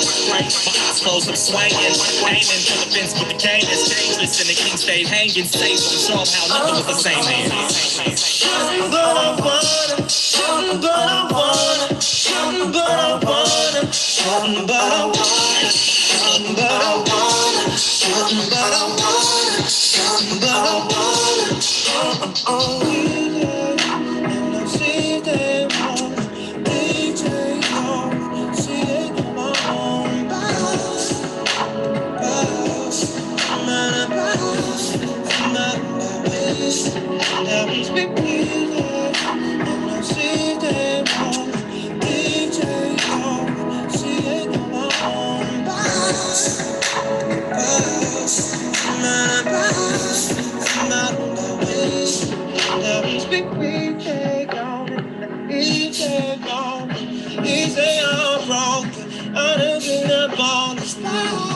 Right, my eyes closed, I'm swinging, aiming for the fence with the cane that's dangerous, and the king stayed hanging safe to show him how nothing was the same man. But I wanna, but I wanna, but I wanna, but I wanna, but I wanna, but I wanna, but I wanna, oh yeah, and I see them all, DJ, oh, see it on my own bounce, man, bounce, my ways, that was with me, and I see them all, DJ, oh, see it on my own bounce, man, bounce, my ways, that was with me, take on it, take on it. He say I'm wrong, but I don't think I'm on the spot.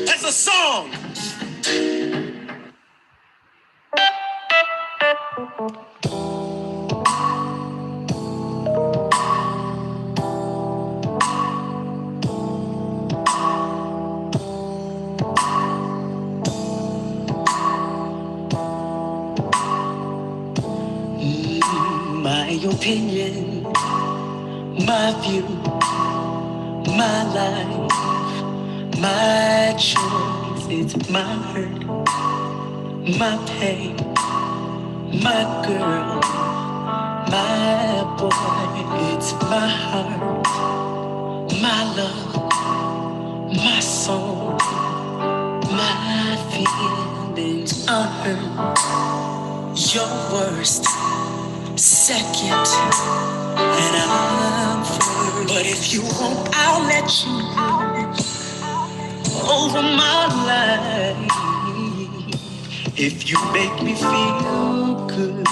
That's a song. My opinion, my view, my life, my choice. It's my hurt, my pain, my girl, my boy. It's my heart, my love, my soul, my feelings are hurt. Your worst, second, and I'm first. But if you want, I'll let you over my life. If you make me feel good,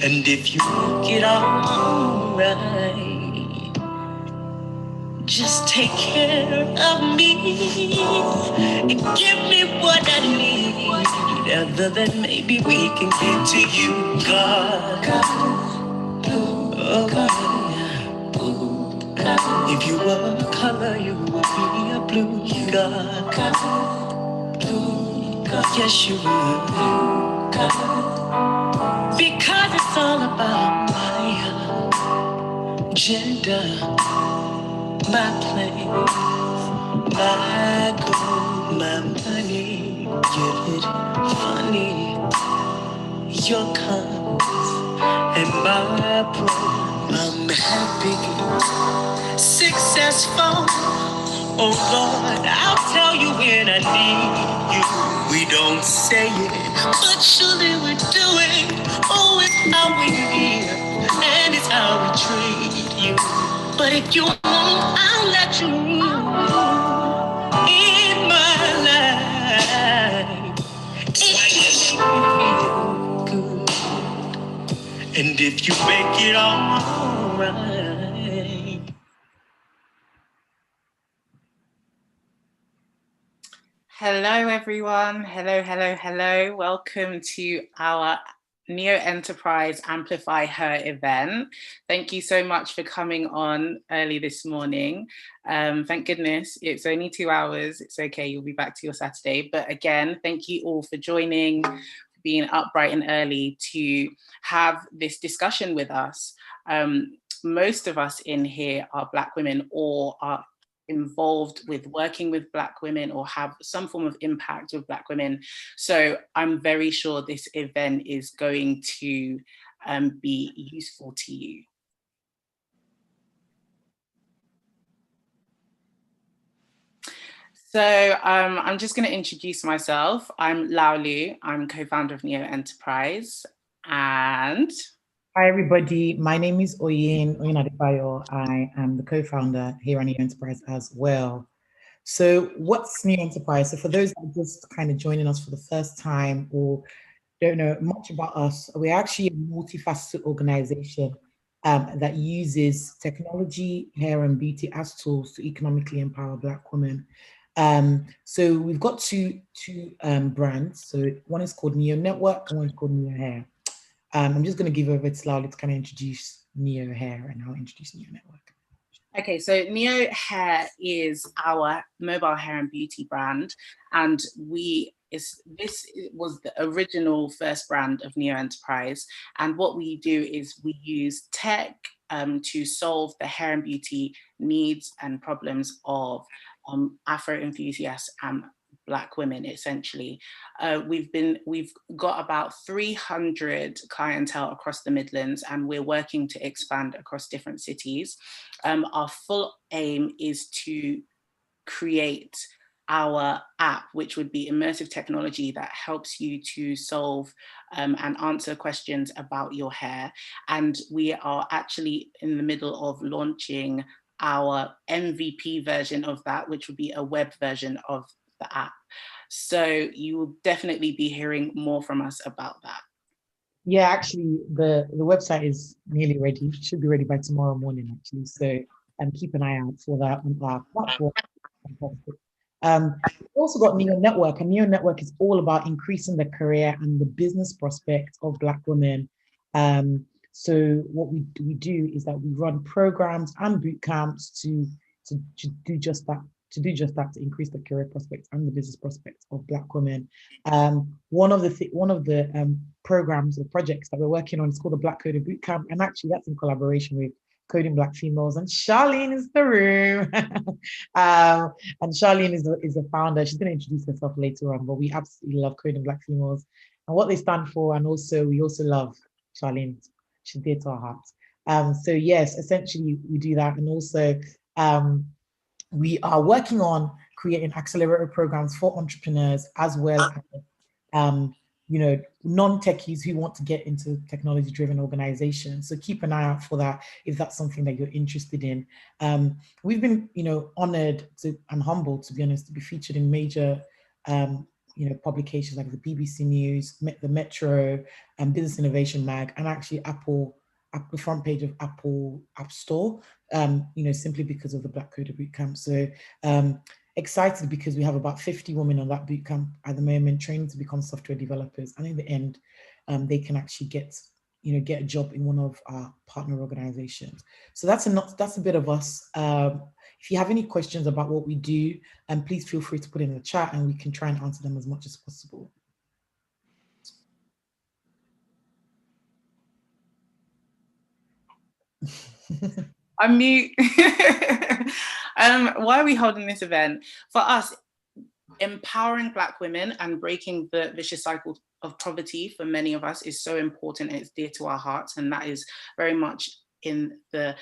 and if you make it all right, just take care of me and give me what I need. Other than maybe we can get to you, God. Oh, God. If you were a color, you would be a blue, God. Yes, you would. Because it's all about my gender, my place, my gold, my money. Get it funny? Your cons and my pro. I'm happy, successful. Oh Lord, I'll tell you when I need you. We don't say it, but surely we do it. Oh, it's how we feel, and it's how we treat you. But if you want, I'll let you in my life. It can make me feel good, and if you make it all right. Hello, everyone. Hello. Welcome to our Neo Enterprise Amplify Her event. Thank you so much for coming on early this morning. Thank goodness it's only 2 hours. It's okay, you'll be back to your Saturday. But again, thank you all for joining, being up bright and early to have this discussion with us. Most of us in here are Black women or are involved with working with Black women or have some form of impact with Black women. So I'm very sure this event is going to be useful to you. So I'm just going to introduce myself. I'm Laolu. I'm co-founder of Neo Enterprise. And hi, everybody. My name is Oyin Adebayo. I am the co-founder here at Neo Enterprise as well. So what's Neo Enterprise? So for those that are just kind of joining us for the first time or don't know much about us, we're actually a multifaceted organization that uses technology, hair and beauty as tools to economically empower Black women. So we've got two brands. So one is called Neo Network and one is called Neo Hair. I'm just going to give over to Lally to kind of introduce Neo Hair, and I'll introduce Neo Network. Okay, so Neo Hair is our mobile hair and beauty brand, and this was the original first brand of Neo Enterprise. And what we do is we use tech to solve the hair and beauty needs and problems of Afro enthusiasts and Black women, essentially. We've got about 300 clientele across the Midlands, and we're working to expand across different cities. Our full aim is to create our app, which would be immersive technology that helps you to solve and answer questions about your hair. And we are actually in the middle of launching our MVP version of that, which would be a web version of the app. So you will definitely be hearing more from us about that. Yeah, actually, the website is nearly ready. It should be ready by tomorrow morning, actually. So keep an eye out for that on our platform. We've also got Neo Network, and Neo Network is all about increasing the career and the business prospects of Black women. So what we do is that we run programs and boot camps to do just that, to increase the career prospects and the business prospects of Black women. One of the programs or projects that we're working on is called the Black Coder Boot Camp, and actually that's in collaboration with Coding Black Females, and Charlene is the room. And Charlene is the founder. She's going to introduce herself later on, but we absolutely love Coding Black Females and what they stand for, and also we also love Charlene. She's dear to our hearts. So yes, essentially we do that, and also we are working on creating accelerator programs for entrepreneurs as well as non-techies who want to get into technology-driven organizations. So keep an eye out for that if that's something that you're interested in. We've been, honored and humbled, to be honest, to be featured in major, publications like the BBC News, the Metro, and Business Innovation Mag, and actually the front page of Apple App Store, simply because of the Black Coder Bootcamp. So excited because we have about 50 women on that bootcamp at the moment, training to become software developers, and in the end, they can actually get a job in one of our partner organizations. So that's a bit of us. If you have any questions about what we do, please feel free to put it in the chat, and we can try and answer them as much as possible. Unmute. Why are we holding this event? For us, empowering Black women and breaking the vicious cycle of poverty for many of us is so important, and it's dear to our hearts, and that is very much in the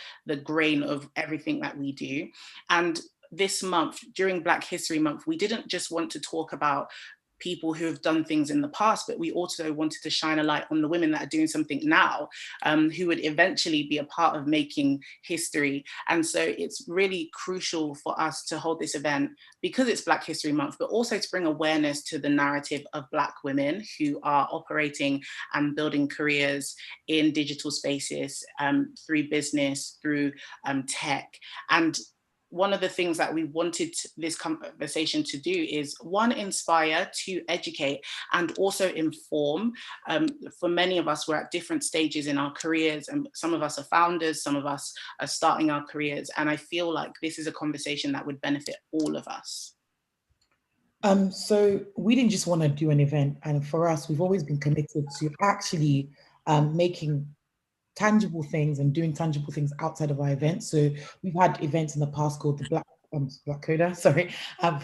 grain of everything that we do. And this month, during Black History Month, we didn't just want to talk about people who have done things in the past, but we also wanted to shine a light on the women that are doing something now, who would eventually be a part of making history. And so it's really crucial for us to hold this event because it's Black History Month, but also to bring awareness to the narrative of Black women who are operating and building careers in digital spaces, through business, through tech. And one of the things that we wanted this conversation to do is, one, inspire, to educate, and also inform. For many of us, we're at different stages in our careers, and some of us are founders, some of us are starting our careers. And I feel like this is a conversation that would benefit all of us. So we didn't just want to do an event. And for us, we've always been committed to actually making tangible things and doing tangible things outside of our events. So we've had events in the past called the Black Coder,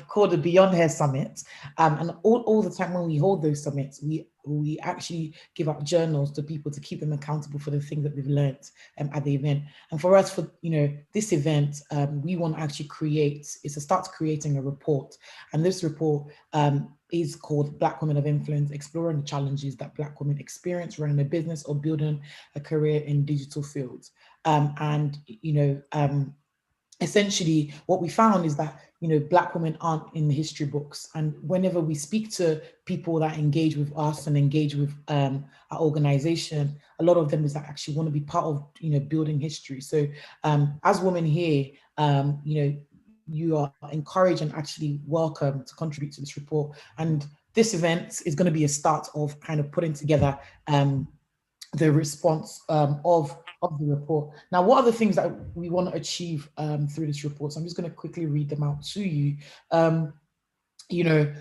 called the Beyond Hair Summit. And all the time when we hold those summits, we actually give out journals to people to keep them accountable for the things that they've learned at the event. And for us, for this event, we want to actually start creating a report. And this report is called Black Women of Influence, exploring the challenges that Black women experience running a business or building a career in digital fields. Essentially what we found is that Black women aren't in the history books, and whenever we speak to people that engage with us and engage with our organization, a lot of them is that actually want to be part of building history. So as women here, you are encouraged and actually welcome to contribute to this report. And this event is going to be a start of kind of putting together the response of the report. Now, what are the things that we want to achieve through this report? So I'm just going to quickly read them out to you. You know,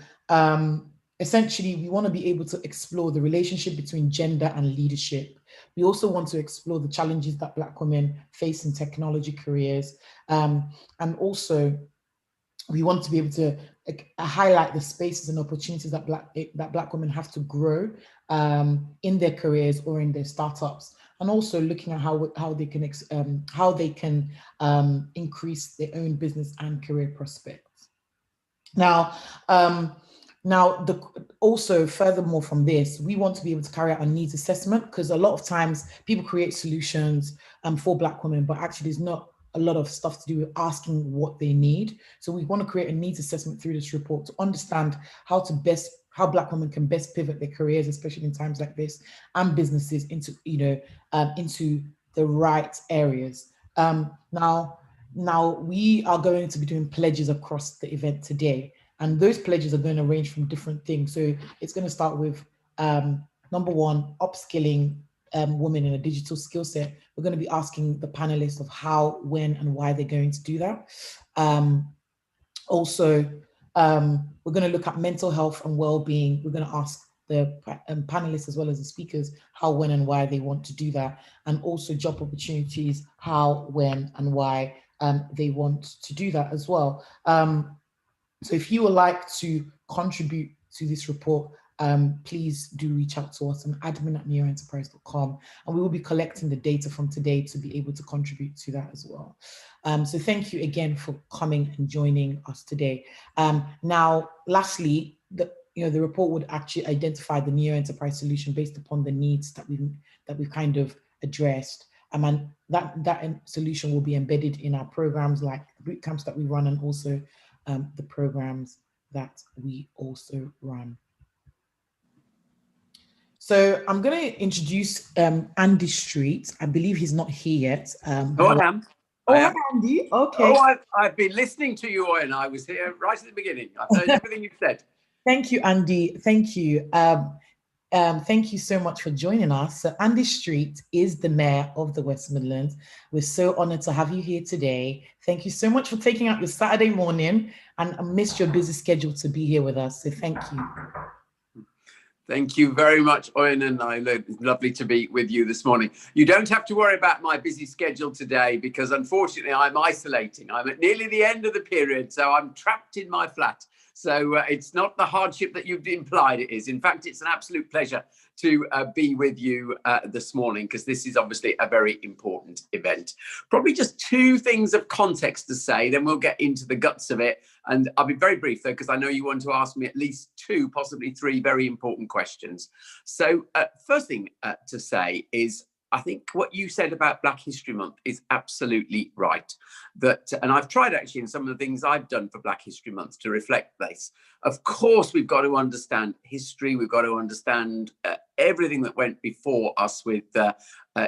essentially, we want to be able to explore the relationship between gender and leadership. We also want to explore the challenges that Black women face in technology careers. And also, we want to be able to highlight the spaces and opportunities that Black women have to grow in their careers or in their startups, and also looking at how they can increase their own business and career prospects. Now, also furthermore from this, we want to be able to carry out a needs assessment, because a lot of times people create solutions for Black women, but actually there's not a lot of stuff to do with asking what they need. So we want to create a needs assessment through this report to understand how Black women can best pivot their careers, especially in times like this, and businesses into the right areas. Now we are going to be doing pledges across the event today, and those pledges are going to range from different things. So it's going to start with number one, upskilling women in a digital skill set. We're going to be asking the panelists of how, when, and why they're going to do that. Also, we're going to look at mental health and well-being. We're going to ask the panelists as well as the speakers how, when, and why they want to do that. And also job opportunities, how, when, and why they want to do that as well. So if you would like to contribute to this report, please do reach out to us on admin@neoenterprise.com, and we will be collecting the data from today to be able to contribute to that as well. So thank you again for coming and joining us today. Now, lastly, the report would actually identify the Neo Enterprise solution based upon the needs that we've kind of addressed. And that solution will be embedded in our programs like the boot camps that we run, and also the programs that we also run. So I'm going to introduce Andy Street. I believe he's not here yet. I am. Hi, Andy. Okay. Oh, I've been listening to you, and I was here right at the beginning. I've heard everything you've said. Thank you, Andy. Thank you. Thank you so much for joining us. So Andy Street is the mayor of the West Midlands. We're so honored to have you here today. Thank you so much for taking out your Saturday morning and amidst your busy schedule to be here with us. So thank you. Thank you very much, Owen, and it's lovely to be with you this morning. You don't have to worry about my busy schedule today, because unfortunately I'm isolating. I'm at nearly the end of the period, so I'm trapped in my flat. So it's not the hardship that you've implied it is. In fact, it's an absolute pleasure to be with you this morning, because this is obviously a very important event. Probably just two things of context to say, then we'll get into the guts of it. And I'll be very brief, though, because I know you want to ask me at least two, possibly three very important questions. So first thing to say is, I think what you said about Black History Month is absolutely right. And I've tried actually in some of the things I've done for Black History Month to reflect this. Of course, we've got to understand history. We've got to understand everything that went before us with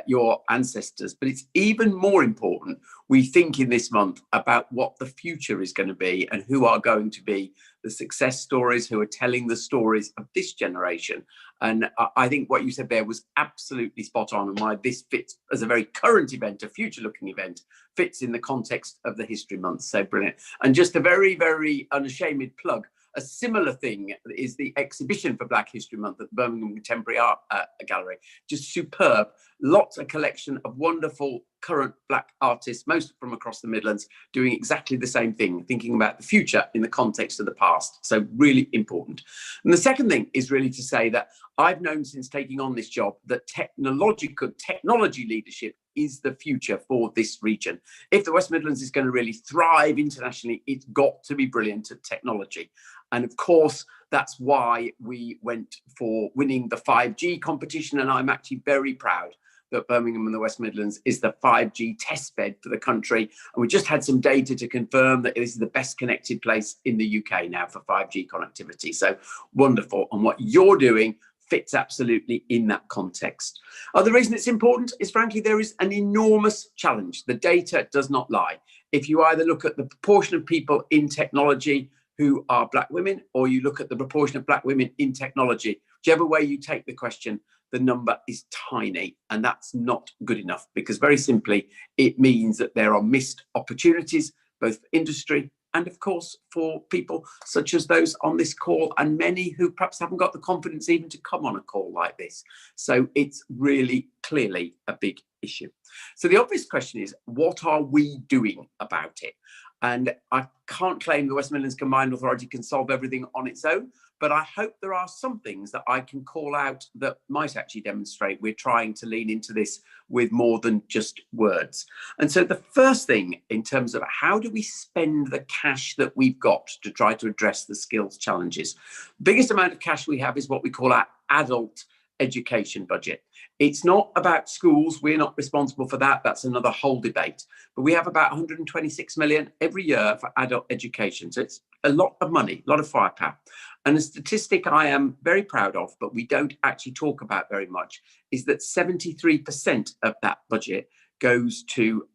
your ancestors. But it's even more important, we think in this month, about what the future is going to be and who are going to be the success stories, who are telling the stories of this generation. And I think what you said there was absolutely spot on, and why this fits as a very current event, a future-looking event, fits in the context of the History Month. So brilliant. And just a very, very unashamed plug. A similar thing is the exhibition for Black History Month at the Birmingham Contemporary Art Gallery. Just superb. Lots of collection of wonderful current Black artists, most from across the Midlands, doing exactly the same thing, thinking about the future in the context of the past. So really important. And the second thing is really to say that I've known since taking on this job that technology leadership is the future for this region. If the West Midlands is going to really thrive internationally, it's got to be brilliant at technology. And of course, that's why we went for winning the 5G competition. And I'm actually very proud that Birmingham and the West Midlands is the 5G testbed for the country. And we just had some data to confirm that this is the best connected place in the UK now for 5G connectivity. So wonderful. And what you're doing fits absolutely in that context. The reason it's important is, frankly, there is an enormous challenge. The data does not lie. if you either look at the proportion of people in technology who are Black women, or you look at the proportion of Black women in technology, whichever way you take the question, the number is tiny. And that's not good enough, because very simply, it means that there are missed opportunities, both for industry and of course for people such as those on this call, and many who perhaps haven't got the confidence even to come on a call like this. So it's really clearly a big issue. So the obvious question is, what are we doing about it? And I can't claim the West Midlands Combined Authority can solve everything on its own, but I hope there are some things that I can call out that might actually demonstrate we're trying to lean into this with more than just words. And so the first thing, in terms of how do we spend the cash that we've got to try to address the skills challenges, the biggest amount of cash we have is what we call our adult education budget. It's not about schools. We're not responsible for that. That's another whole debate. But we have about 126 million every year for adult education. So it's a lot of money, a lot of firepower. And a statistic I am very proud of, but we don't actually talk about very much, is that 73% of that budget goes to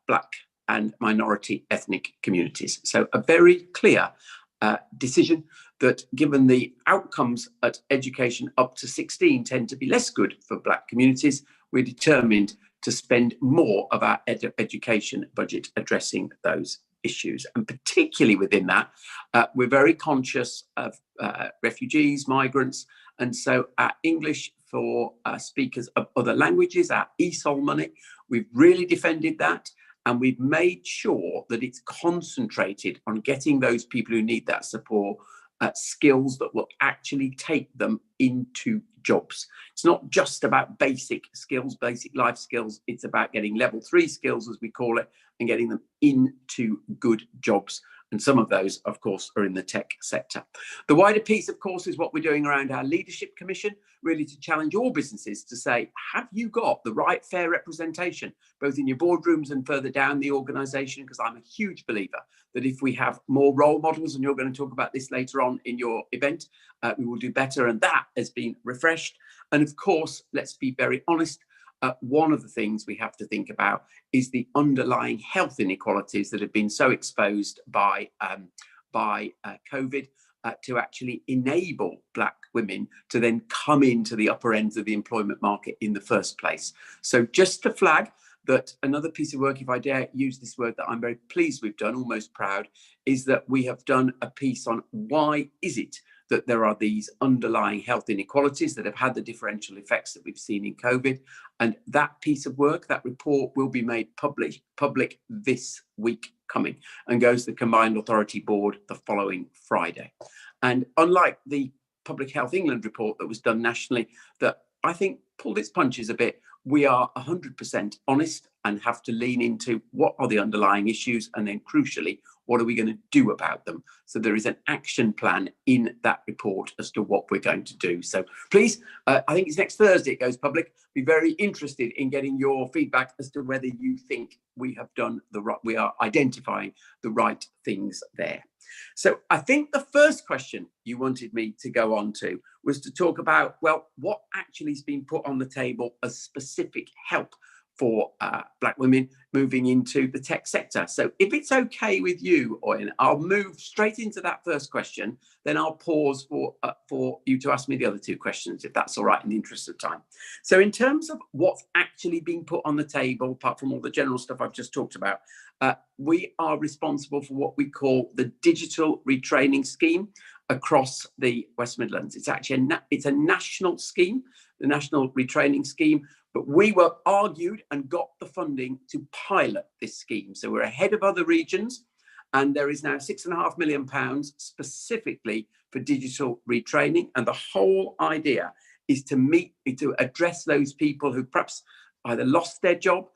Black and minority ethnic communities. So a very clear decision that, given the outcomes at education up to 16 tend to be less good for Black communities, we're determined to spend more of our education budget addressing those issues. And particularly within that, we're very conscious of refugees, migrants, and so our English for speakers of other languages, our ESOL money, we've really defended that. And we've made sure that it's concentrated on getting those people who need that support skills that will actually take them into jobs. It's not just about basic skills, basic life skills. It's about getting level 3 skills, as we call it, and getting them into good jobs. And some of those, of course, are in the tech sector. The wider piece, of course, is what we're doing around our Leadership Commission, really to challenge all businesses to say, have you got the right fair representation, both in your boardrooms and further down the organisation? Because I'm a huge believer that if we have more role models, and you're going to talk about this later on in your event, we will do better. And that has been refreshed. And of course, let's be very honest, one of the things we have to think about is the underlying health inequalities that have been so exposed by COVID to actually enable Black women to then come into the upper ends of the employment market in the first place. So just to flag that another piece of work, if I dare use this word, that I'm very pleased we've done, almost proud, is that we have done a piece on why is it that there are these underlying health inequalities that have had the differential effects that we've seen in COVID. And that piece of work, that report, will be made public this week coming, and goes to the Combined Authority Board the following Friday. And unlike the Public Health England report that was done nationally, that I think pulled its punches a bit, we are 100% honest and have to lean into what are the underlying issues, and then crucially, what are we going to do about them? So there is an action plan in that report as to what we're going to do. So please, I think it's next Thursday it goes public. Be very interested in getting your feedback as to whether you think we have done the right, we are identifying the right things there. So I think the first question you wanted me to go on to was to talk about, well, what actually has been put on the table as specific help for Black women moving into the tech sector. So if it's okay with you, Owen, I'll move straight into that first question, then I'll pause for you to ask me the other two questions, if that's all right, in the interest of time. So in terms of what's actually being put on the table, apart from all the general stuff I've just talked about, we are responsible for what we call the digital retraining scheme across the West Midlands. It's actually it's a national scheme, the National Retraining Scheme, but we were argued and got the funding to pilot this scheme. So we're ahead of other regions, and there is now £6.5 million specifically for digital retraining. And the whole idea is to address those people who perhaps either lost their job,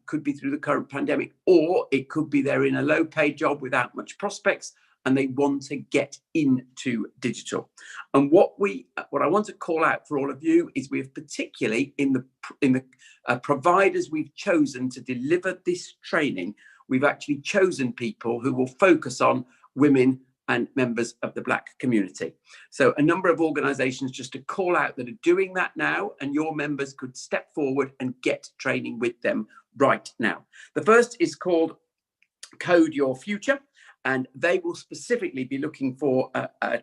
could be through the current pandemic, or it could be they're in a low paid job without much prospects, and they want to get into digital. And what I want to call out for all of you is we have, particularly in the providers we've chosen to deliver this training, we've actually chosen people who will focus on women and members of the Black community. So a number of organisations, just to call out, that are doing that now, and your members could step forward and get training with them right now. The first is called Code Your Future, and they will specifically be looking for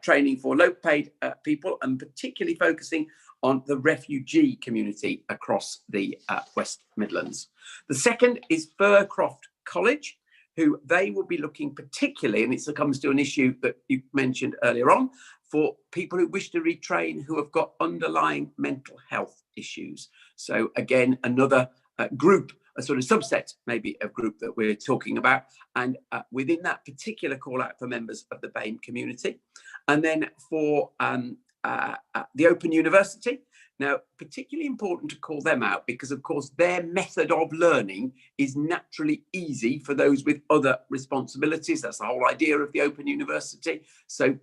training for low-paid people, and particularly focusing on the refugee community across the West Midlands. The second is Fircroft College, who they will be looking particularly, and it comes to an issue that you mentioned earlier on, for people who wish to retrain who have got underlying mental health issues. So again, another group, a sort of subset maybe of group that we're talking about, and within that particular call out for members of the BAME community. And then for the Open University, now particularly important to call them out because of course their method of learning is naturally easy for those with other responsibilities. That's the whole idea of the Open University. So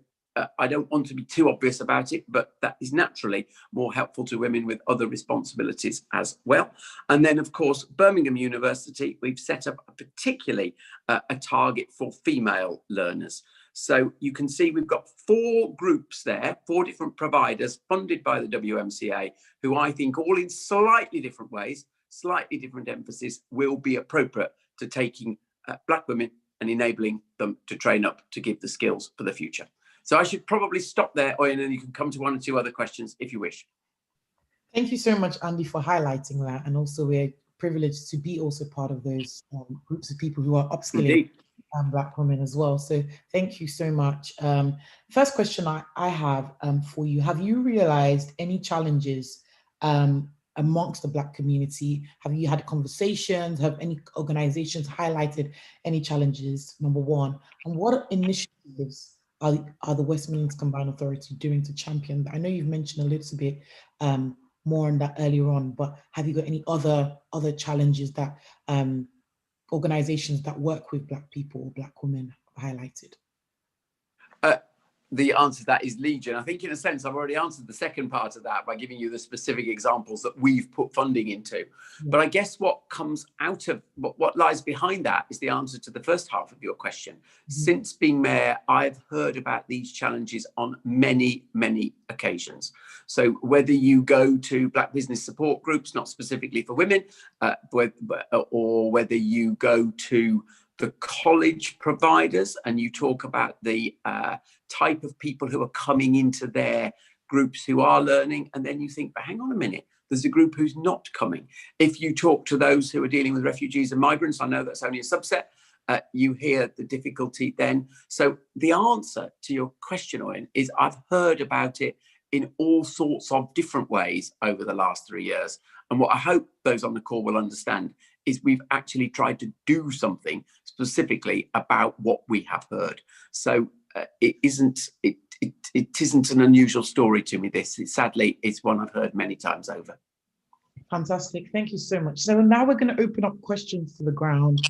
I don't want to be too obvious about it, but that is naturally more helpful to women with other responsibilities as well. And then, of course, Birmingham University, we've set up particularly a target for female learners. So you can see we've got 4 groups there, 4 different providers funded by the WMCA, who I think all in slightly different ways, slightly different emphasis, will be appropriate to taking Black women and enabling them to train up to give the skills for the future. So I should probably stop there, Owen, and you can come to 1 or 2 other questions if you wish. Thank you so much, Andy, for highlighting that. And also we're privileged to be also part of those groups of people who are upskilling Black women as well. So thank you so much. First question I have for you, have you realized any challenges amongst the Black community? Have you had conversations? Have any organizations highlighted any challenges, number 1? And what initiatives are the West Midlands Combined Authority doing to champion that? I know you've mentioned a little bit more on that earlier on, but have you got any other challenges that organizations that work with Black people or Black women have highlighted? The answer to that is legion. I think in a sense, I've already answered the second part of that by giving you the specific examples that we've put funding into. But I guess what comes out of, what lies behind that is the answer to the first half of your question. Since being mayor, I've heard about these challenges on many, many occasions. So whether you go to Black business support groups, not specifically for women, or whether you go to the college providers and you talk about the type of people who are coming into their groups who are learning, and then you think, but hang on a minute, there's a group who's not coming. If you talk to those who are dealing with refugees and migrants, I know that's only a subset, you hear the difficulty then. So the answer to your question, Owen, is I've heard about it in all sorts of different ways over the last 3 years. And what I hope those on the call will understand is we've actually tried to do something specifically about what we have heard. So it isn't an unusual story to me, this. Sadly, it's one I've heard many times over. Fantastic. Thank you so much. So now we're going to open up questions to the ground.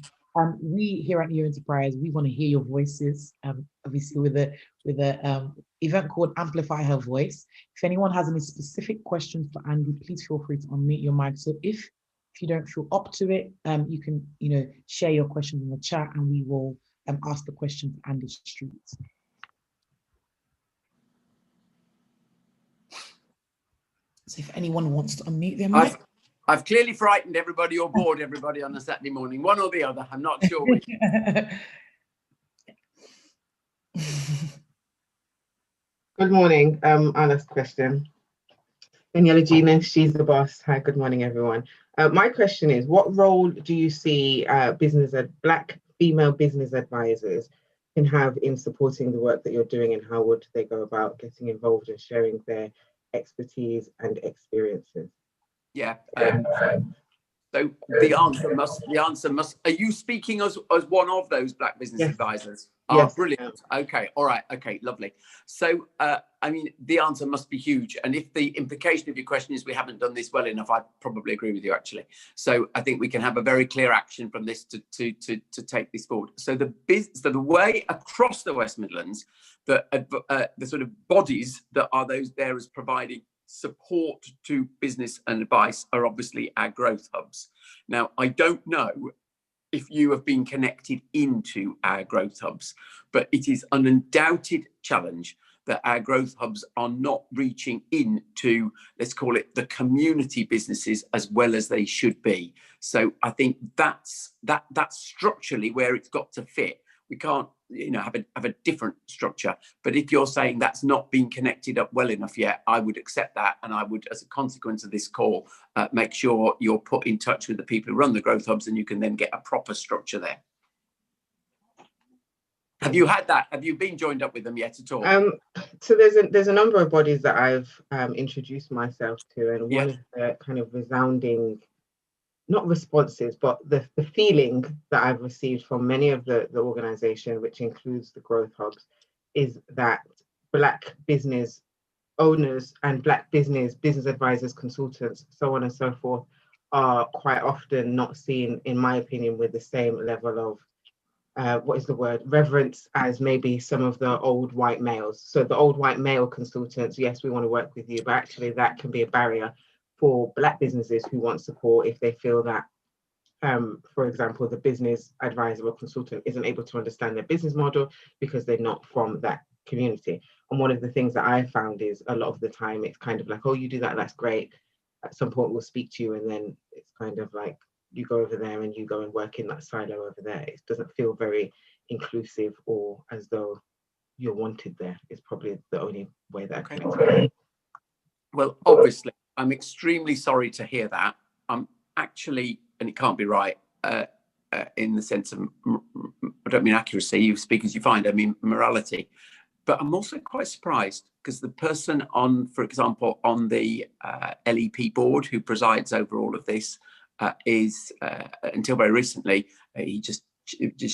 We here at New Enterprise, we want to hear your voices, obviously with the event called Amplify Her Voice. If anyone has any specific questions for Andy, please feel free to unmute your mic. So if you don't feel up to it, you can share your questions in the chat and we will ask the question to Andy Street. So if anyone wants to unmute their mic. I've clearly frightened everybody or bored everybody on a Saturday morning, one or the other. I'm not sure which. Good morning. I'll ask a question. Daniela Gina, she's the boss. Hi, good morning, everyone. My question is, what role do you see Black female business advisors can have in supporting the work that you're doing, and how would they go about getting involved and sharing their expertise and experiences? Yeah. So the answer must. Are you speaking as one of those Black business advisors? Yes. Brilliant. Okay. All right. Okay. Lovely. So, I mean, the answer must be huge. And if the implication of your question is we haven't done this well enough, I probably agree with you, actually. So I think we can have a very clear action from this to take this forward. So the way across the West Midlands, the sort of bodies that are those there as providing support to business and advice are obviously our growth hubs. Now, I don't know if you have been connected into our growth hubs, but it is an undoubted challenge that our growth hubs are not reaching into, let's call it, the community businesses as well as they should be. So I think that's structurally where it's got to fit. We can't, have a different structure. But if you're saying that's not been connected up well enough yet, I would accept that, and I would, as a consequence of this call, make sure you're put in touch with the people who run the growth hubs, and you can then get a proper structure there. Have you had that? Have you been joined up with them yet at all? So there's a number of bodies that I've introduced myself to, and one of the kind of resounding, not responses, but the feeling that I've received from many of the organization, which includes the growth hubs, is that Black business owners and Black business advisors, consultants, so on and so forth, are quite often not seen, in my opinion, with the same level of reverence as maybe some of the old white males. So the old white male consultants, yes, we want to work with you, but actually that can be a barrier for Black businesses who want support if they feel that, for example, the business advisor or consultant isn't able to understand their business model because they're not from that community. And one of the things that I found is a lot of the time it's kind of like, oh, you do that, that's great. At some point we'll speak to you, and then it's kind of like you go over there and you go and work in that silo over there. It doesn't feel very inclusive or as though you're wanted there. It's probably the only way that I can explain. Well, obviously, I'm extremely sorry to hear that. I'm actually, and it can't be right, in the sense of, I don't mean accuracy, you speak as you find, I mean morality. But I'm also quite surprised because the person on, for example, on the LEP board who presides over all of this is, until very recently, he just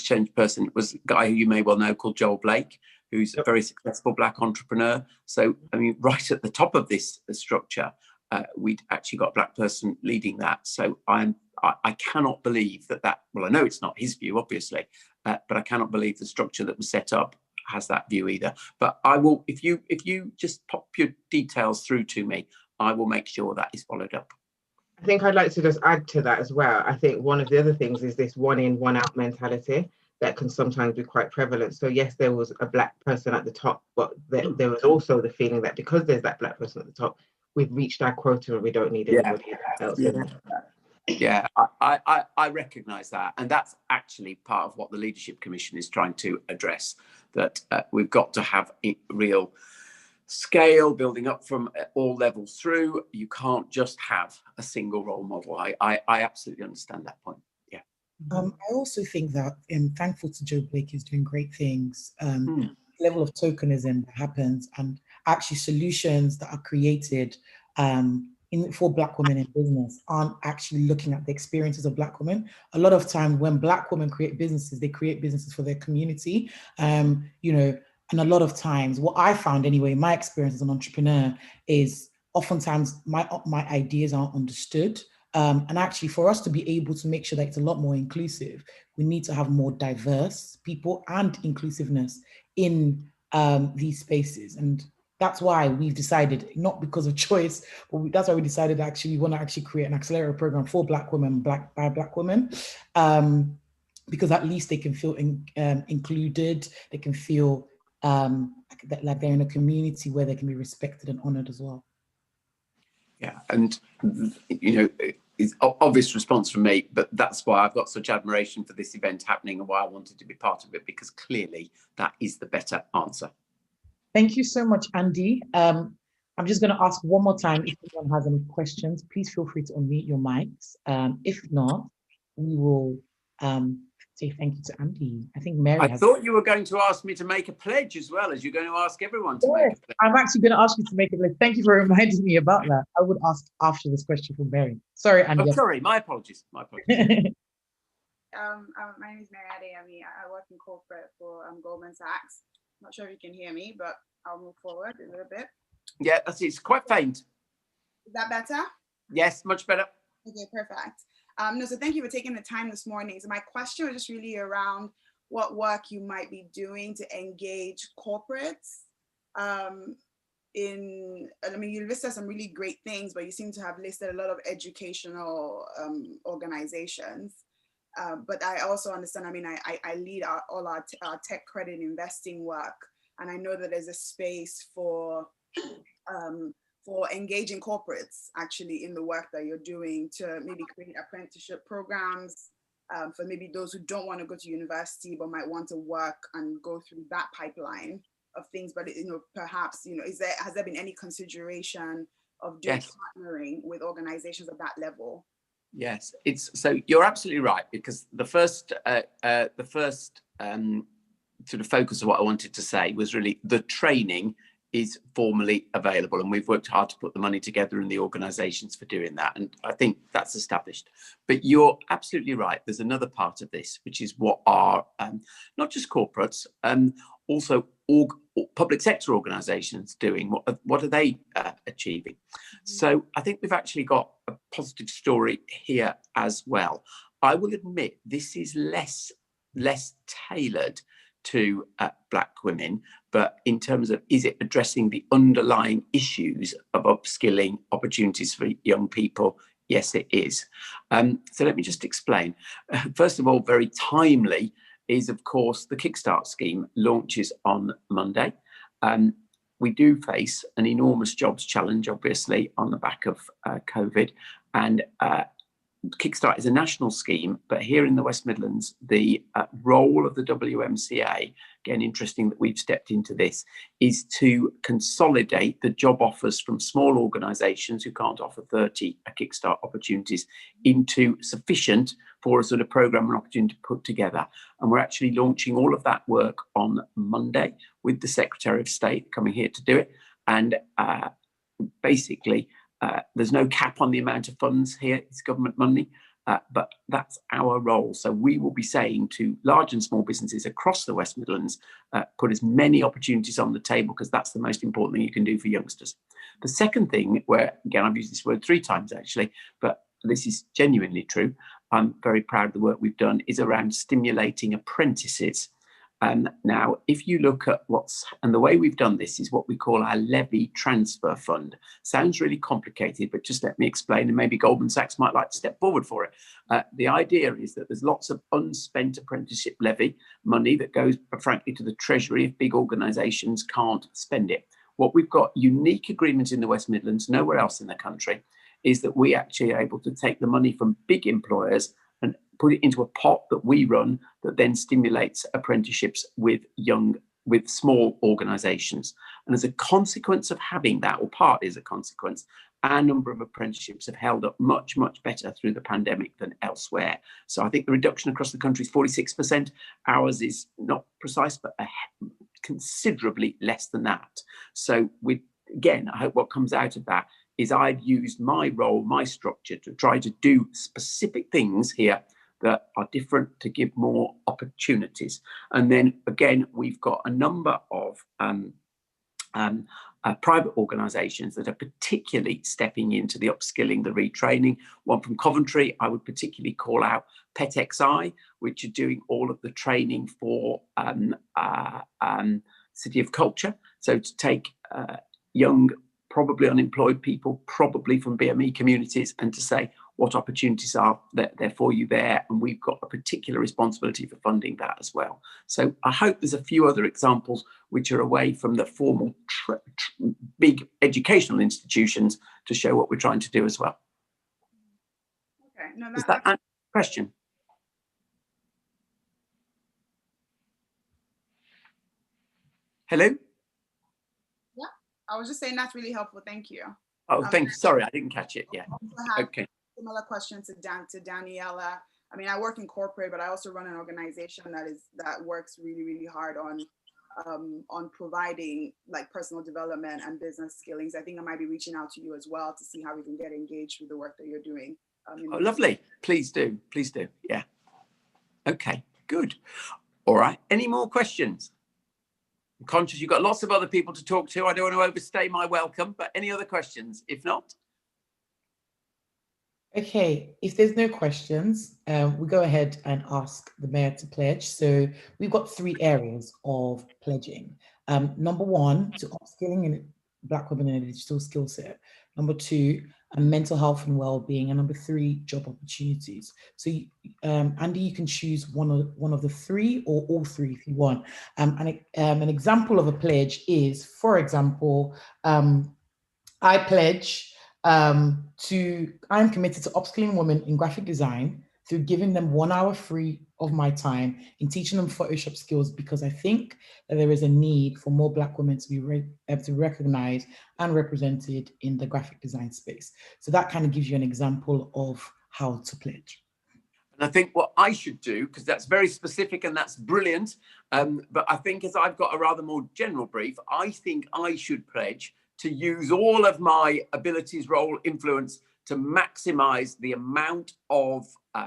changed person. It was a guy who you may well know called Joel Blake, who's a very successful Black entrepreneur. So, I mean, right at the top of this structure, we'd actually got a Black person leading that. So I cannot believe that, well, I know it's not his view, obviously, but I cannot believe the structure that was set up has that view either. But I will, if you just pop your details through to me, I will make sure that is followed up. I think I'd like to just add to that as well. I think one of the other things is this one in, one out mentality that can sometimes be quite prevalent. So yes, there was a Black person at the top, but there was also the feeling that because there's that Black person at the top, we've reached our quota and we don't need anybody else. Yeah, I recognise that, and that's actually part of what the Leadership Commission is trying to address, that we've got to have real scale building up from all levels through. You can't just have a single role model. I absolutely understand that point. Yeah. I also think that I'm thankful to Joe Blake is doing great things. Level of tokenism that happens, and actually solutions that are created for Black women in business aren't actually looking at the experiences of Black women. A lot of time when Black women create businesses, they create businesses for their community, and a lot of times, what I found anyway, my experience as an entrepreneur is oftentimes my ideas aren't understood. And actually, for us to be able to make sure that it's a lot more inclusive, we need to have more diverse people and inclusiveness in these spaces. And that's why we've decided, not because of choice, but that's why we decided actually we want to actually create an accelerator program for Black women, by Black women, because at least they can feel included, they can feel like they're in a community where they can be respected and honored as well. Yeah, and it's obvious response from me, but that's why I've got such admiration for this event happening and why I wanted to be part of it, because clearly that is the better answer. Thank you so much, Andy. I'm just going to ask one more time, if anyone has any questions, please feel free to unmute your mics. If not, we will say thank you to Andy. I think Mary I thought you were going to ask me to make a pledge as well, as you're going to ask everyone to make a pledge. I'm actually going to ask you to make a pledge. Thank you for reminding me about that. I would ask after this question from Mary. Sorry, Andy. Oh, sorry, my apologies. My apologies. My name is Mary Adeyemi. I work in corporate for Goldman Sachs. I'm not sure if you can hear me, but I'll move forward a little bit. Yeah, it's quite faint. Is that better? Yes, much better. Okay, perfect. So thank you for taking the time this morning. So my question was just really around what work you might be doing to engage corporates. You listed some really great things, but you seem to have listed a lot of educational organizations. But I also understand, I lead all our tech credit investing work. And I know that there's a space for engaging corporates actually in the work that you're doing to maybe create apprenticeship programs for maybe those who don't want to go to university but might want to work and go through that pipeline of things. But perhaps has there been any consideration of doing partnering with organizations at that level? Yes, so you're absolutely right, because the first sort of focus of what I wanted to say was really the training is formally available, and we've worked hard to put the money together in the organizations for doing that, and I think that's established. But you're absolutely right, there's another part of this, which is what are not just corporates, also public sector organizations doing. What are they achieving? So I think we've actually got a positive story here as well. I will admit this is less tailored to Black women, but in terms of, is it addressing the underlying issues of upskilling opportunities for young people? Yes, it is. So let me just explain. First of all, very timely is, of course, the Kickstart scheme launches on Monday. We do face an enormous jobs challenge, obviously, on the back of COVID, and Kickstart is a national scheme, but here in the West Midlands, the role of the WMCA, again, interesting that we've stepped into this, is to consolidate the job offers from small organisations who can't offer 30 Kickstart opportunities into sufficient for a sort of programme and opportunity to put together. And we're actually launching all of that work on Monday with the Secretary of State coming here to do it. And basically, there's no cap on the amount of funds here. It's government money, but that's our role. So we will be saying to large and small businesses across the West Midlands, put as many opportunities on the table, because that's the most important thing you can do for youngsters. The second thing, where, again, I've used this word 3 times actually, but this is genuinely true, I'm very proud of the work we've done, is around stimulating apprentices. Now, if you look at and the way we've done this is what we call our levy transfer fund. Sounds really complicated, but just let me explain, and maybe Goldman Sachs might like to step forward for it. The idea is that there's lots of unspent apprenticeship levy money that goes, frankly, to the Treasury if big organisations can't spend it. What we've got unique agreements in the West Midlands, nowhere else in the country, is that we actually are able to take the money from big employers and put it into a pot that we run that then stimulates apprenticeships with small organisations. And as a consequence of having that, or partly as a consequence, our number of apprenticeships have held up much, much better through the pandemic than elsewhere. So I think the reduction across the country is 46%. Ours is not precise, but considerably less than that. So again, I hope what comes out of that is I've used my role, my structure, to try to do specific things here that are different to give more opportunities. And then again, we've got a number of private organisations that are particularly stepping into the upskilling, the retraining. One from Coventry, I would particularly call out PetXI, which are doing all of the training for City of Culture. So to take young, probably unemployed people, probably from BME communities, and to say what opportunities are there for you there. And we've got a particular responsibility for funding that as well. So I hope there's a few other examples which are away from the formal big educational institutions to show what we're trying to do as well. Okay, no, Does that answer the question? Hello? Yeah, I was just saying that's really helpful. Thank you. Oh, thank you. Sorry, I didn't catch it. Yeah. Okay. Similar question to Daniela. I mean, I work in corporate, but I also run an organization that works really, really hard on providing like personal development and business skillings. I think I might be reaching out to you as well to see how we can get engaged with the work that you're doing. Oh, lovely. Please do. Please do. Yeah. Okay, good. All right. Any more questions? I'm conscious you've got lots of other people to talk to. I don't want to overstay my welcome, but any other questions? If not. Okay, if there's no questions, we go ahead and ask the mayor to pledge. So we've got 3 areas of pledging. Number 1, to upskilling and Black women in a digital skill set. Number 2, mental health and well-being. And number 3, job opportunities. So Andy, you can choose one of the 3 or all 3 if you want. An example of a pledge is, for example, I pledge I'm committed to upskilling women in graphic design through giving them 1 hour free of my time in teaching them Photoshop skills, because I think that there is a need for more Black women to be recognized and represented in the graphic design space. So that kind of gives you an example of how to pledge. And I think what I should do, because that's very specific and that's brilliant, but I think as I've got a rather more general brief, I think I should pledge to use all of my abilities, role, influence to maximize the amount of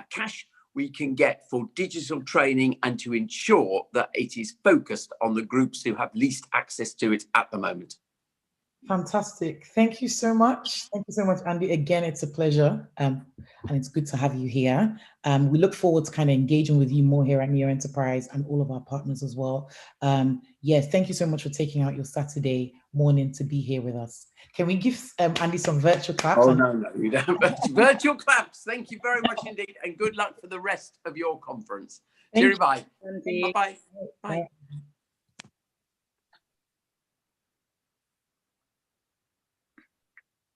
cash we can get for digital training and to ensure that it is focused on the groups who have least access to it at the moment. Fantastic. Thank you so much. Thank you so much, Andy. Again, it's a pleasure, and it's good to have you here. We look forward to kind of engaging with you more here at Neo Enterprise and all of our partners as well. Yes, thank you so much for taking out your Saturday morning to be here with us. Can we give Andy some virtual claps? Oh, no, we don't. Virtual claps. Thank you very much indeed, and good luck for the rest of your conference. Cheerio, bye. Bye-bye. Bye.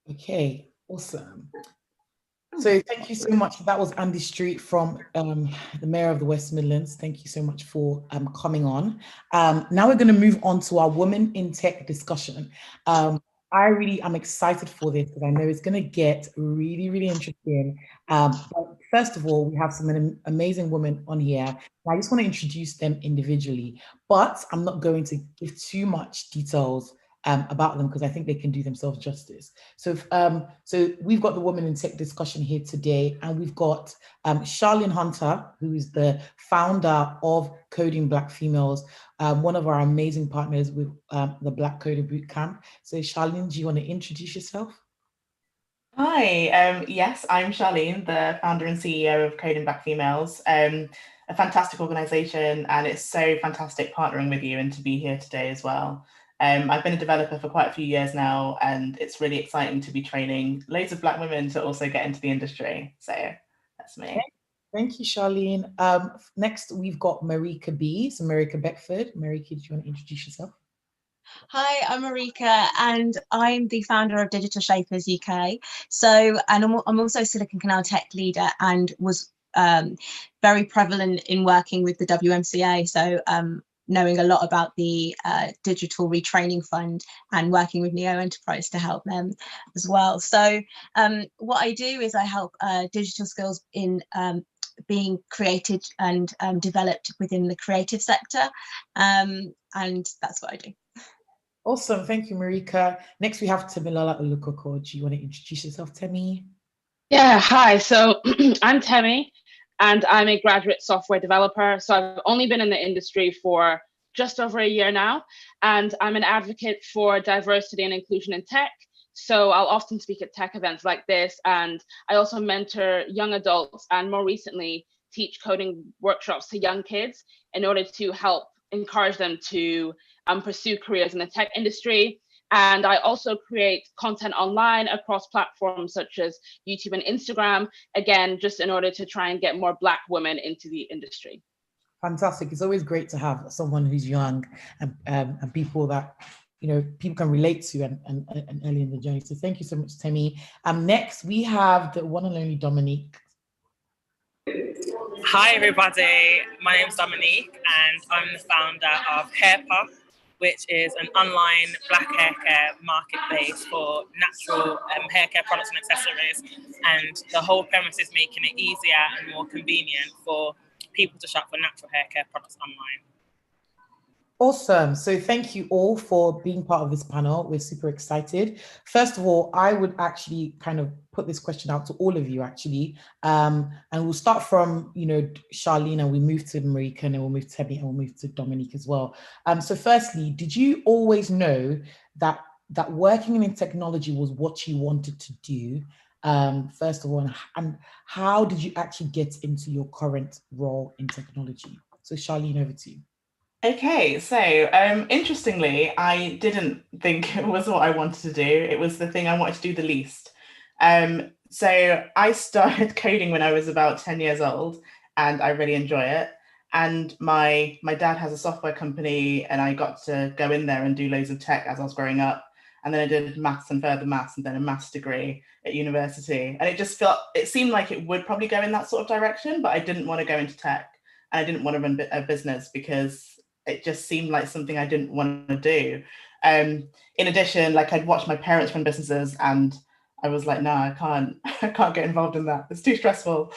Okay, awesome. So thank you so much. That was Andy Street from the Mayor of the West Midlands. Thank you so much for coming on. Now we're going to move on to our Women in Tech discussion. I'm excited for this because I know it's going to get really, really interesting. But first of all, we have some amazing women on here. I just want to introduce them individually, but I'm not going to give too much details about them because I think they can do themselves justice. So we've got the Women in Tech discussion here today, and we've got Charlene Hunter, who is the founder of Coding Black Females, one of our amazing partners with the Black Coder Bootcamp. So Charlene, do you want to introduce yourself? Hi, yes, I'm Charlene, the founder and CEO of Coding Black Females, a fantastic organization, and it's so fantastic partnering with you and to be here today as well. I've been a developer for quite a few years now, and it's really exciting to be training loads of Black women to also get into the industry. So that's me. Okay. Thank you, Charlene. Next, we've got Marika B. So Marika Beckford. Marika, do you want to introduce yourself? Hi, I'm Marika, and I'm the founder of Digital Shapers UK. So, and I'm also Silicon Canal tech leader and was very prevalent in working with the WMCA. So, knowing a lot about the Digital Retraining Fund and working with Neo Enterprise to help them as well. So what I do is I help digital skills in being created and developed within the creative sector. And that's what I do. Awesome. Thank you, Marika. Next, we have Temilola Olukoko. Do you want to introduce yourself, Temi? Yeah, hi. So I'm Temi, and I'm a graduate software developer. So I've only been in the industry for just over a year now, and I'm an advocate for diversity and inclusion in tech. So I'll often speak at tech events like this, and I also mentor young adults and more recently teach coding workshops to young kids in order to help encourage them to pursue careers in the tech industry. And I also create content online across platforms such as YouTube and Instagram, again, just in order to try and get more Black women into the industry. Fantastic. It's always great to have someone who's young and people that, you know, people can relate to and early in the journey. So thank you so much, Temi. Next, we have the one and only Dominique. Hi, everybody. My name is Dominique, and I'm the founder of Hairpuff, which is an online Black hair care marketplace for natural hair care products and accessories. And the whole premise is making it easier and more convenient for people to shop for natural hair care products online. Awesome. So thank you all for being part of this panel. We're super excited. First of all, I would actually kind of put this question out to all of you actually. And we'll start from, you know, Charlene, and we move to Marika, and then we'll move to Temi, and we'll move to Dominique as well. So firstly, did you always know that working in technology was what you wanted to do? First of all, and how did you actually get into your current role in technology? So Charlene, over to you. Okay, so interestingly, I didn't think it was what I wanted to do. It was the thing I wanted to do the least. So I started coding when I was about 10 years old, and I really enjoy it. And my dad has a software company, and I got to go in there and do loads of tech as I was growing up. And then I did maths and further maths, and then a maths degree at university. And it seemed like it would probably go in that sort of direction, but I didn't want to go into tech. And I didn't want to run a business because it just seemed like something I didn't want to do. In addition, like I'd watched my parents run businesses, and I was like, no, I can't get involved in that. It's too stressful.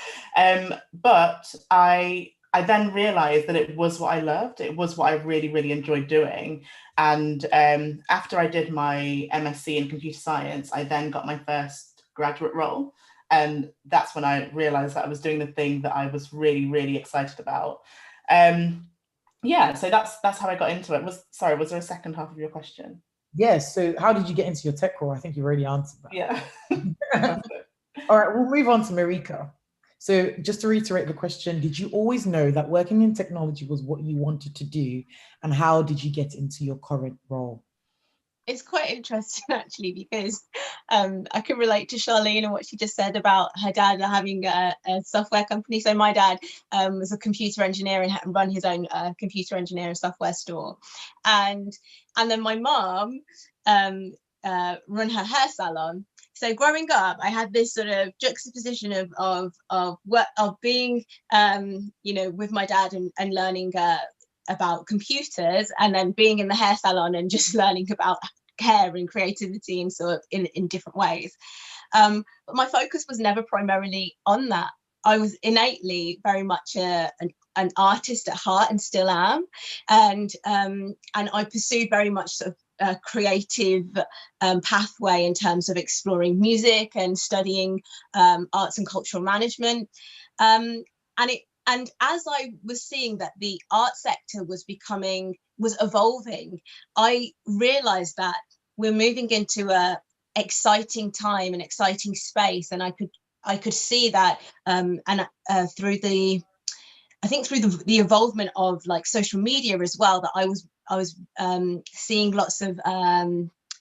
But I then realized that it was what I loved. It was what I really, really enjoyed doing. And after I did my MSc in computer science, I then got my first graduate role. And that's when I realized that I was doing the thing that I was really, really excited about. Yeah, so that's how I got into it. Was there a second half of your question? Yes. So how did you get into your tech role? I think you already answered that. Yeah. All right, we'll move on to Marika. So just to reiterate the question, did you always know that working in technology was what you wanted to do? And how did you get into your current role? It's quite interesting actually, because I can relate to Charlene and what she just said about her dad having a software company. So my dad was a computer engineer and had run his own computer engineering software store. And then my mom run her hair salon. So growing up, I had this sort of juxtaposition of being, with my dad and learning about computers, and then being in the hair salon and just learning about hair and creativity and sort of in different ways. But my focus was never primarily on that. I was innately very much an artist at heart, and still am. And I pursued very much sort of a creative pathway in terms of exploring music and studying arts and cultural management. And as I was seeing that the art sector was evolving, I realized that we're moving into a exciting time, an exciting space. And I could see that through the involvement of like social media as well, that I was seeing lots of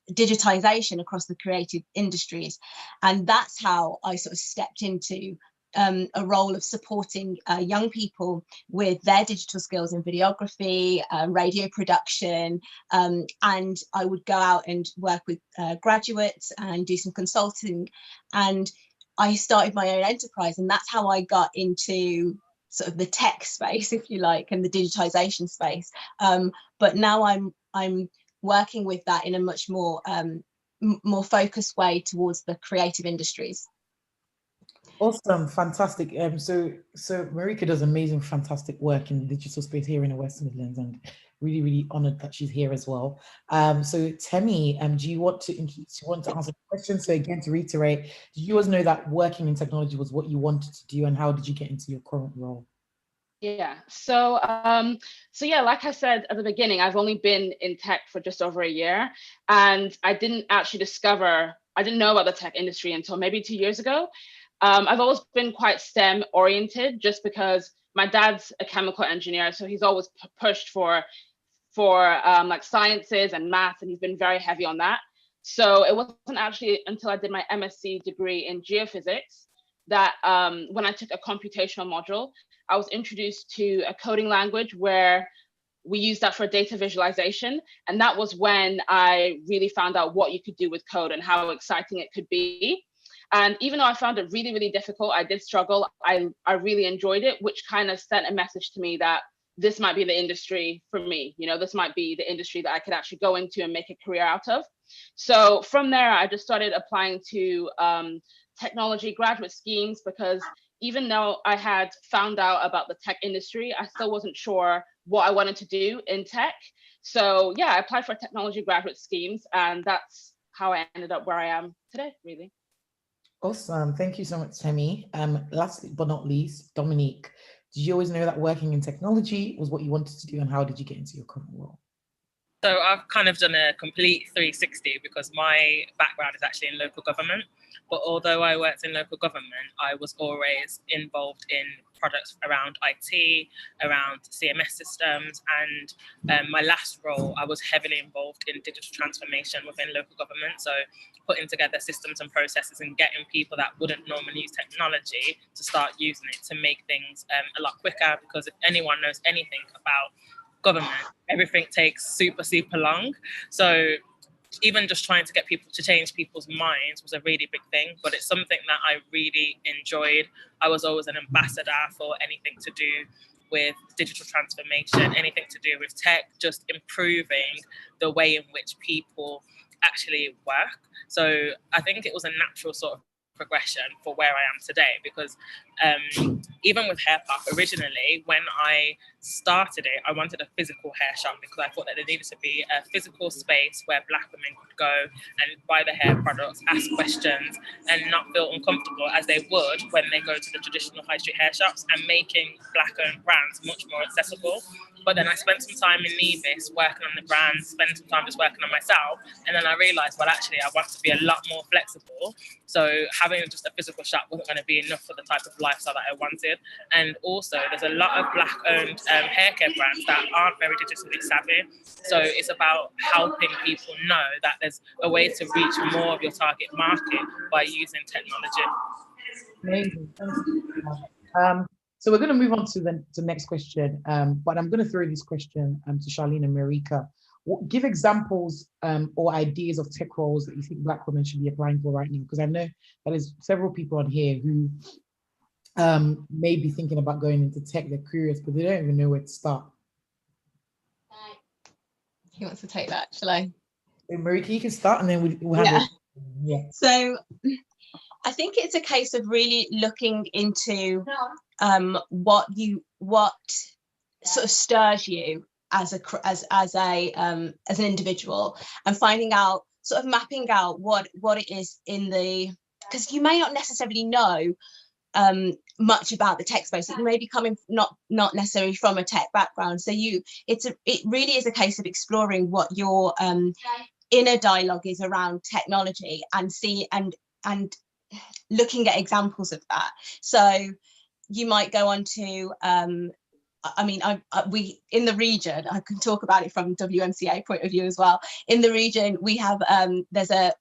digitization across the creative industries. And that's how I sort of stepped into a role of supporting young people with their digital skills in videography, radio production, and I would go out and work with graduates and do some consulting. And I started my own enterprise, and that's how I got into sort of the tech space, if you like, and the digitization space. But now I'm working with that in a much more focused way towards the creative industries. Awesome, fantastic. So Marika does amazing, fantastic work in the digital space here in the West Midlands, and really, really honored that she's here as well. So Temi, do you want to answer the question? So again, to reiterate, did you always know that working in technology was what you wanted to do, and how did you get into your current role? Yeah, so yeah, like I said at the beginning, I've only been in tech for just over a year, and I didn't know about the tech industry until maybe 2 years ago. I've always been quite STEM oriented, just because my dad's a chemical engineer, so he's always pushed for like sciences and math, and he's been very heavy on that. So it wasn't actually until I did my MSc degree in geophysics that when I took a computational module, I was introduced to a coding language where we used that for data visualization. And that was when I really found out what you could do with code and how exciting it could be. And even though I found it really, really difficult, I did struggle. I really enjoyed it, which kind of sent a message to me that this might be the industry for me. This might be the industry that I could actually go into and make a career out of. So from there, I just started applying to technology graduate schemes, because even though I had found out about the tech industry, I still wasn't sure what I wanted to do in tech. So yeah, I applied for technology graduate schemes, and that's how I ended up where I am today, really. Awesome. Thank you so much, Temi. Lastly but not least, Dominique, did you always know that working in technology was what you wanted to do, and how did you get into your current role? So I've kind of done a complete 360 because my background is actually in local government. But although I worked in local government, I was always involved in products around IT, around CMS systems. And my last role, I was heavily involved in digital transformation within local government. So putting together systems and processes and getting people that wouldn't normally use technology to start using it to make things a lot quicker. Because if anyone knows anything about government, everything takes super long. So even just trying to get people to change people's minds was a really big thing, but it's something that I really enjoyed. I was always an ambassador for anything to do with digital transformation, anything to do with tech, just improving the way in which people actually work. So I think it was a natural sort of progression for where I am today, because even with Hair Park, originally when I started it, I wanted a physical hair shop because I thought that there needed to be a physical space where Black women could go and buy the hair products, ask questions, and not feel uncomfortable as they would when they go to the traditional high street hair shops, and making Black-owned brands much more accessible. But then I spent some time in Nevis working on the brands, spending some time just working on myself, and then I realised, well, actually, I want to be a lot more flexible. So having just a physical shop wasn't going to be enough for the type of lifestyle that I wanted. And also, there's a lot of Black-owned hair care brands that aren't very digitally savvy. So it's about helping people know that there's a way to reach more of your target market by using technology. Amazing. So we're going to move on to the next question, but I'm going to throw this question to Charlene and Marika. Give examples or ideas of tech roles that you think Black women should be applying for right now, because I know that there's several people on here who may be thinking about going into tech. They're curious, but they don't even know where to start. Who wants to take that? Shall I? Marika, you can start, and then we'll have yeah. So I think it's a case of really looking into what sort of stirs you as an individual, and finding out, sort of mapping out what it is in the, because you may not necessarily know much about the tech space. You may be coming not necessarily from a tech background, so it really is a case of exploring what your inner dialogue is around technology, and looking at examples of that. So you might go on to we in the region, I can talk about it from WMCA point of view as well. In the region, we have there's a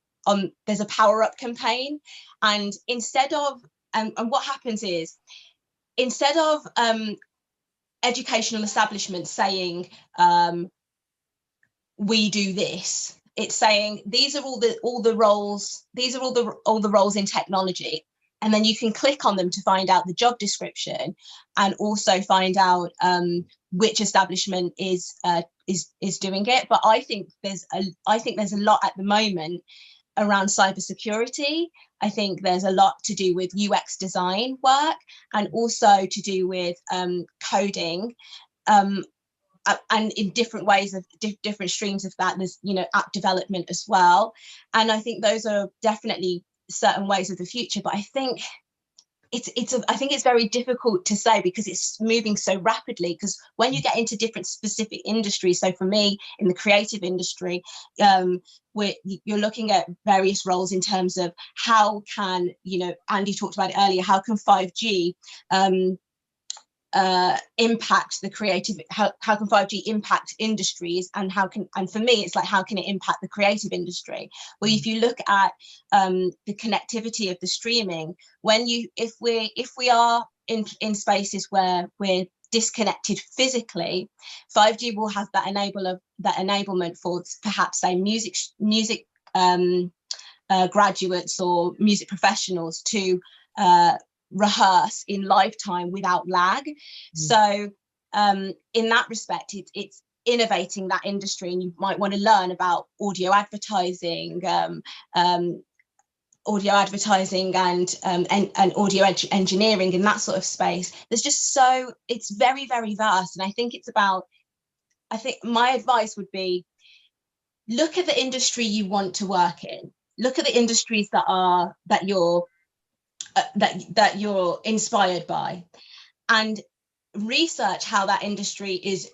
power up campaign, and instead of and what happens is, instead of educational establishments saying we do this, it's saying these are all the roles, these are all the roles in technology, and then you can click on them to find out the job description, and also find out which establishment is doing it. But I think there's a lot at the moment around cybersecurity. I think there's a lot to do with UX design work, and also to do with coding, and in different ways of different streams of that. There's app development as well, and I think those are definitely certain ways of the future. But I think it's very difficult to say, because it's moving so rapidly. Because when you get into different specific industries, so for me in the creative industry, you're looking at various roles in terms of how can, Andy talked about it earlier, how can 5G impact the creative, how can 5G impact industries, and for me it's like, how can it impact the creative industry? Well, if you look at the connectivity of the streaming, if we are in spaces where we're disconnected physically, 5G will have that enablement for perhaps, say, music graduates or music professionals to rehearse in lifetime without lag. So in that respect, it's innovating that industry, and you might want to learn about audio advertising and audio engineering in that sort of space. There's just it's very, very vast. And I think my advice would be, look at the industry you want to work in, look at the industries that you're inspired by, and research how that industry is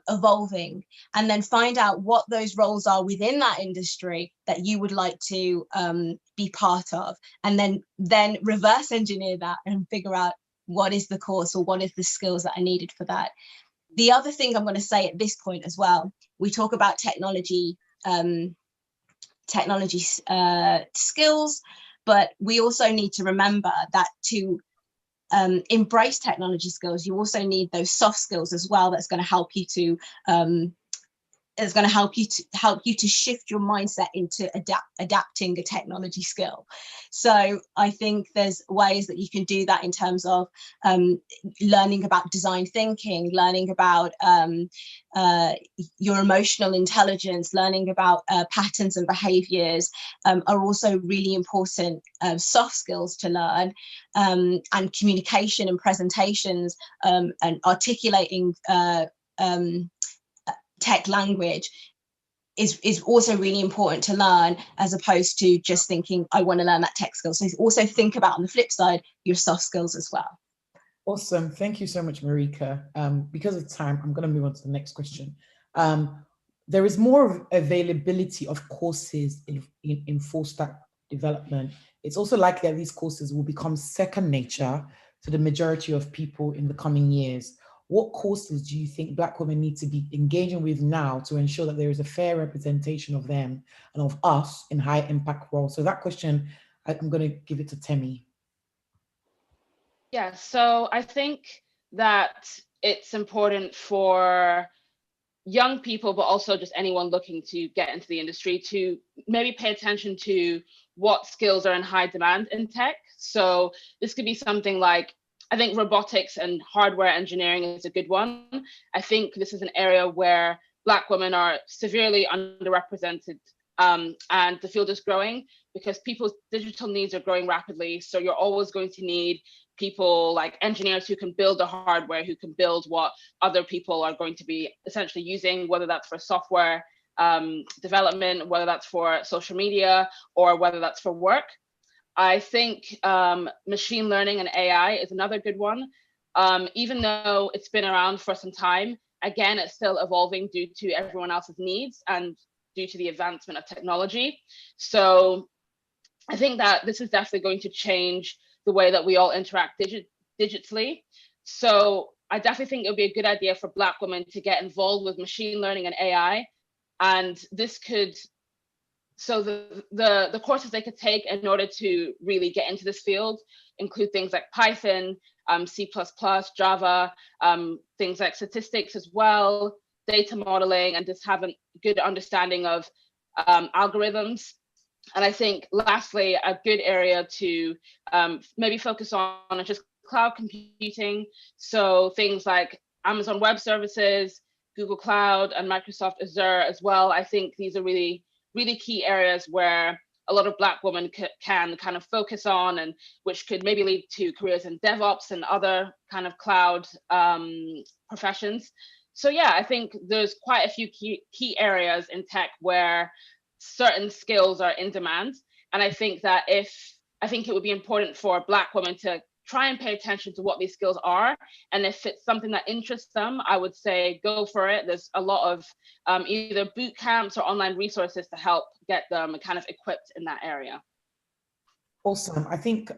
evolving, and then find out what those roles are within that industry that you would like to be part of, and then reverse engineer that and figure out what is the course or what is the skills that are needed for that. The other thing I'm going to say at this point as well, we talk about technology skills, but we also need to remember that to embrace technology skills, you also need those soft skills as well. That's going to help you to shift your mindset into adapting a technology skill. So I think there's ways that you can do that in terms of learning about design thinking, learning about your emotional intelligence, learning about patterns and behaviors are also really important soft skills to learn, and communication and presentations and articulating tech language is also really important to learn, as opposed to just thinking, I want to learn that tech skill. So also think about, on the flip side, your soft skills as well. Awesome. Thank you so much, Marika. Because of time, I'm going to move on to the next question. There is more availability of courses in full stack development. It's also likely that these courses will become second nature to the majority of people in the coming years. What courses do you think Black women need to be engaging with now to ensure that there is a fair representation of them and of us in high impact roles? So that question, I'm going to give it to Temi. Yeah, so I think that it's important for young people, but also just anyone looking to get into the industry, to maybe pay attention to what skills are in high demand in tech. So this could be something like, I think robotics and hardware engineering is a good one. I think this is an area where Black women are severely underrepresented, and the field is growing because people's digital needs are growing rapidly. So you're always going to need people like engineers who can build the hardware, who can build what other people are going to be essentially using, whether that's for software development, whether that's for social media, or whether that's for work. I think machine learning and AI is another good one. Even though it's been around for some time, again, it's still evolving due to everyone else's needs and due to the advancement of technology. So I think that this is definitely going to change the way that we all interact digitally. So I definitely think it would be a good idea for Black women to get involved with machine learning and AI. And this could, so the courses they could take in order to really get into this field include things like Python, C++, Java, things like statistics as well, data modeling, and just have a good understanding of algorithms. And I think lastly, a good area to maybe focus on is just cloud computing. So things like Amazon Web Services, Google Cloud, and Microsoft Azure as well. I think these are really key areas where a lot of Black women can kind of focus on, and which could maybe lead to careers in DevOps and other kind of cloud professions. So yeah, I think there's quite a few key areas in tech where certain skills are in demand. And I think that I think it would be important for Black women to try and pay attention to what these skills are. And if it's something that interests them, I would say go for it. There's a lot of either boot camps or online resources to help get them kind of equipped in that area. Awesome. I think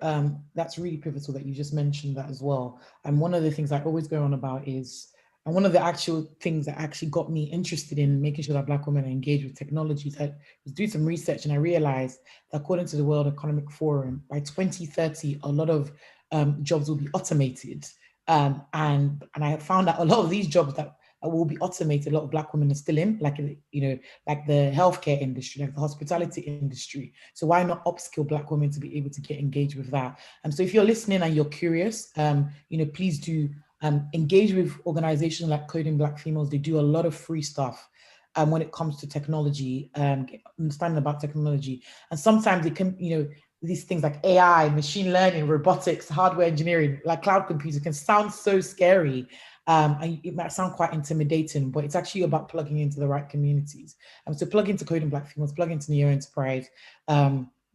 that's really pivotal that you just mentioned that as well. And one of the things I always go on about is, and one of the actual things that actually got me interested in making sure that Black women are engaged with technology, I was doing some research and I realized that according to the World Economic Forum, by 2030, a lot of jobs will be automated. And I found that a lot of these jobs that will be automated, a lot of Black women are still in, like, you know, like the healthcare industry, like the hospitality industry. So why not upskill Black women to be able to get engaged with that? And so if you're listening and you're curious, you know, please do engage with organizations like Coding Black Females. They do a lot of free stuff when it comes to technology, understanding about technology. And sometimes it can, you know, these things like AI, machine learning, robotics, hardware engineering, like cloud computing can sound so scary. And it might sound quite intimidating, but it's actually about plugging into the right communities. So plug into Coding Black Females, plug into Neo Enterprise,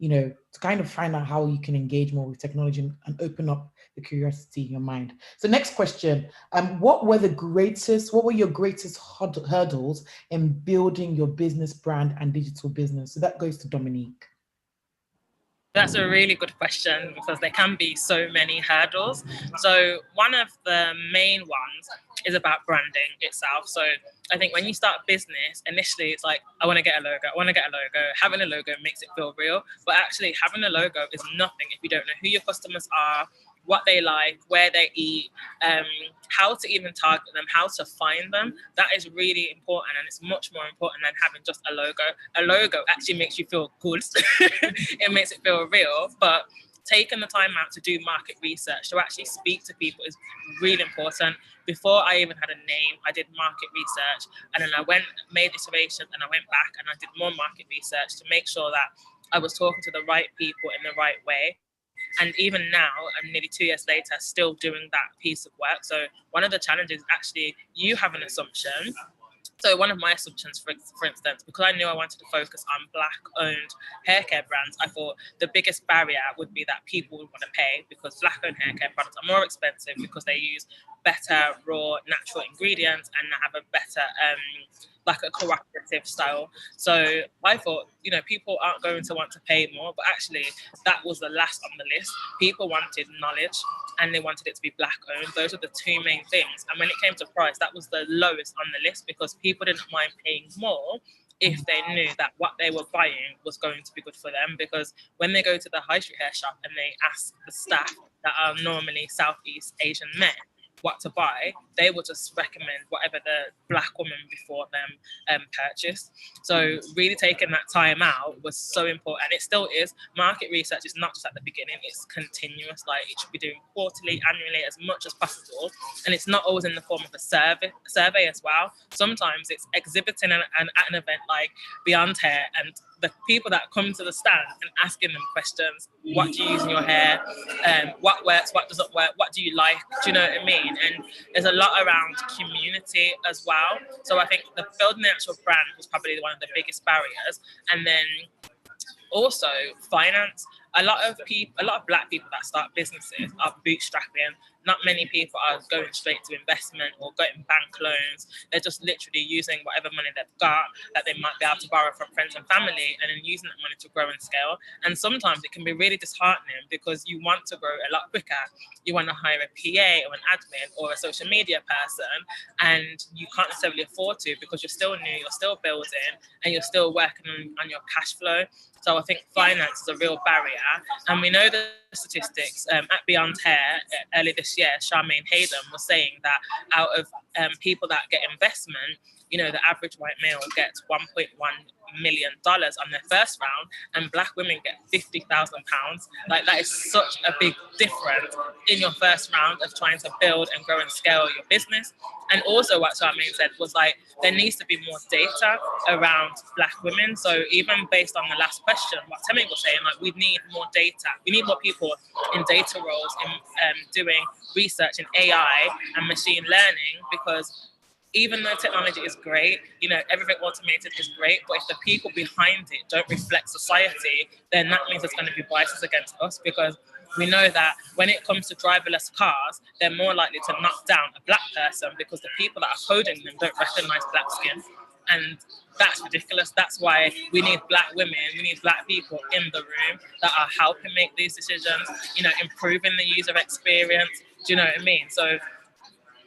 to kind of find out how you can engage more with technology and open up the curiosity in your mind. So next question, what were your greatest hurdles in building your business brand and digital business? So that goes to Dominique. That's a really good question because there can be so many hurdles. So one of the main ones is about branding itself. So I think when you start business, initially it's like, I want to get a logo. Having a logo makes it feel real, but actually having a logo is nothing if you don't know who your customers are, what they like, where they eat, how to even target them, how to find them. That is really important, and it's much more important than having just a logo. A logo actually makes you feel good. It makes it feel real, but taking the time out to do market research, to actually speak to people is really important. Before I even had a name, I did market research, and then I made iterations, and I went back and I did more market research to make sure that I was talking to the right people in the right way. And even now, I'm nearly 2 years later, still doing that piece of work. So one of the challenges is actually you have an assumption. So one of my assumptions, for instance, because I knew I wanted to focus on Black-owned hair care brands, I thought the biggest barrier would be that people would want to pay, because Black-owned hair care products are more expensive because they use better raw natural ingredients and have a better like a cooperative style. So I thought, people aren't going to want to pay more, but actually that was the last on the list. People wanted knowledge and they wanted it to be Black owned. Those are the two main things. And when it came to price, that was the lowest on the list, because people didn't mind paying more if they knew that what they were buying was going to be good for them. Because when they go to the high street hair shop and they ask the staff that are normally Southeast Asian men what to buy, they will just recommend whatever the Black woman before them purchased. So really taking that time out was so important. It still is. Market research is not just at the beginning, it's continuous. Like, it should be doing quarterly, annually, as much as possible. And it's not always in the form of a survey as well. Sometimes it's exhibiting at an event like Beyond Hair, and the people that come to the stand and asking them questions. What do you use in your hair? What works? What doesn't work? What do you like? Do you know what I mean? And there's a lot around community as well. So I think the building the actual brand was probably one of the biggest barriers. And then also finance. A lot of Black people that start businesses are bootstrapping. Not many people are going straight to investment or getting bank loans. They're just literally using whatever money they've got that they might be able to borrow from friends and family, and then using that money to grow and scale. And sometimes it can be really disheartening because you want to grow a lot quicker. You want to hire a PA or an admin or a social media person, and you can't necessarily afford to because you're still new, you're still building, and you're still working on your cash flow. So I think finance is a real barrier. And we know the statistics at Beyond Hair earlier this year, Charmaine Hayden was saying that out of people that get investment, the average white male gets $1.1 million on their first round, and Black women get £50,000. Like, that is such a big difference in your first round of trying to build and grow and scale your business. And also what Charmaine said was, like, there needs to be more data around Black women. So even based on the last question, what Temi was saying, like, we need more data. We need more people in data roles, in doing research in AI and machine learning, because even though technology is great, everything automated is great, but if the people behind it don't reflect society, then that means there's going to be biases against us, because we know that when it comes to driverless cars, they're more likely to knock down a Black person because the people that are coding them don't recognize Black skin. And that's ridiculous. That's why we need Black women, we need Black people in the room that are helping make these decisions, improving the user experience. Do you know what I mean? So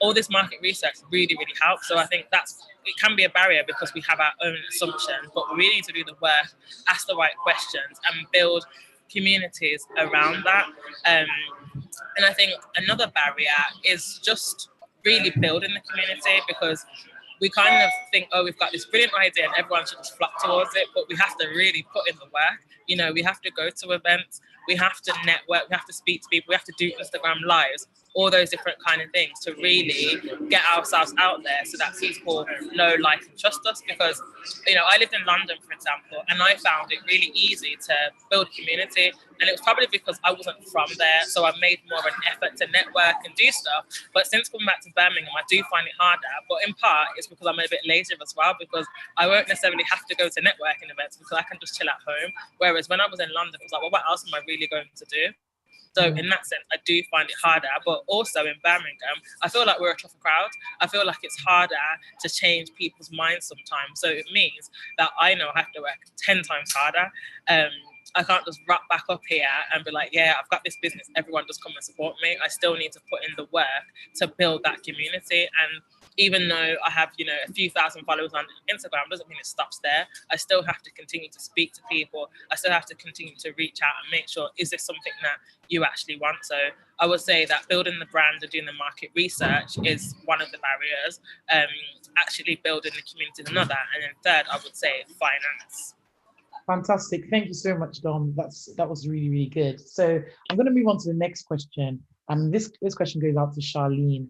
all this market research really, really helps. So I think it can be a barrier because we have our own assumptions, but we really need to do the work, ask the right questions, and build communities around that. And I think another barrier is just really building the community, because we kind of think, oh, we've got this brilliant idea and everyone should just flock towards it, but we have to really put in the work. We have to go to events, we have to network, we have to speak to people, we have to do Instagram lives. all those different kind of things to really get ourselves out there so that people know, like, and trust us. Because, you know, I lived in London, for example, and I found it really easy to build community. And it was probably because I wasn't from there, so I made more of an effort to network and do stuff. But since coming back to Birmingham, I do find it harder. But in part, it's because I'm a bit lazy as well, because I won't necessarily have to go to networking events because I can just chill at home. Whereas when I was in London, it was like, well, what else am I really going to do? So in that sense, I do find it harder. But also in Birmingham, I feel like we're a tougher crowd. I feel like it's harder to change people's minds sometimes. So it means that I know I have to work 10 times harder. I can't just rock back up here and be like, yeah, I've got this business, everyone just come and support me. I still need to put in the work to build that community. And even though I have, you know, a few thousand followers on Instagram, doesn't mean it stops there. I still have to continue to speak to people. I still have to continue to reach out and make sure, is this something that you actually want? So I would say that building the brand and doing the market research is one of the barriers. Actually building the community is another. And then third, I would say finance. Fantastic. Thank you so much, Dom. That was really, really good. So I'm going to move on to the next question. This question goes out to Charlene.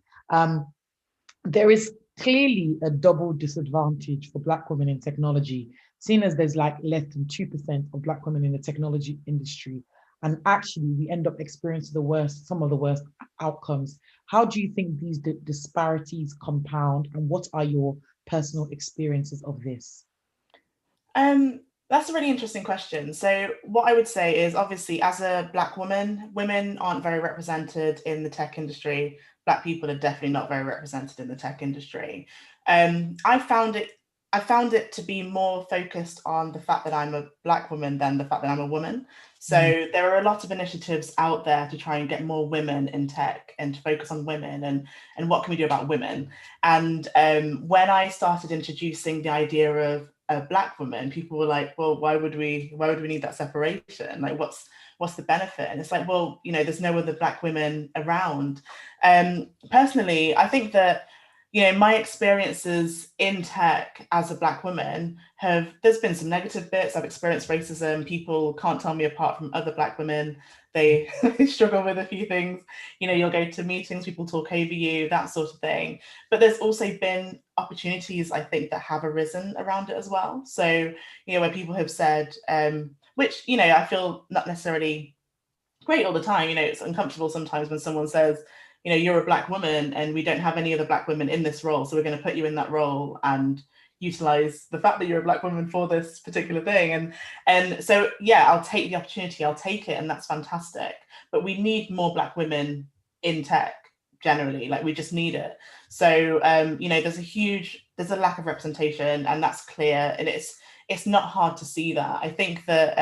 There is clearly a double disadvantage for Black women in technology, seeing as there's like less than 2% of Black women in the technology industry. And actually, we end up experiencing some of the worst outcomes. How do you think these disparities compound, and what are your personal experiences of this? That's a really interesting question. So what I would say is, obviously, as a Black woman, women aren't very represented in the tech industry. Black people are definitely not very represented in the tech industry. I found it to be more focused on the fact that I'm a Black woman than the fact that I'm a woman. So there are a lot of initiatives out there to try and get more women in tech and to focus on women and what can we do about women. And when I started introducing the idea of a Black woman, people were like, well, why would we need that separation? Like, what's the benefit? And it's like, well, you know, there's no other Black women around. Personally, I think that, you know, my experiences in tech as a Black woman there's been some negative bits. I've experienced racism. People can't tell me apart from other Black women. They struggle with a few things. You know, you'll go to meetings, people talk over you, that sort of thing. But there's also been opportunities, I think, that have arisen around it as well. So, you know, where people have said, which, you know, I feel not necessarily great all the time. You know, it's uncomfortable sometimes when someone says, you know, you're a Black woman and we don't have any other Black women in this role, so we're going to put you in that role and utilize the fact that you're a Black woman for this particular thing. And so, yeah, I'll take the opportunity, I'll take it, and that's fantastic. But we need more Black women in tech generally, like we just need it. So, you know, there's a lack of representation, and that's clear, and it's not hard to see that. I think that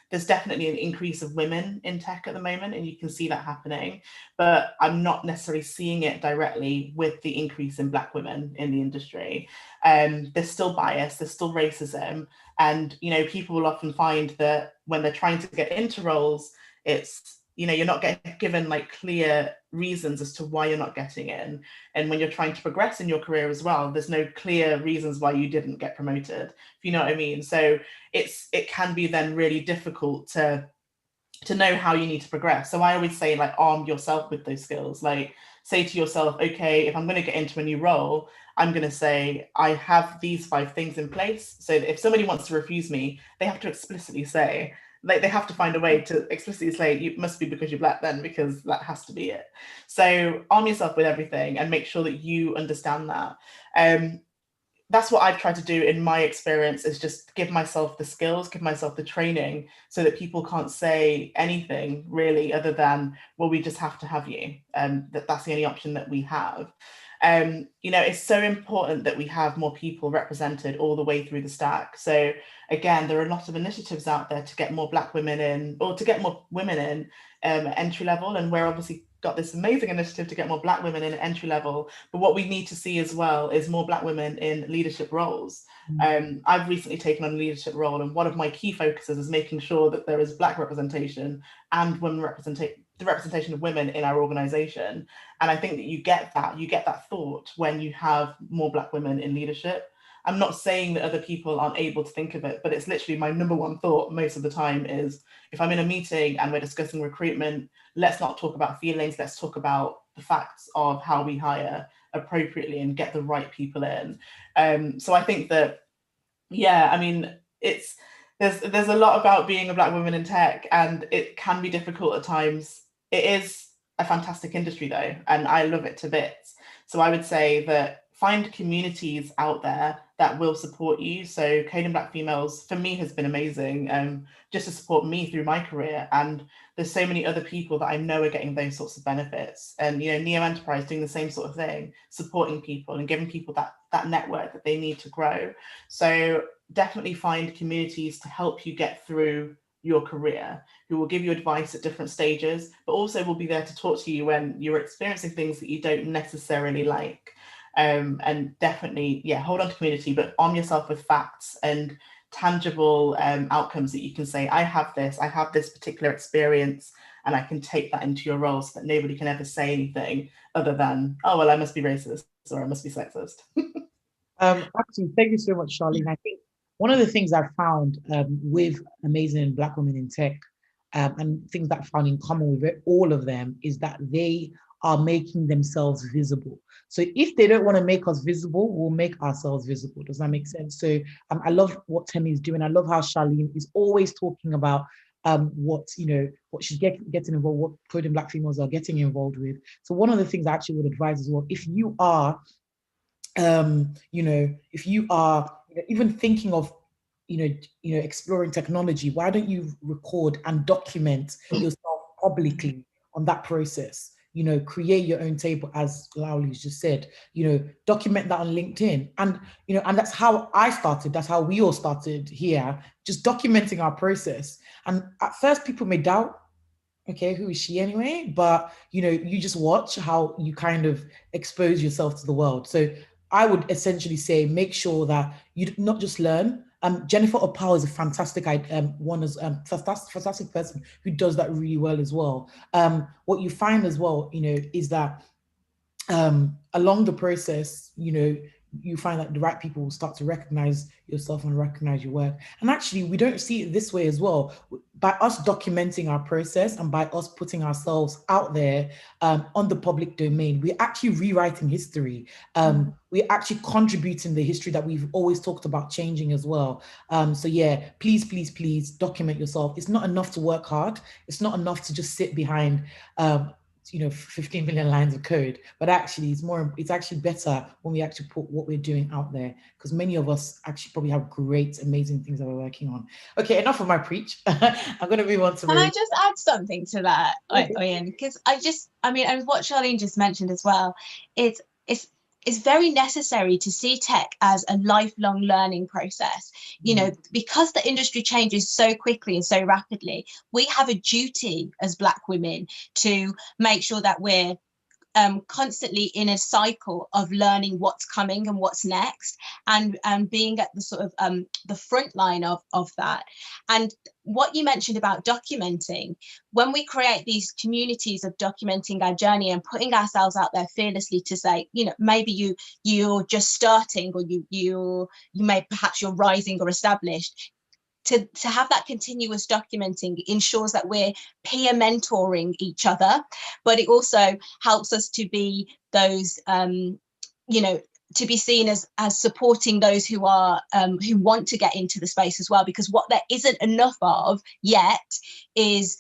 there's definitely an increase of women in tech at the moment, and you can see that happening, but I'm not necessarily seeing it directly with the increase in Black women in the industry. There's still bias, there's still racism, and, you know, people will often find that when they're trying to get into roles, it's, you know, you're not getting given like clear reasons as to why you're not getting in. And when you're trying to progress in your career as well, there's no clear reasons why you didn't get promoted, if you know what I mean. So it can be then really difficult to know how you need to progress. So I always say, like, arm yourself with those skills. Like, say to yourself, okay, if I'm going to get into a new role, I'm going to say, I have these 5 things in place. So that if somebody wants to refuse me, they have to explicitly say, like, they have to find a way to explicitly say, it must be because you're Black then, because that has to be it. So arm yourself with everything and make sure that you understand that. That's what I've tried to do in my experience, is just give myself the skills, give myself the training, so that people can't say anything really other than, well, we just have to have you. That's the only option that we have. You know, it's so important that we have more people represented all the way through the stack. So again, there are a lot of initiatives out there to get more Black women in, or to get more women in entry level. And we're obviously got this amazing initiative to get more Black women in entry level. But what we need to see as well is more Black women in leadership roles. I've recently taken on a leadership role, and one of my key focuses is making sure that there is Black representation and women the representation of women in our organization. And I think that you get that thought when you have more Black women in leadership. I'm not saying that other people aren't able to think of it, but it's literally my number one thought most of the time is, if I'm in a meeting and we're discussing recruitment, let's not talk about feelings, let's talk about the facts of how we hire appropriately and get the right people in. So I think that, yeah, I mean, there's a lot about being a Black woman in tech, and it can be difficult at times. It is a fantastic industry though, and I love it to bits. So I would say that find communities out there that will support you. So Coding Black Females for me has been amazing, just to support me through my career. And there's so many other people that I know are getting those sorts of benefits. And you know, Neo Enterprise doing the same sort of thing, supporting people and giving people that network that they need to grow. So definitely find communities to help you get through your career, who will give you advice at different stages, but also will be there to talk to you when you're experiencing things that you don't necessarily like. And definitely, yeah, hold on to community, but arm yourself with facts and tangible outcomes that you can say, I have this particular experience, and I can take that into your role, so that nobody can ever say anything other than, oh, well, I must be racist or I must be sexist. Actually, thank you so much, Charlene. I think one of the things I've found with amazing Black women in tech, and things that I found in common with all of them, is that they are making themselves visible. So if they don't want to make us visible, we'll make ourselves visible. Does that make sense? So I love what Temi is doing. I love how Charlene is always talking about what she's getting involved, what Coding Black Females are getting involved with. So one of the things I actually would advise as well, if you are if you are even thinking of exploring technology, why don't you record and document yourself publicly on that process? Create your own table, as Laoli's just said. Document that on LinkedIn, and that's how I started. That's how we all started here, just documenting our process. And at first, people may doubt, okay, who is she anyway? But you just watch how you kind of expose yourself to the world. So I would essentially say, make sure that you not just learn. Jennifer Opal is a fantastic fantastic person who does that really well as well. What you find as well, is that along the process, you find that the right people will start to recognize yourself and recognize your work. And actually, we don't see it this way as well. By us documenting our process and by us putting ourselves out there on the public domain, we're actually rewriting history. We're actually contributing the history that we've always talked about changing as well. So yeah, please document yourself. It's not enough to work hard. It's not enough to just sit behind 15 million lines of code, but actually it's actually better when we actually put what we're doing out there, because many of us actually probably have great, amazing things that we're working on. Okay, enough of my preach. I'm going to move on to Can I just add something to that, Oyen? Because and what Charlene just mentioned as well, it's very necessary to see tech as a lifelong learning process. Because the industry changes so quickly and so rapidly, we have a duty as Black women to make sure that we're constantly in a cycle of learning what's coming and what's next, and being at the sort of the front line of that. And what you mentioned about documenting, when we create these communities of documenting our journey and putting ourselves out there fearlessly to say, maybe you're just starting, or you may perhaps you're rising or established, to have that continuous documenting ensures that we're peer mentoring each other, but it also helps us to be those, to be seen as supporting those who are who want to get into the space as well, because what there isn't enough of yet is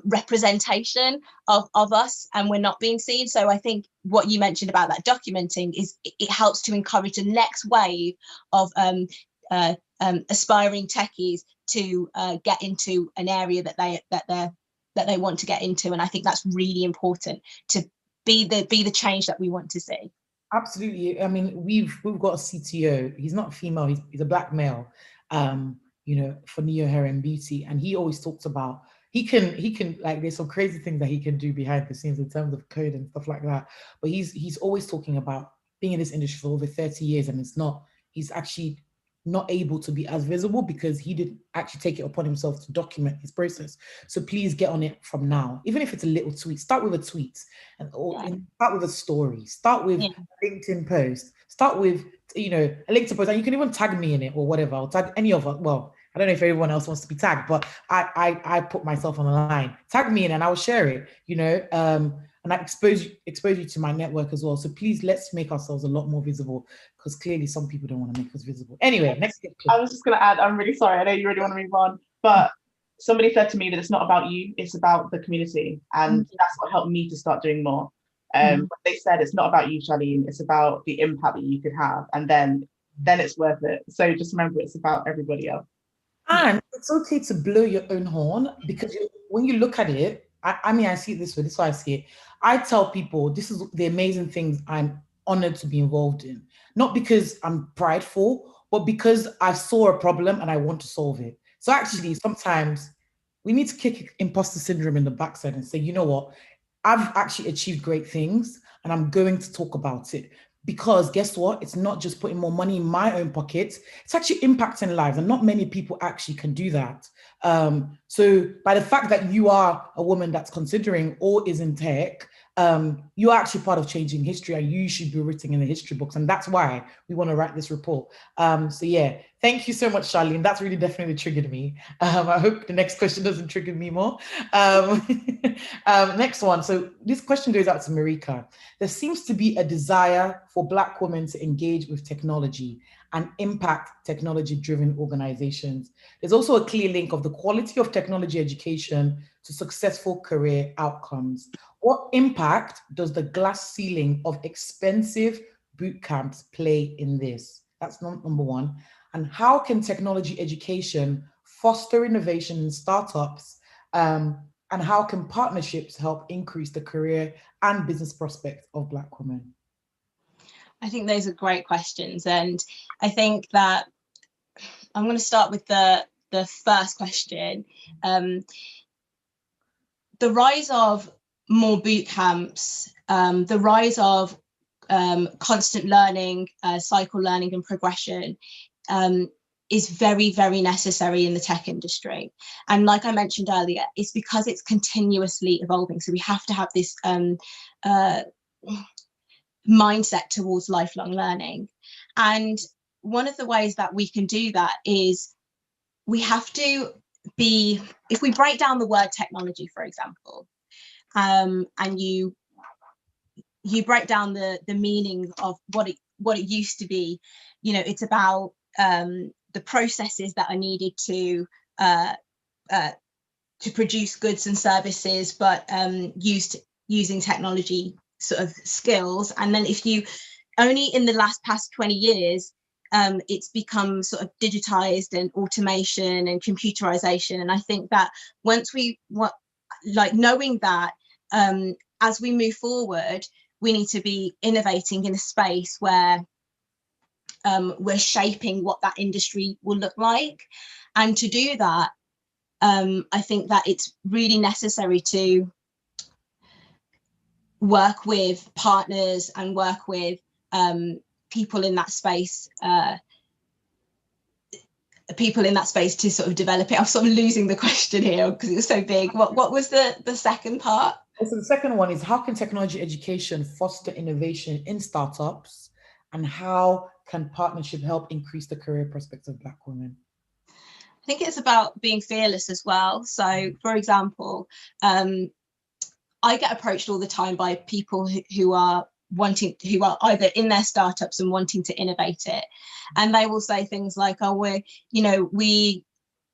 representation of us, and we're not being seen. So I think what you mentioned about that documenting is it helps to encourage the next wave of aspiring techies to get into an area that they want to get into. And I think that's really important, to be the change that we want to see. Absolutely. I mean, we've got a CTO. He's not female. He's a Black male. For Neo Hair and Beauty, and he always talks about he can like, there's some crazy things that he can do behind the scenes in terms of code and stuff like that. But he's always talking about being in this industry for over 30 years, and he's actually not able to be as visible because he didn't actually take it upon himself to document his process. So please get on it from now. Even if it's a little tweet, start with a tweet, and start with a story, start with a LinkedIn post, start with you know, a link to post, and you can even tag me in it or whatever, or tag any of us. Well, I don't know if everyone else wants to be tagged, but I put myself on the line. Tag me in and I'll share it, you know, and I expose you to my network as well. So please, let's make ourselves a lot more visible, because clearly some people don't want to make us visible. Anyway, next question. I was just going to add, I'm really sorry, I know you really want to move on, but somebody said to me that it's not about you, it's about the community. And that's what helped me to start doing more. But they said it's not about you, Charlene, it's about the impact that you could have. And then it's worth it. So just remember, it's about everybody else. And it's okay to blow your own horn, because when you look at it, I mean, I see it this way, this is how I see it. I tell people, this is the amazing things I'm honored to be involved in. Not because I'm prideful, but because I saw a problem and I want to solve it. So actually, sometimes we need to kick imposter syndrome in the backside and say, you know what, I've actually achieved great things and I'm going to talk about it. Because guess what? It's not just putting more money in my own pocket, it's actually impacting lives, and not many people actually can do that. So by the fact that you are a woman that's considering or is in tech, you're actually part of changing history, and you should be written in the history books. And that's why we want to write this report. So yeah, thank you so much, Charlene. That's really definitely triggered me. I hope the next question doesn't trigger me more. Next one. So this question goes out to Marika. There seems to be a desire for Black women to engage with technology and impact technology-driven organizations. There's also a clear link of the quality of technology education to successful career outcomes. What impact does the glass ceiling of expensive boot camps play in this? That's number one. And how can technology education foster innovation in startups? And how can partnerships help increase the career and business prospects of Black women? I think those are great questions. And I think that I'm going to start with the first question. The rise of more boot camps, the rise of constant learning, cycle learning and progression is very, very necessary in the tech industry. And like I mentioned earlier, it's because it's continuously evolving. So we have to have this mindset towards lifelong learning. And one of the ways that we can do that is we have to be, if we break down the word technology, for example, and you break down the meaning of what it used to be, you know, it's about the processes that are needed to produce goods and services, but using technology sort of skills. And then if you only in the past 20 years, it's become sort of digitized and automation and computerization. And I think that once knowing that, as we move forward, we need to be innovating in a space where we're shaping what that industry will look like. And to do that, I think that it's really necessary to work with partners and work with people in that space to sort of develop it. I'm sort of losing the question here because it was so big. What was the second part? So the second one is, how can technology education foster innovation in startups, and how can partnership help increase the career prospects of Black women? I think it's about being fearless as well. So, for example, I get approached all the time by people who are either in their startups and wanting to innovate it, and they will say things like, "Oh,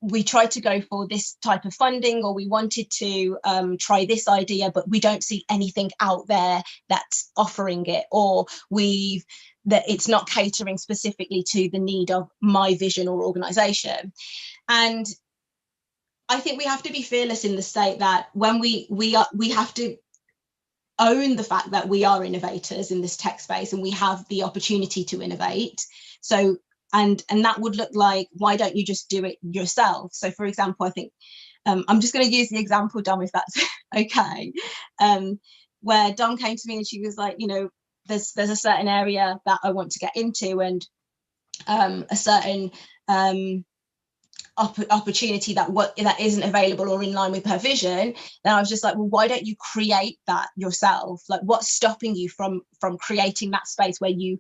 we tried to go for this type of funding, or we wanted to try this idea, but we don't see anything out there that's offering it, or that it's not catering specifically to the need of my vision or organization." And I think we have to be fearless in the state that when we have to own the fact that we are innovators in this tech space and we have the opportunity to innovate. So, and that would look like, why don't you just do it yourself? So for example, I think, I'm just going to use the example, Dom, if that's okay, where Dom came to me and she was like, you know, there's a certain area that I want to get into, and a certain opportunity that isn't available or in line with her vision, then I was just like, well, why don't you create that yourself? Like, what's stopping you from creating that space where you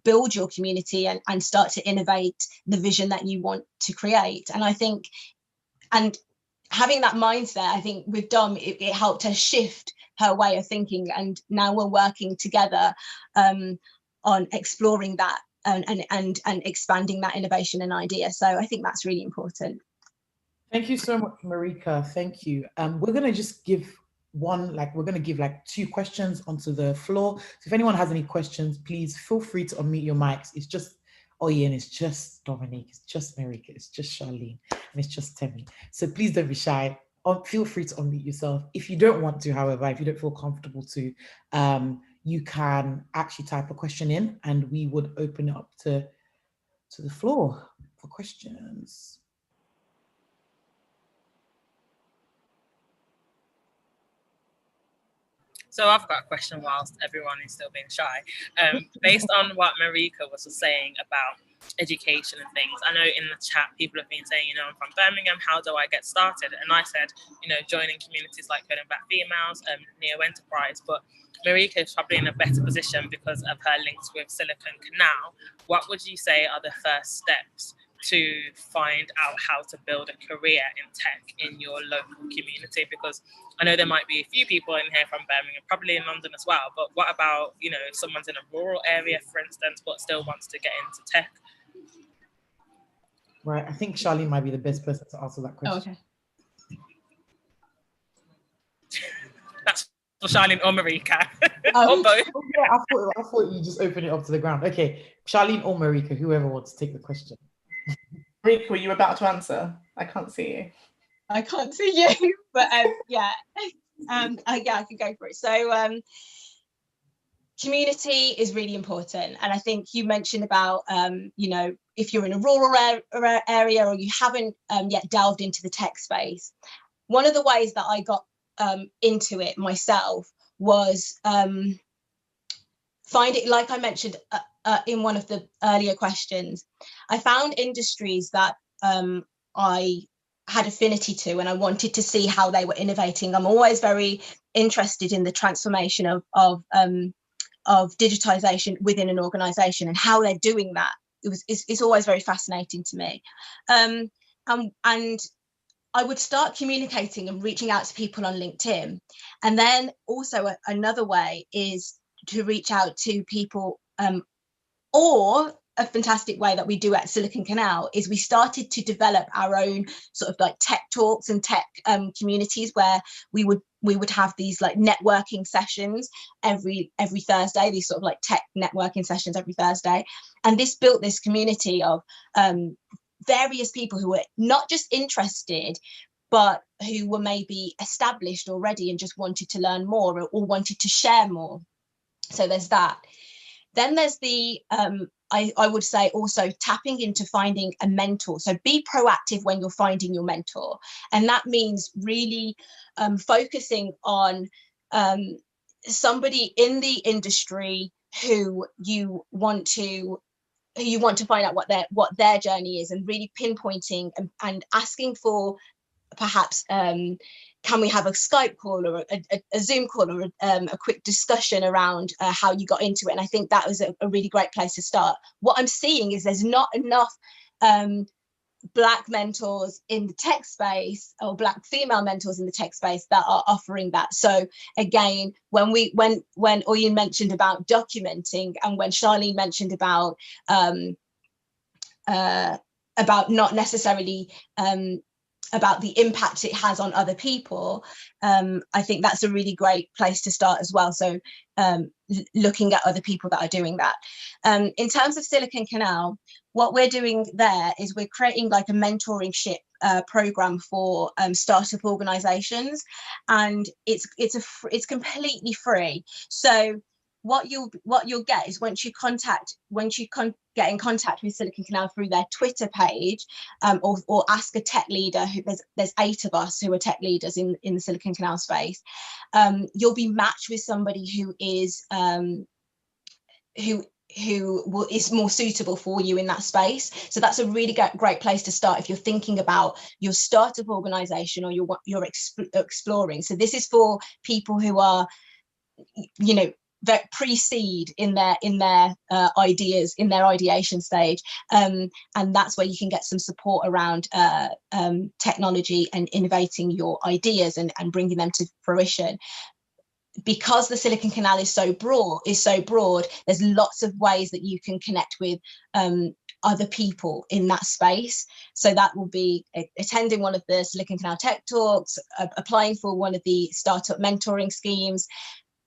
build your community and start to innovate the vision that you want to create? And I think, and having that mindset, I think with Dom, it helped her shift her way of thinking, and now we're working together on exploring that and expanding that innovation and idea. So I think that's really important. Thank you so much, Marika. Thank you. We're gonna just give we're gonna give like 2 questions onto the floor. So if anyone has any questions, please feel free to unmute your mics. It's just Oyen, it's just Dominique, it's just Marika, it's just Charlene, and it's just Temi. So please don't be shy. Feel free to unmute yourself. If you don't want to, however, if you don't feel comfortable to, you can actually type a question in and we would open it up to the floor for questions. So I've got a question whilst everyone is still being shy. Based on what Marika was saying about education and things, I know in the chat people have been saying, you know, I'm from Birmingham, how do I get started? And I said, you know, joining communities like Coding Black Females, Neo Enterprise, but Marika is probably in a better position because of her links with Silicon Canal. What would you say are the first steps to find out how to build a career in tech in your local community? Because I know there might be a few people in here from Birmingham, probably in London as well, but what about, you know, if someone's in a rural area, for instance, but still wants to get into tech? Right, I think Charlene might be the best person to answer that question. Oh, okay. That's for Charlene or Marika, Oh. or both. Yeah, I thought you just open it up to the ground. Okay, Charlene or Marika, whoever wants to take the question. Marika, were you about to answer? I can't see you. I can't see you, but yeah. I can go for it. So community is really important, and I think you mentioned about you know, if you're in a rural area or you haven't yet delved into the tech space, one of the ways that I got into it myself was find it, like I mentioned in one of the earlier questions, I found industries that I had affinity to and I wanted to see how they were innovating. I'm always very interested in the transformation of digitization within an organization and how they're doing that. It's always very fascinating to me. And I would start communicating and reaching out to people on LinkedIn. And then also another way is to reach out to people, or a fantastic way that we do at Silicon Canal is we started to develop our own sort of like tech talks and tech communities where we would have these like networking sessions every Thursday, these sort of like tech networking sessions every Thursday. And this built this community of various people who were not just interested, but who were maybe established already and just wanted to learn more or wanted to share more. So there's that. Then there's the, I would say also tapping into finding a mentor. So be proactive when you're finding your mentor. And that means really focusing on somebody in the industry who you want to find out what their journey is, and really pinpointing and asking for perhaps can we have a Skype call or a Zoom call or a quick discussion around how you got into it. And I think that was a really great place to start. What I'm seeing is there's not enough Black mentors in the tech space or Black female mentors in the tech space that are offering that. So again, when Oyin mentioned about documenting and when Charlene mentioned about not necessarily about the impact it has on other people, I think that's a really great place to start as well. So looking at other people that are doing that. In terms of Silicon Canal, what we're doing there is we're creating like a mentorship program for startup organizations, and it's completely free. So what you'll get is once you get in contact with Silicon Canal through their Twitter page, or ask a tech leader. There's 8 of us who are tech leaders in the Silicon Canal space. You'll be matched with somebody who is more suitable for you in that space. So that's a really great place to start if you're thinking about your startup organization or you're exploring. So this is for people who are, you know, that pre-seed in their ideas, in their ideation stage, and that's where you can get some support around technology and innovating your ideas and bringing them to fruition. Because the Silicon Canal is so broad, there's lots of ways that you can connect with other people in that space. So that will be attending one of the Silicon Canal Tech Talks, applying for one of the startup mentoring schemes,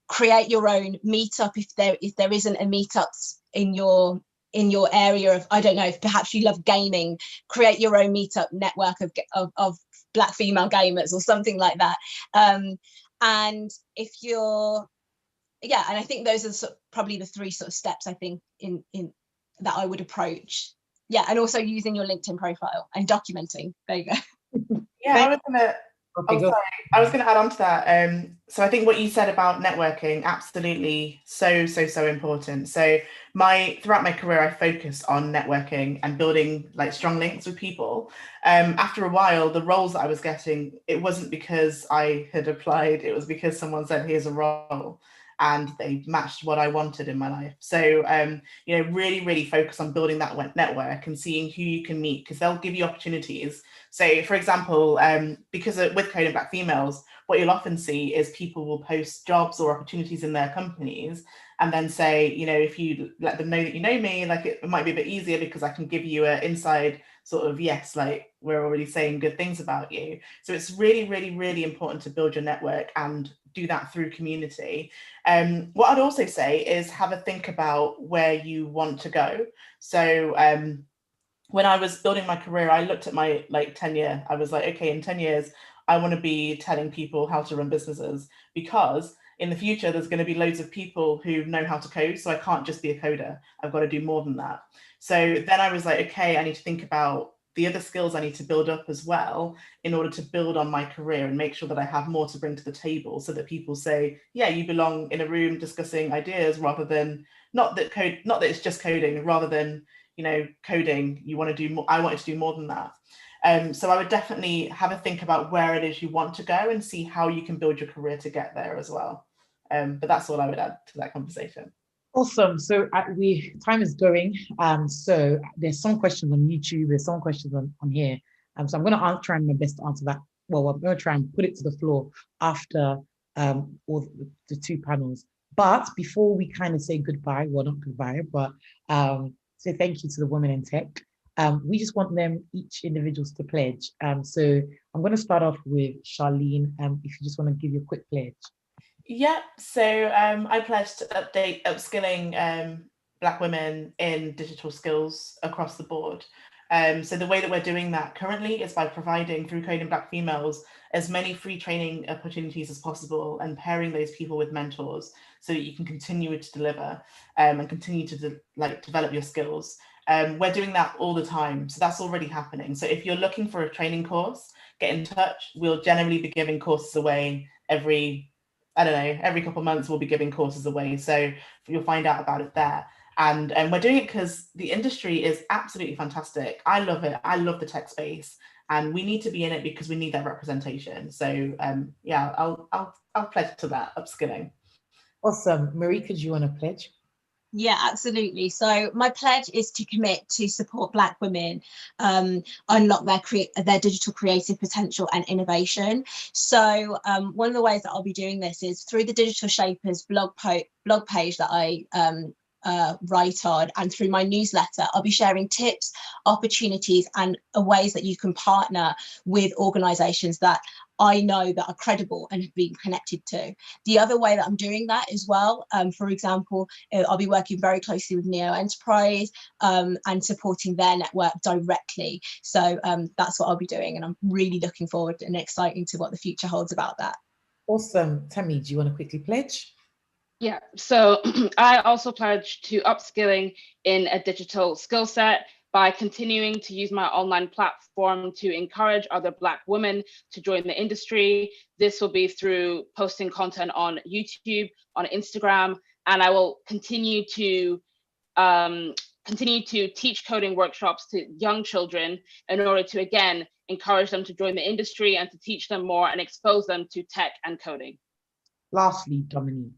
create your own meetup if there isn't a meetup in your area of, I don't know, if perhaps you love gaming, create your own meetup network of Black female gamers or something like that. And if you're, yeah, and I think those are probably the three sort of steps I think in that I would approach. Yeah, and also using your LinkedIn profile and documenting. There you go. Yeah, I was gonna add on to that. So I think what you said about networking, absolutely so important. So throughout my career, I focused on networking and building like strong links with people. After a while, the roles that I was getting, it wasn't because I had applied, it was because someone said, here's a role, and they matched what I wanted in my life. So, you know, really focus on building that network and seeing who you can meet, because they'll give you opportunities. So, for example, because with Coding Black Females, what you'll often see is people will post jobs or opportunities in their companies and then say, you know, if you let them know that you know me, like it might be a bit easier because I can give you an inside sort of, yes, like we're already saying good things about you. So it's really important to build your network and do that through community. What I'd also say is have a think about where you want to go. So when I was building my career, I looked at my 10-year, I was like, okay, in 10 years, I want to be telling people how to run businesses, because in the future, there's going to be loads of people who know how to code. So I can't just be a coder. I've got to do more than that. So then I was like, okay, I need to think about the other skills I need to build up as well in order to build on my career and make sure that I have more to bring to the table, so that people say, yeah, you belong in a room discussing ideas, rather than not that it's just coding, rather than, you know, coding, you want to do more. I wanted to do more than that. So I would definitely have a think about where it is you want to go and see how you can build your career to get there as well. But that's all I would add to that conversation. Awesome. So time is going. So there's some questions on YouTube. There's some questions on here. So I'm going to try my best to answer that. Well, I'm going to try and put it to the floor after all the two panels. But before we kind of say goodbye, well, not goodbye, but say thank you to the women in tech. We just want them, each individuals, to pledge. So I'm going to start off with Charlene. If you just want to give your quick pledge. Yeah, so I pledged to upskilling Black women in digital skills across the board. So the way that we're doing that currently is by providing, through Coding Black Females, as many free training opportunities as possible and pairing those people with mentors so that you can continue to deliver and continue to develop your skills. We're doing that all the time, so that's already happening. So if you're looking for a training course, get in touch. We'll generally be giving courses away every couple of months. We'll be giving courses away, so you'll find out about it there. And we're doing it because the industry is absolutely fantastic. I love it. I love the tech space, and we need to be in it because we need that representation. So yeah, I'll pledge to that upskilling. Awesome. Marika, do you want to pledge? Yeah, absolutely. So my pledge is to commit to support Black women unlock their digital creative potential and innovation. So one of the ways that I'll be doing this is through the Digital Shapers blog page that I write on, and through my newsletter. I'll be sharing tips, opportunities, and ways that you can partner with organizations that I know that are credible and have been connected to. The other way that I'm doing that as well, for example, I'll be working very closely with Neo Enterprise and supporting their network directly. So that's what I'll be doing, and I'm really looking forward and excited to what the future holds about that. Awesome. Tammy, do you want to quickly pledge? Yeah, so I also pledge to upskilling in a digital skill set by continuing to use my online platform to encourage other Black women to join the industry. This will be through posting content on YouTube, on Instagram, and I will continue to continue to teach coding workshops to young children in order to, again, encourage them to join the industry and to teach them more and expose them to tech and coding. Lastly, Dominique.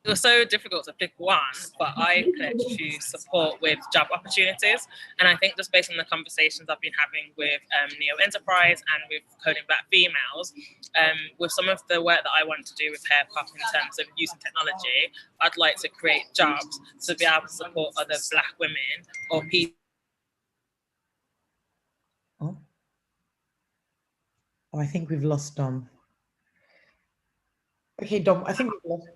It was so difficult to pick one, but I pledged to support with job opportunities. And I think just based on the conversations I've been having with Neo Enterprise and with Coding Black Females, with some of the work that I want to do with Hair Pop in terms of using technology, I'd like to create jobs to be able to support other Black women or people. Oh, I think we've lost Dom. Okay, Dom, I think we've lost.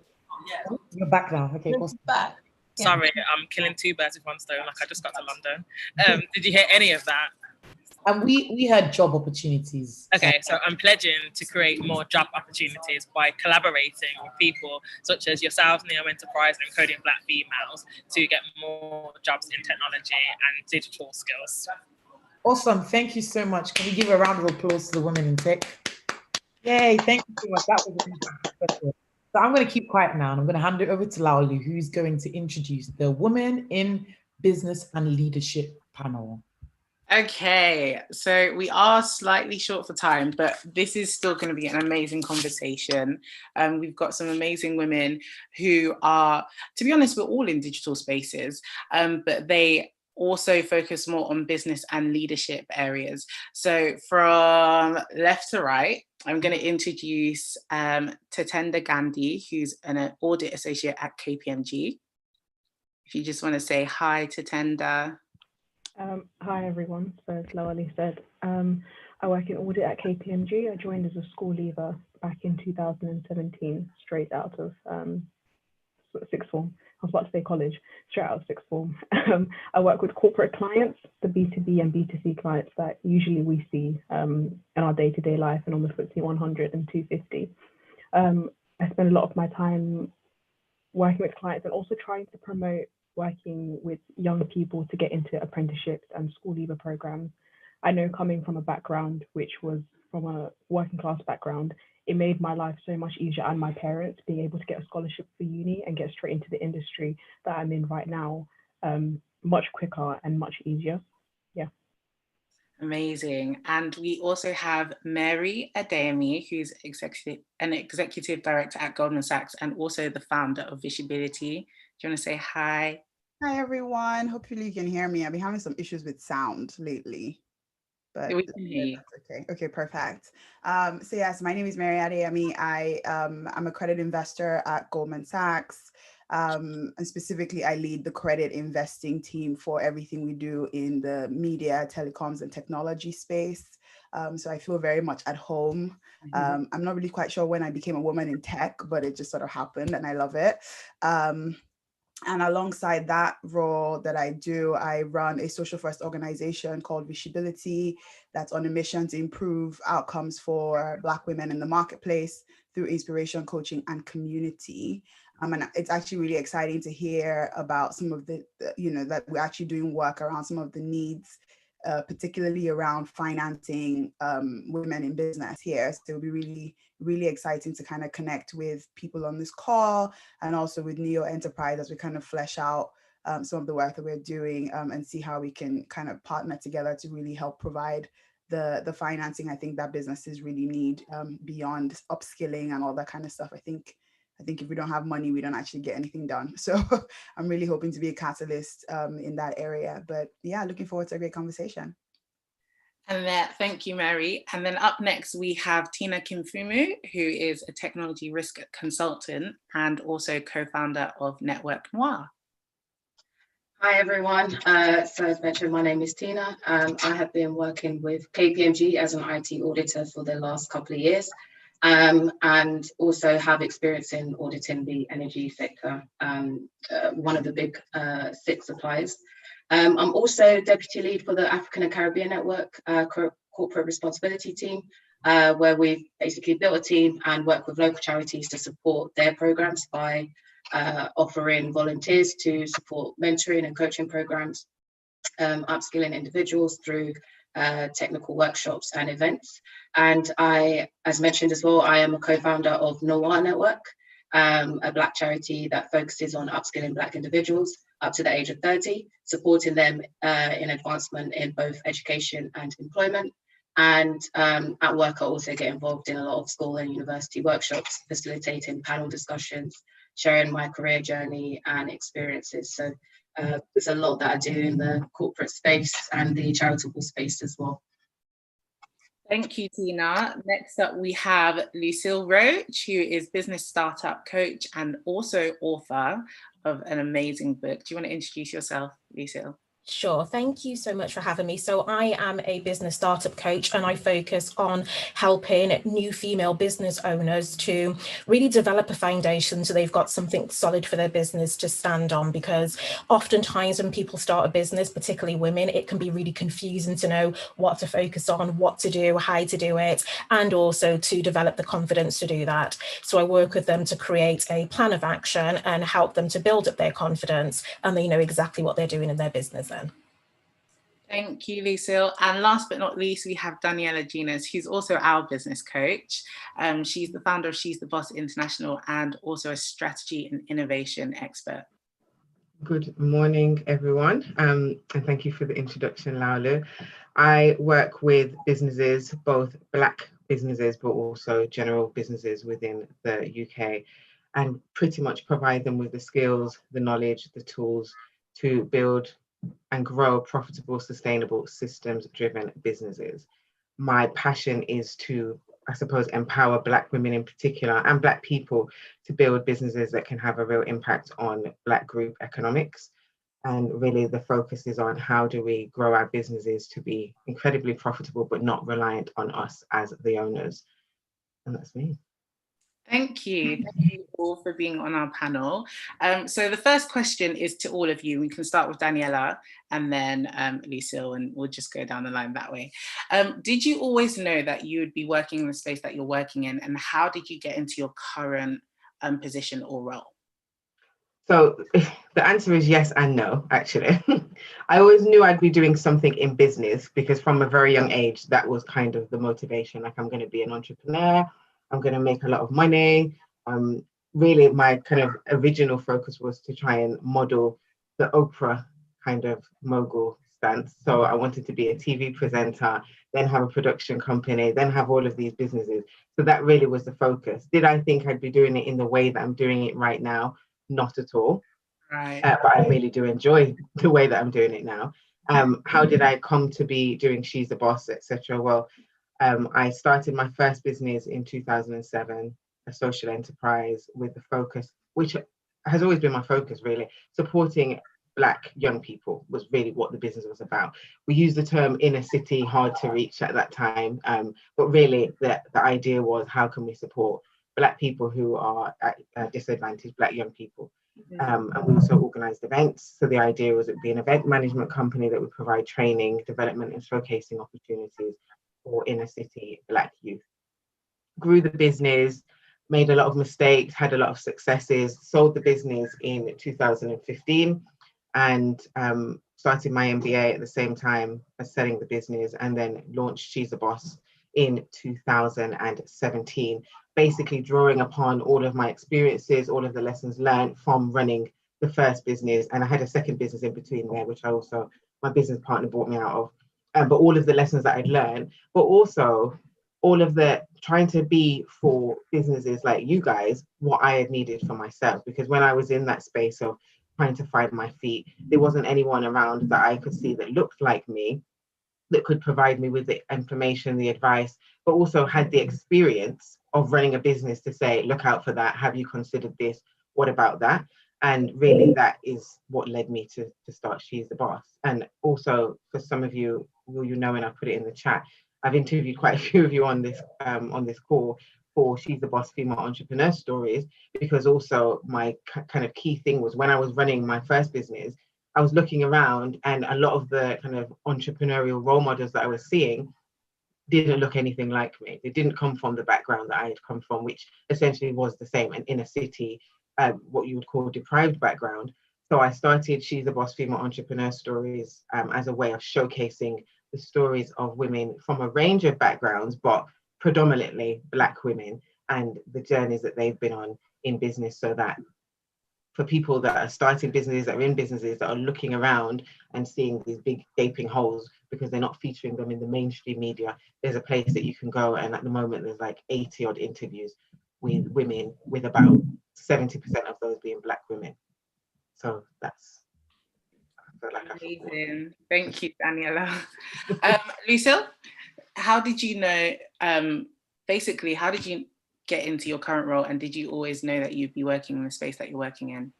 Oh, you're back now. Okay, awesome. Back. Yeah. Sorry, I'm killing two birds with one stone. Like I just got to London. Did you hear any of that? And we had job opportunities. Okay, so I'm pledging to create more job opportunities by collaborating with people such as yourselves, Neo Enterprise, and Coding Black Females to get more jobs in technology and digital skills. Awesome. Thank you so much. Can we give a round of applause to the women in tech? Yay, thank you so much. That was a really good question. So I'm going to keep quiet now and I'm going to hand it over to Laolu, who's going to introduce the Women in Business and Leadership panel. Okay, so we are slightly short for time, but this is still going to be an amazing conversation. We've got some amazing women who are, to be honest, we're all in digital spaces, but they also focus more on business and leadership areas. So from left to right, I'm going to introduce Tatenda Gandhi, who's an audit associate at KPMG. If you just want to say hi, Tatenda. Hi everyone, so as Laolu said, I work in audit at KPMG. I joined as a school leaver back in 2017, straight out of sixth form. I was about to say college, straight out of sixth form. I work with corporate clients, the B2B and B2C clients that usually we see in our day-to-day life and on the FTSE 100 and 250. I spend a lot of my time working with clients and also trying to promote working with young people to get into apprenticeships and school leaver programs. I know coming from a background which was from a working class background, it made my life so much easier and my parents being able to get a scholarship for uni and get straight into the industry that I'm in right now, much quicker and much easier. Yeah. Amazing. And we also have Mary Adeyemi, who's an executive director at Goldman Sachs and also the founder of Visibility. Do you want to say hi? Hi, everyone. Hopefully you can hear me. I've been having some issues with sound lately. But we can hear you. Okay. Okay, perfect. So yes, my name is Mary Adeyemi. I'm a credit investor at Goldman Sachs. And specifically, I lead the credit investing team for everything we do in the media, telecoms, and technology space. So I feel very much at home. I'm not really quite sure when I became a woman in tech, but it just sort of happened and I love it. And alongside that role that I do, I run a social first organization called Visibility that's on a mission to improve outcomes for Black women in the marketplace through inspiration, coaching, and community. And it's actually really exciting to hear about some of the that we're actually doing work around some of the needs, particularly around financing women in business here. So it'll be really, really exciting to kind of connect with people on this call and also with Neo Enterprise as we kind of flesh out some of the work that we're doing and see how we can kind of partner together to really help provide the financing I think that businesses really need beyond upskilling and all that kind of stuff. I think if we don't have money, we don't actually get anything done. So I'm really hoping to be a catalyst in that area. But yeah, looking forward to a great conversation. And thank you, Mary. And then up next, we have Tina Kimfumu, who is a technology risk consultant and also co-founder of Network Noir. Hi, everyone. So as mentioned, my name is Tina. I have been working with KPMG as an IT auditor for the last couple of years. And also have experience in auditing the energy sector, one of the big 6 suppliers. I'm also deputy lead for the African and Caribbean Network corporate responsibility team, where we've basically built a team and work with local charities to support their programs by offering volunteers to support mentoring and coaching programs, upskilling individuals through technical workshops and events. And I, as mentioned as well, I am a co-founder of Noir Network, a Black charity that focuses on upskilling Black individuals up to the age of 30, supporting them in advancement in both education and employment. And at work, I also get involved in a lot of school and university workshops, facilitating panel discussions, sharing my career journey and experiences. So there's a lot that I do in the corporate space and the charitable space as well. Thank you, Tina. Next up, we have Lucille Roach, who is business startup coach and also author of an amazing book. Do you want to introduce yourself, Lucille? Sure. Thank you so much for having me. So I am a business startup coach and I focus on helping new female business owners to really develop a foundation so they've got something solid for their business to stand on, because oftentimes when people start a business, particularly women, it can be really confusing to know what to focus on, what to do, how to do it, and also to develop the confidence to do that. So I work with them to create a plan of action and help them to build up their confidence, and they know exactly what they're doing in their business then. Thank you, Lucille. And last but not least, we have Daniela Ginas, who's also our business coach. She's the founder of She's the Boss International and also a strategy and innovation expert. Good morning, everyone, and thank you for the introduction, Laulu. I work with businesses, both Black businesses, but also general businesses within the UK, and pretty much provide them with the skills, the knowledge, the tools to build and grow profitable, sustainable, systems-driven businesses. My passion is to, I suppose, empower Black women in particular and Black people to build businesses that can have a real impact on Black group economics. And really the focus is on how do we grow our businesses to be incredibly profitable, but not reliant on us as the owners. And that's me. Thank you. Thank you all for being on our panel. So the first question is to all of you. We can start with Daniela and then Lucille, and we'll just go down the line that way. Did you always know that you would be working in the space that you're working in, and how did you get into your current position or role? So the answer is yes and no, actually. I always knew I'd be doing something in business because from a very young age, that was kind of the motivation. Like, I'm going to be an entrepreneur. I'm going to make a lot of money. Really, my kind of original focus was to try and model the Oprah kind of mogul stance. So I wanted to be a TV presenter, then have a production company, then have all of these businesses. So that really was the focus. Did I think I'd be doing it in the way that I'm doing it right now? Not at all. Right. But I really do enjoy the way that I'm doing it now. How did I come to be doing She's the Boss, etc.? Well, I started my first business in 2007, a social enterprise with the focus, which has always been my focus really, supporting Black young people was really what the business was about. We used the term inner city, hard to reach at that time, but really the idea was how can we support Black people who are at disadvantaged, Black young people. And we also organised events. So the idea was it would be an event management company that would provide training, development and showcasing opportunities for inner city Black youth. Grew the business, made a lot of mistakes, had a lot of successes, sold the business in 2015 and started my MBA at the same time as selling the business, and then launched She's the Boss in 2017, basically drawing upon all of my experiences, all of the lessons learned from running the first business. And I had a second business in between there, which my business partner brought me out of. But all of the lessons that I'd learned, but also all of the trying to be for businesses like you guys, what I had needed for myself. Because when I was in that space of trying to find my feet, there wasn't anyone around that I could see that looked like me, that could provide me with the information, the advice, but also had the experience of running a business to say, look out for that. Have you considered this? What about that? And really that is what led me to start She's the Boss. And also for some of you, will you know, and I'll put it in the chat, I've interviewed quite a few of you on this call for She's the Boss Female Entrepreneur Stories, because also my kind of key thing was when I was running my first business, I was looking around and a lot of the kind of entrepreneurial role models that I was seeing didn't look anything like me. They didn't come from the background that I had come from, which essentially was the same, an inner city, what you would call deprived background. So I started She's the Boss Female Entrepreneur Stories as a way of showcasing the stories of women from a range of backgrounds, but predominantly Black women and the journeys that they've been on in business, so that for people that are starting businesses, that are in businesses, that are looking around and seeing these big gaping holes because they're not featuring them in the mainstream media, there's a place that you can go. And at the moment, there's like 80 odd interviews with women, with about 70% of those being Black women. So that's, I feel like amazing. Thank you, Daniela. Lucille, how did you know, basically, how did you get into your current role, and did you always know that you'd be working in the space that you're working in?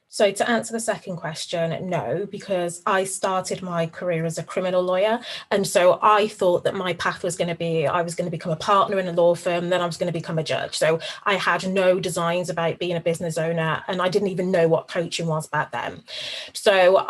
So to answer the second question, no, because I started my career as a criminal lawyer. And so I thought that my path was going to be, I was going to become a partner in a law firm, then I was going to become a judge. So I had no designs about being a business owner, and I didn't even know what coaching was back then. So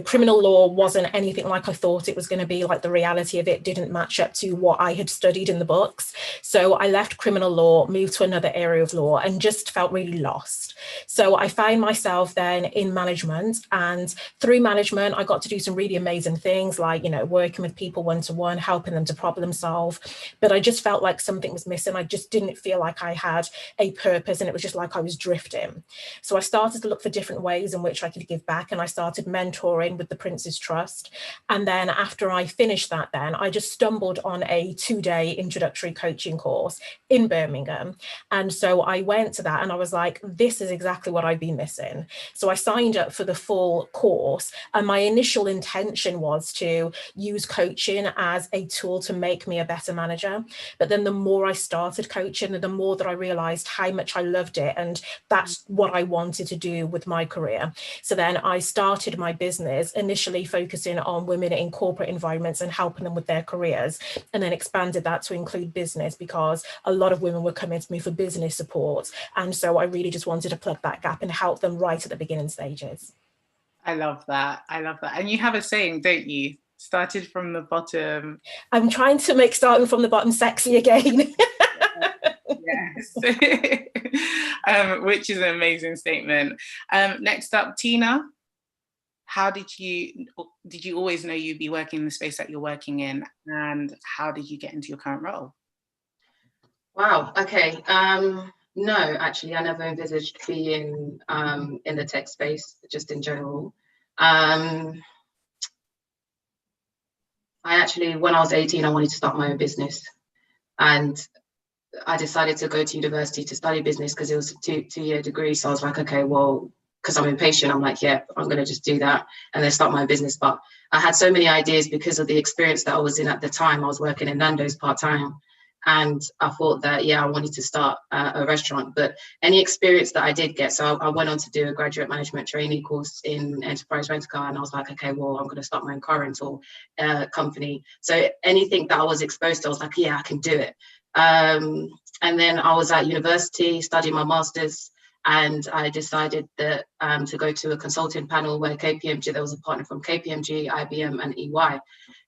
criminal law wasn't anything like I thought it was going to be. Like, the reality of it didn't match up to what I had studied in the books. So I left criminal law, moved to another area of law, and just felt really lost. So I found myself then in management, and through management I got to do some really amazing things, like working with people one-to-one, helping them to problem solve. But I just felt like something was missing. I just didn't feel like I had a purpose, and it was just like I was drifting. So I started to look for different ways in which I could give back, and I started mentoring with the Prince's Trust. And then after I finished that, then I just stumbled on a 2-day introductory coaching course in Birmingham. And so I went to that and I was like, this is exactly what I've been missing. So I signed up for the full course, and my initial intention was to use coaching as a tool to make me a better manager. But then the more I started coaching, the more that I realized how much I loved it, and that's what I wanted to do with my career. So then I started my business initially focusing on women in corporate environments and helping them with their careers, and then expanded that to include business, because a lot of women were coming to me for business support. And so I really just wanted to plug that gap and help them right at the beginning stages. I love that. I love that. And you have a saying, don't you? Started from the bottom. I'm trying to make starting from the bottom sexy again. Yes. Which is an amazing statement. Next up, Tina. How did you always know you'd be working in the space that you're working in, and how did you get into your current role? Wow. Okay. No, actually, I never envisaged being in the tech space, just in general. I actually, when I was 18, I wanted to start my own business, and I decided to go to university to study business because it was a two-year degree. So I was like, okay, well, because I'm impatient, I'm like, yeah, I'm going to just do that and then start my business. But I had so many ideas because of the experience that I was in at the time. I was working in Nando's part-time. And I thought that, yeah, I wanted to start a restaurant. But any experience that I did get, so I went on to do a graduate management trainee course in enterprise rent car. And I was like, okay, well, I'm going to start my own car rental company. So anything that I was exposed to, I was like, yeah, I can do it. And then I was at university studying my master's. And I decided that to go to a consulting panel where KPMG, there was a partner from KPMG, IBM, and EY.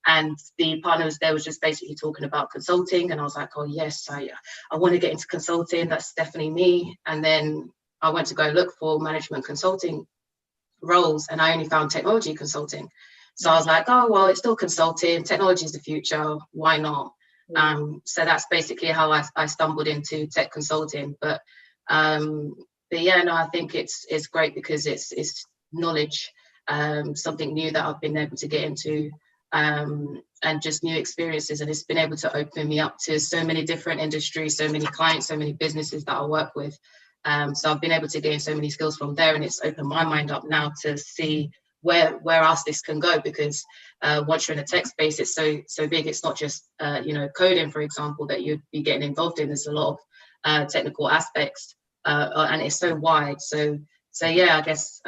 And the partners there was just basically talking about consulting. And I was like, oh, yes, I want to get into consulting. That's definitely me. And then I went to go look for management consulting roles, and I only found technology consulting. So I was like, oh, well, it's still consulting. Technology is the future. Why not? So that's basically how I stumbled into tech consulting. But yeah, no, I think it's great because it's knowledge, something new that I've been able to get into, and just new experiences. And it's been able to open me up to so many different industries, so many clients, so many businesses that I work with. So I've been able to gain so many skills from there, and it's opened my mind up now to see where else this can go, because once you're in a tech space, it's so big. It's not just coding, for example, that you'd be getting involved in. There's a lot of technical aspects. And it's so wide. So yeah, I guess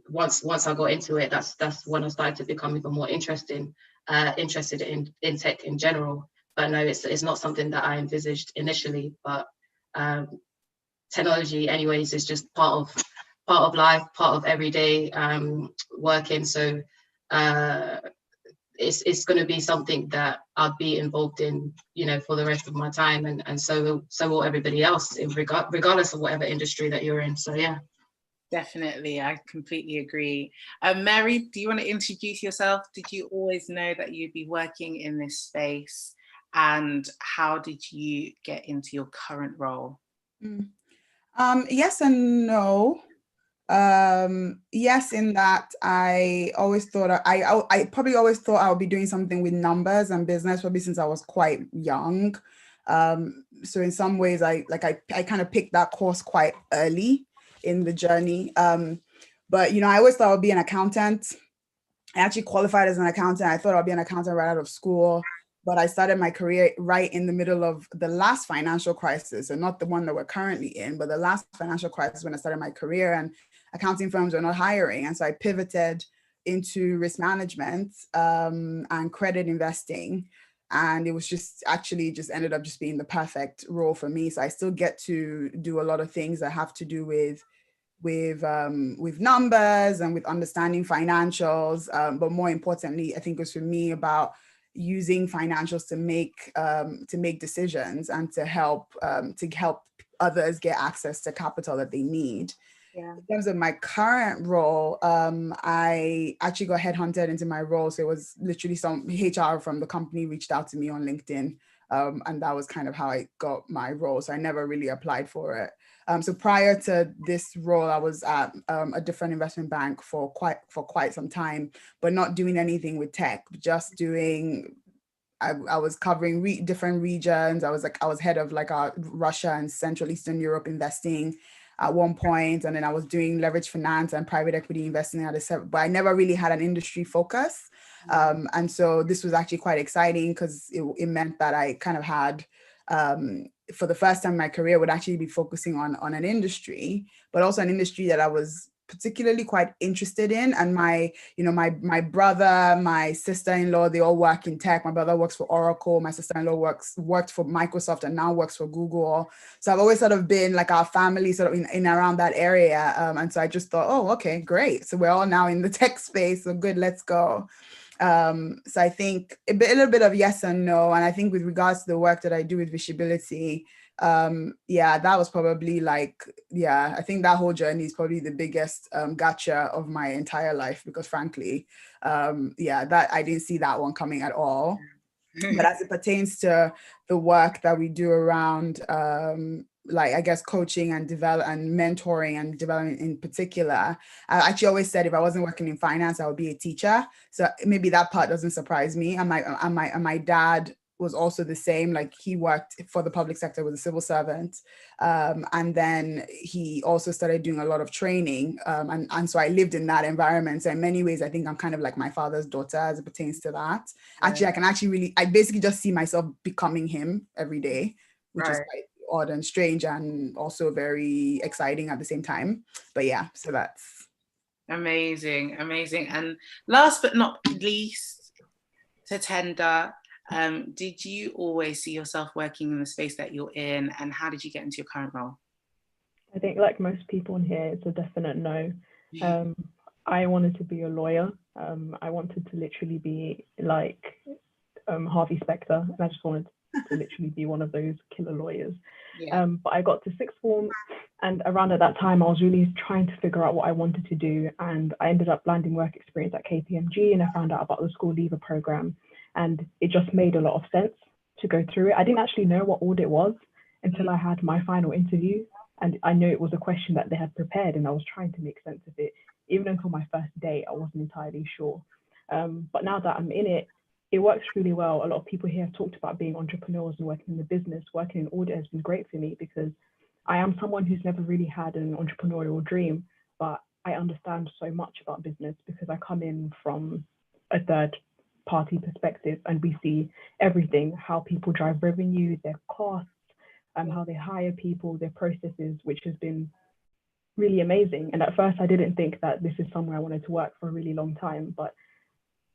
once I got into it, that's when I started to become even more interested in tech in general. But no, it's not something that I envisaged initially. But technology, anyways, is just part of life, part of everyday working. So it's going to be something that I'll be involved in, for the rest of my time, and so will everybody else, regardless of whatever industry that you're in. So yeah. Definitely, I completely agree. Mary, do you want to introduce yourself? Did you always know that you'd be working in this space, and how did you get into your current role? Yes and no. Yes, in that I always thought I probably always thought I would be doing something with numbers and business, probably since I was quite young. So in some ways, I kind of picked that course quite early in the journey. But I always thought I would be an accountant. I actually qualified as an accountant. I thought I'd be an accountant right out of school, but I started my career right in the middle of the last financial crisis, and not the one that we're currently in, but the last financial crisis when I started my career, and accounting firms were not hiring. And so I pivoted into risk management and credit investing. And it was just ended up just being the perfect role for me. So I still get to do a lot of things that have to do with numbers and with understanding financials, but more importantly, I think it was for me about using financials to make decisions and to help others get access to capital that they need. Yeah. In terms of my current role, I actually got headhunted into my role. So it was literally some HR from the company reached out to me on LinkedIn. And that was kind of how I got my role. So I never really applied for it. So prior to this role, I was at a different investment bank for quite some time, but not doing anything with tech, just doing. I was covering different regions. I was head of our Russia and Central Eastern Europe investing at one point, and then I was doing leverage finance and private equity investing but I never really had an industry focus. And so this was actually quite exciting because it meant that I kind of had, for the first time in my career, would actually be focusing on an industry, but also an industry that I was particularly quite interested in. And my brother, my sister-in-law, they all work in tech. My brother works for Oracle. My sister-in-law worked for Microsoft and now works for Google. So I've always sort of been like our family sort of in around that area. And so I just thought, oh, okay, great. So we're all now in the tech space. So good, let's go. So I think a little bit of yes and no. And I think with regards to the work that I do with visibility, that was probably I think that whole journey is probably the biggest gotcha of my entire life, because frankly, that I didn't see that one coming at all. But as it pertains to the work that we do around I guess coaching and mentoring and development in particular, I actually always said if I wasn't working in finance, I would be a teacher. So maybe that part doesn't surprise me. And my dad was also the same. Like, he worked for the public sector, was a civil servant, and then he also started doing a lot of training, and so I lived in that environment. So in many ways, I think I'm kind of like my father's daughter as it pertains to that. Actually, I basically just see myself becoming him every day, which is quite odd and strange, and also very exciting at the same time. But yeah, so that's amazing. And last but not least, Tatenda, did you always see yourself working in the space that you're in, and how did you get into your current role? I think, like most people in here, it's a definite no. I wanted to be a lawyer. I wanted to literally be like Harvey Specter, and I just wanted to literally be one of those killer lawyers. But I got to sixth form, and around at that time I was really trying to figure out what I wanted to do, and I ended up landing work experience at KPMG, and I found out about the school leaver program, and it just made a lot of sense to go through it. I didn't actually know what audit was until I had my final interview, and I knew it was a question that they had prepared, and I was trying to make sense of it. Even until my first day, I wasn't entirely sure. But now that I'm in it, it works really well. A lot of people here have talked about being entrepreneurs and working in the business. Working in audit has been great for me because I am someone who's never really had an entrepreneurial dream, but I understand so much about business because I come in from a third party perspective, and we see everything: how people drive revenue, their costs, how they hire people, their processes, which has been really amazing. And at first I didn't think that this is somewhere I wanted to work for a really long time, but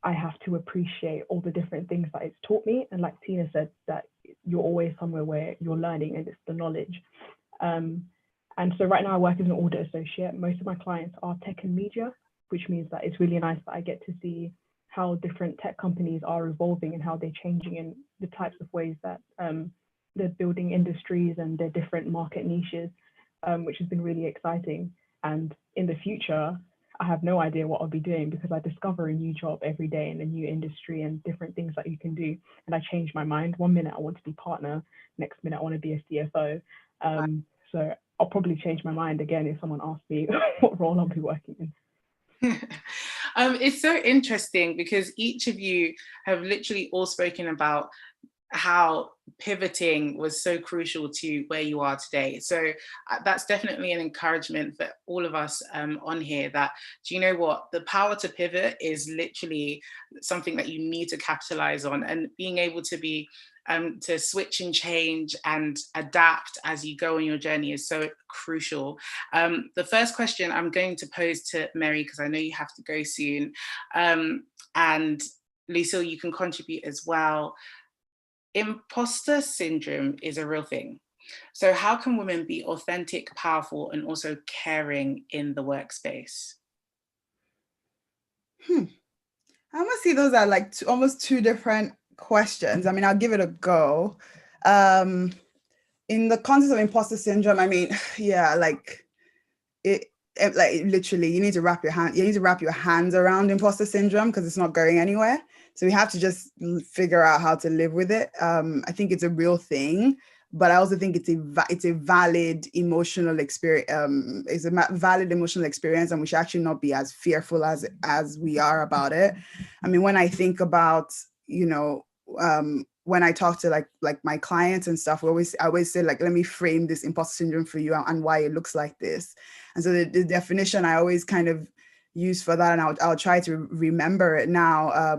I have to appreciate all the different things that it's taught me. And like Tina said, that you're always somewhere where you're learning, and it's the knowledge. And so right now I work as an audit associate. Most of my clients are tech and media, which means that it's really nice that I get to see how different tech companies are evolving and how they're changing in the types of ways that they're building industries and their different market niches, which has been really exciting. And in the future, I have no idea what I'll be doing because I discover a new job every day in a new industry and different things that you can do. And I change my mind. One minute I want to be partner, next minute I want to be a CFO. So I'll probably change my mind again if someone asks me what role I'll be working in. It's so interesting because each of you have literally all spoken about how pivoting was so crucial to where you are today. So that's definitely an encouragement for all of us on here, that, do you know what, the power to pivot is literally something that you need to capitalize on, and being able to be to switch and change and adapt as you go on your journey is so crucial. The first question I'm going to pose to Mary, because I know you have to go soon, and Lucille, you can contribute as well. Imposter syndrome is a real thing. So how can women be authentic, powerful, and also caring in the workspace? I almost see those are like almost two different questions. I mean, I'll give it a go. In the context of imposter syndrome, I mean, yeah, like like literally, you need to wrap your hands around imposter syndrome because it's not going anywhere. So we have to just figure out how to live with it. I think it's a real thing, but I also think it's a valid emotional experience. It's a valid emotional experience, and we should actually not be as fearful as we are about it. I mean, when I think about, you know, when I talk to like my clients and stuff, I always say, like, let me frame this imposter syndrome for you and why it looks like this. And so the definition I always kind of use for that, and I'll try to remember it now,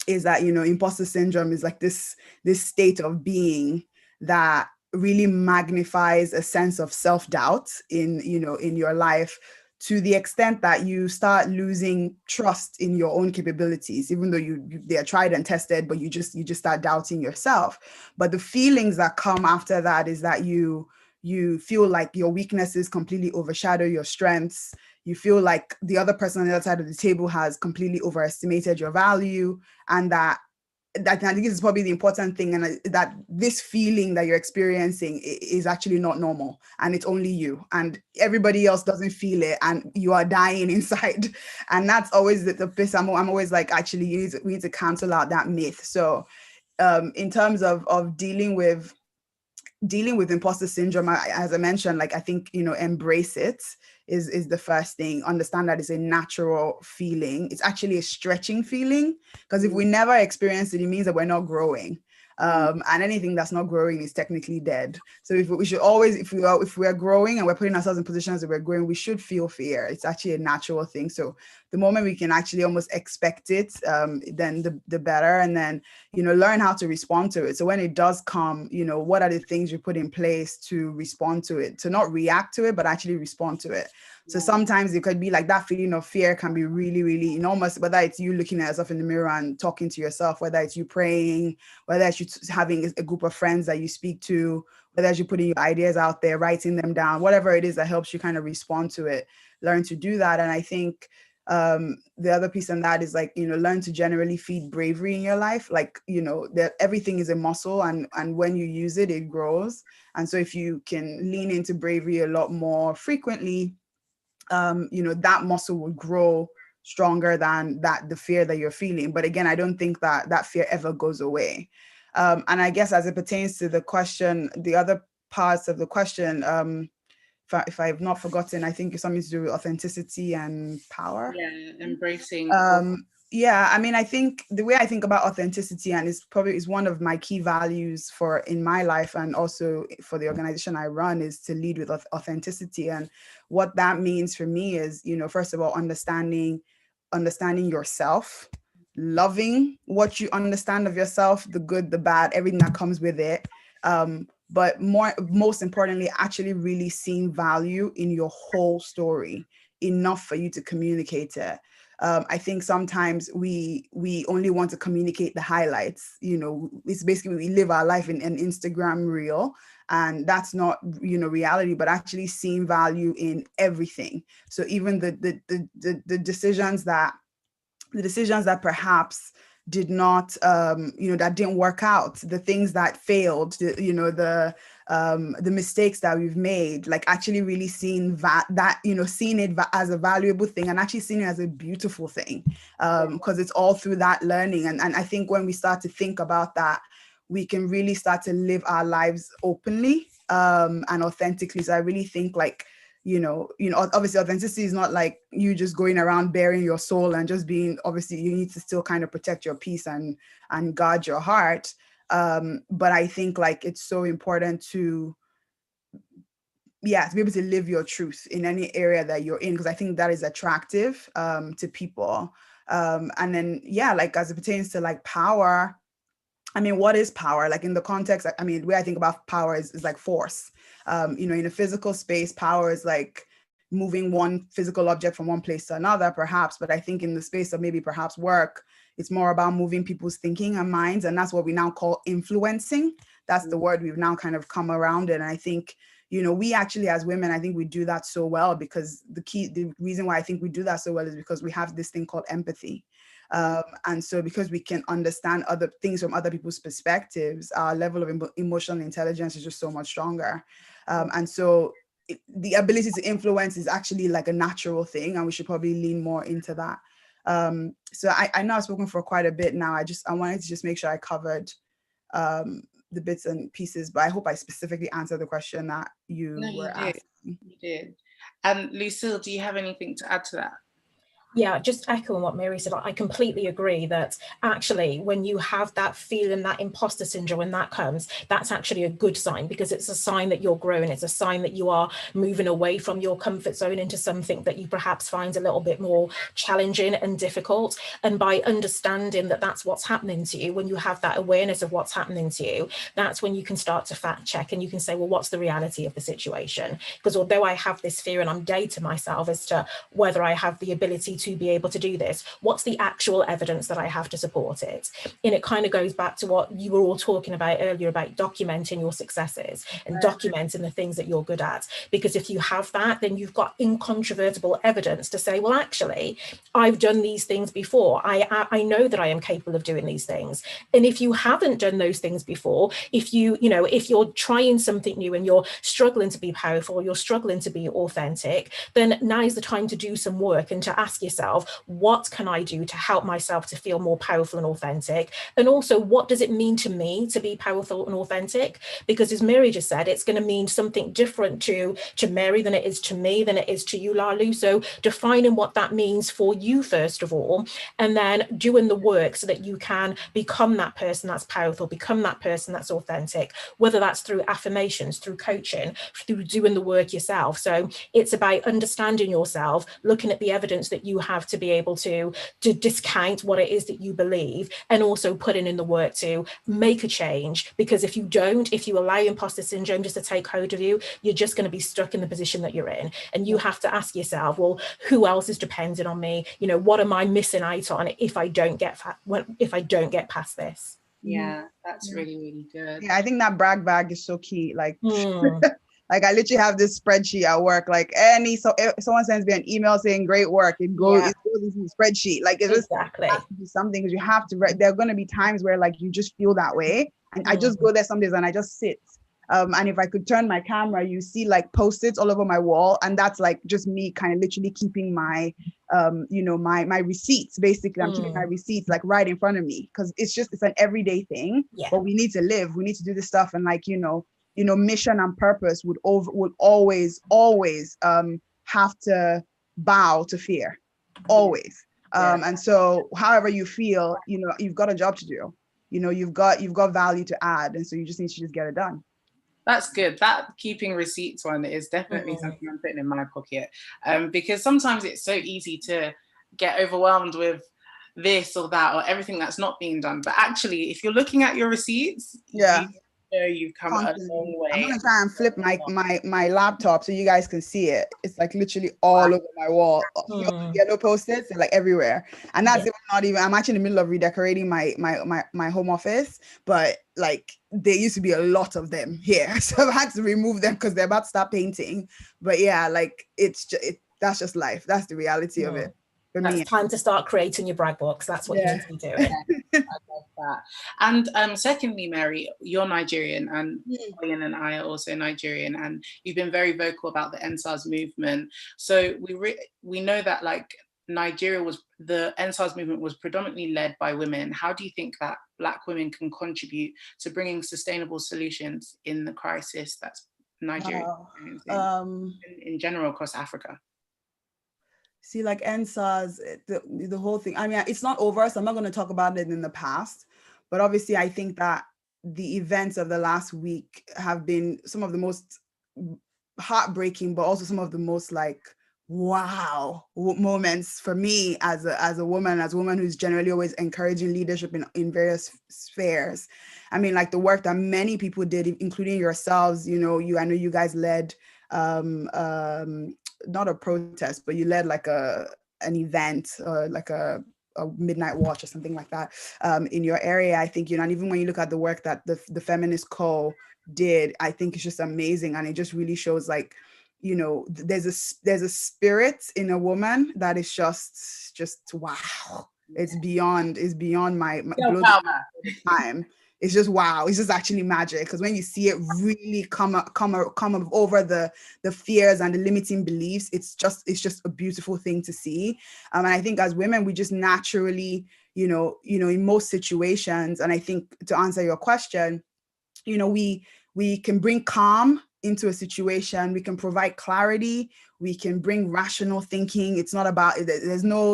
is that, you know, imposter syndrome is like this state of being that really magnifies a sense of self-doubt in your life, to the extent that you start losing trust in your own capabilities, even though they are tried and tested, but you just start doubting yourself. But the feelings that come after that is that you feel like your weaknesses completely overshadow your strengths. You feel like the other person on the other side of the table has completely overestimated your value, and that I think this is probably the important thing, and that this feeling that you're experiencing is actually not normal, and it's only you, and everybody else doesn't feel it, and you are dying inside. And that's always the piece I'm always like, actually, we need to cancel out that myth. So in terms of dealing with imposter syndrome, as I mentioned, like, I think, you know, embrace it is the first thing. Understand that it's a natural feeling. It's actually a stretching feeling, because if we never experience it, it means that we're not growing. And anything that's not growing is technically dead. So we should always, if we are growing and we're putting ourselves in positions that we're growing, we should feel fear. It's actually a natural thing. So the moment we can actually almost expect it, then the better. And then, you know, learn how to respond to it. So when it does come, you know, what are the things you put in place to respond to it, to not react to it, but actually respond to it. So sometimes it could be like that feeling of fear can be really, really enormous, whether it's you looking at yourself in the mirror and talking to yourself, whether it's you praying, whether it's you having a group of friends that you speak to, whether it's you putting your ideas out there, writing them down, whatever it is that helps you kind of respond to it, learn to do that. And I think the other piece on that is, like, you know, learn to generally feed bravery in your life. Like, you know, that everything is a muscle, and when you use it, it grows. And so if you can lean into bravery a lot more frequently, you know, that muscle will grow stronger than the fear that you're feeling. But again, I don't think that fear ever goes away. And I guess as it pertains to the question, the other parts of the question, if I've not forgotten, I think it's something to do with authenticity and power. Yeah, embracing. Yeah, I mean, I think the way I think about authenticity, and it's probably one of my key values in my life, and also for the organization I run, is to lead with authenticity. And what that means for me is, you know, first of all, understanding yourself, loving what you understand of yourself, the good, the bad, everything that comes with it. But most importantly, actually really seeing value in your whole story, enough for you to communicate it. I think sometimes we only want to communicate the highlights. You know, it's basically, we live our life in an Instagram reel, and that's not, you know, reality, but actually seeing value in everything. So even the decisions that perhaps did not, that didn't work out, the things that failed, the mistakes that we've made, like actually really seeing seeing it as a valuable thing and actually seeing it as a beautiful thing, because it's all through that learning. And I think when we start to think about that, we can really start to live our lives openly and authentically. So I really think like, obviously authenticity is not like you just going around bearing your soul and just being, obviously you need to still kind of protect your peace and guard your heart. But I think like it's so important to be able to live your truth in any area that you're in, because I think that is attractive to people. And then, like as it pertains to like power, I mean, what is power? Like in the context, I mean, the way I think about power is like force. In a physical space, power is like moving one physical object from one place to another, perhaps. But I think in the space of maybe perhaps work, it's more about moving people's thinking and minds. And that's what we now call influencing. That's the word we've now kind of come around it. And I think, we actually as women, I think we do that so well, because the reason why I think we do that so well is because we have this thing called empathy. And so because we can understand other things from other people's perspectives, our level of emotional intelligence is just so much stronger. And so the ability to influence is actually like a natural thing, and we should probably lean more into that. So I know I've spoken for quite a bit now. I wanted to just make sure I covered the bits and pieces, but I hope I specifically answered the question that you were asking. You did. And Lucille, do you have anything to add to that? Yeah, just echoing what Mary said, I completely agree that actually when you have that feeling, that imposter syndrome, when that comes, that's actually a good sign, because it's a sign that you're growing. It's a sign that you are moving away from your comfort zone into something that you perhaps find a little bit more challenging and difficult. And by understanding that that's what's happening to you, when you have that awareness of what's happening to you, that's when you can start to fact check and you can say, well, what's the reality of the situation? Because although I have this fear and I'm dating myself as to whether I have the ability to be able to do this, what's the actual evidence that I have to support it? And it kind of goes back to what you were all talking about earlier about documenting your successes and documenting the things that you're good at. Because if you have that, then you've got incontrovertible evidence to say, well, actually, I've done these things before. I know that I am capable of doing these things. And if you haven't done those things before, if you're trying something new and you're struggling to be powerful, you're struggling to be authentic, then now is the time to do some work and to ask yourself, what can I do to help myself to feel more powerful and authentic? And also, what does it mean to me to be powerful and authentic? Because as Mary just said, it's going to mean something different to Mary than it is to me, than it is to you, Lalu. So defining what that means for you, first of all, and then doing the work so that you can become that person that's powerful, become that person that's authentic, whether that's through affirmations, through coaching, through doing the work yourself. So it's about understanding yourself, looking at the evidence that you have to be able to discount what it is that you believe, and also putting in the work to make a change. Because if you don't, if you allow imposter syndrome just to take hold of you, you're just going to be stuck in the position that you're in. And you have to ask yourself, well, who else is dependent on me? What am I missing out on if I don't get past this? Yeah, that's really, really good. Yeah, I think that brag bag is so key. Like, like I literally have this spreadsheet at work. Like if someone sends me an email saying great work, it goes into the spreadsheet. Like it's exactly has to be something, because you have to. There are going to be times where like you just feel that way, and I just go there some days and I just sit. And if I could turn my camera, you see like post-its all over my wall, and that's like just me kind of literally keeping my my receipts. Basically, I'm keeping my receipts like right in front of me, because it's an everyday thing. But we need to live, we need to do this stuff, and like mission and purpose would always have to bow to fear, always. And so however you feel, you've got a job to do, you've got value to add, and so you just need to just get it done. That's good. That keeping receipts one is definitely something I'm putting in my pocket, because sometimes it's so easy to get overwhelmed with this or that or everything that's not being done. But actually, if you're looking at your receipts, you've come a long way. I'm gonna try and flip my laptop so you guys can see it. It's like literally all over my wall. Yellow post-its and like everywhere. And that's not even. I'm actually in the middle of redecorating my home office, but like there used to be a lot of them here, so I've had to remove them because they're about to start painting. But yeah, like that's just life. That's the reality of it. For That's me. time to start creating your brag books. That's what you need to be doing. I love that. And secondly, Mary, you're Nigerian, and Ian and I are also Nigerian, and you've been very vocal about the NSAS movement. So we know that like the NSAS movement was predominantly led by women. How do you think that Black women can contribute to bringing sustainable solutions in the crisis that's Nigeria experiencing in general across Africa? See, like NSAS, the whole thing, I mean, it's not over, so I'm not going to talk about it in the past, but obviously I think that the events of the last week have been some of the most heartbreaking, but also some of the most like, wow moments for me as a woman who's generally always encouraging leadership in various spheres. I mean, like the work that many people did, including yourselves, I know you guys led not a protest, but you led like an event or like a midnight watch or something like that in your area. I think, and even when you look at the work that the Feminist Co did, I think it's just amazing. And it just really shows like, there's a spirit in a woman that is just wow. It's beyond my time. It's just wow. It's just actually magic, because when you see it really come over the fears and the limiting beliefs, it's just a beautiful thing to see. And I think as women, we just naturally, in most situations, and I think to answer your question, we can bring calm into a situation, we can provide clarity, we can bring rational thinking. It's not about, there's no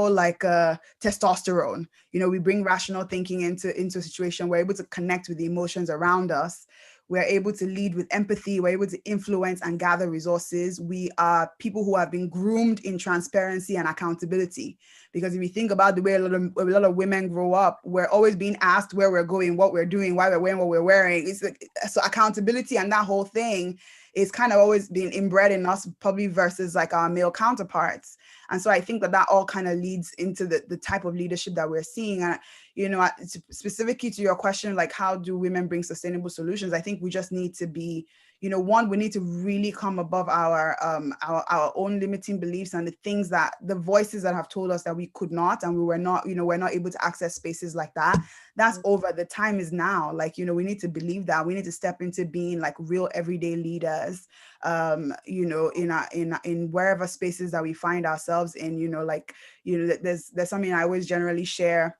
like testosterone. We bring rational thinking into a situation. We're able to connect with the emotions around us. We're able to lead with empathy. We're able to influence and gather resources. We are people who have been groomed in transparency and accountability. Because if you think about the way a lot of women grow up, we're always being asked where we're going, what we're doing, why we're wearing what we're wearing. It's like, so accountability and that whole thing is kind of always been inbred in us, probably versus like our male counterparts. And so I think that all kind of leads into the type of leadership that we're seeing. And, specifically to your question, like how do women bring sustainable solutions? I think we just need to be, one, we need to really come above our own limiting beliefs and the voices that have told us that we could not, and we were not, we're not able to access spaces like that. That's over. The time is now. Like, we need to believe that. We need to step into being like real everyday leaders, in wherever spaces that we find ourselves in, there's something I always generally share.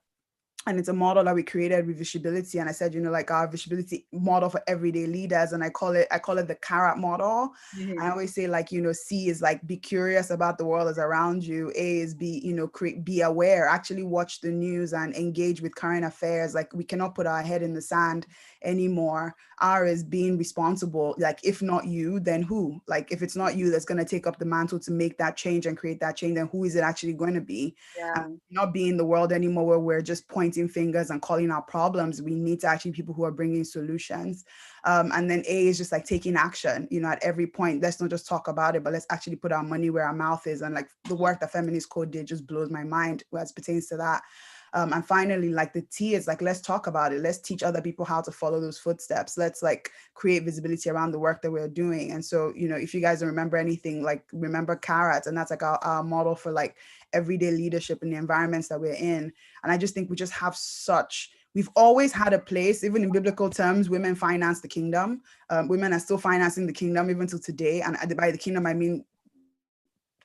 And it's a model that we created with visibility. And I said, like our visibility model for everyday leaders. And I call it the carrot model. Mm-hmm. I always say like, C is like, be curious about the world that's around you. A is be aware, actually watch the news and engage with current affairs. Like we cannot put our head in the sand anymore. R is being responsible. Like if not you, then who? Like if it's not you that's going to take up the mantle to make that change and create that change, then who is it actually going to be? Yeah. Not be in the world anymore where we're just pointing fingers and calling out problems. We need to actually people who are bringing solutions. And then A is just like taking action, at every point. Let's not just talk about it, but let's actually put our money where our mouth is. And like the work that Feminist Code did just blows my mind as pertains to that. And finally, like the T is like, let's talk about it. Let's teach other people how to follow those footsteps. Let's like create visibility around the work that we're doing. And so, if you guys don't remember anything, like remember carrots, and that's like our model for like everyday leadership in the environments that we're in. And I just think we just have we've always had a place, even in biblical terms, women finance the kingdom. Women are still financing the kingdom even till today. And by the kingdom, I mean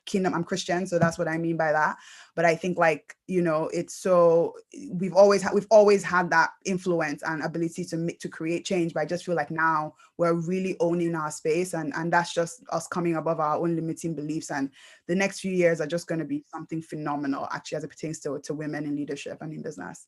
kingdom. I'm Christian, so that's what I mean by that. But I think like, it's so we've always had that influence and ability to create change. But I just feel like now we're really owning our space, and that's just us coming above our own limiting beliefs. And the next few years are just going to be something phenomenal, actually, as it pertains to women in leadership and in business.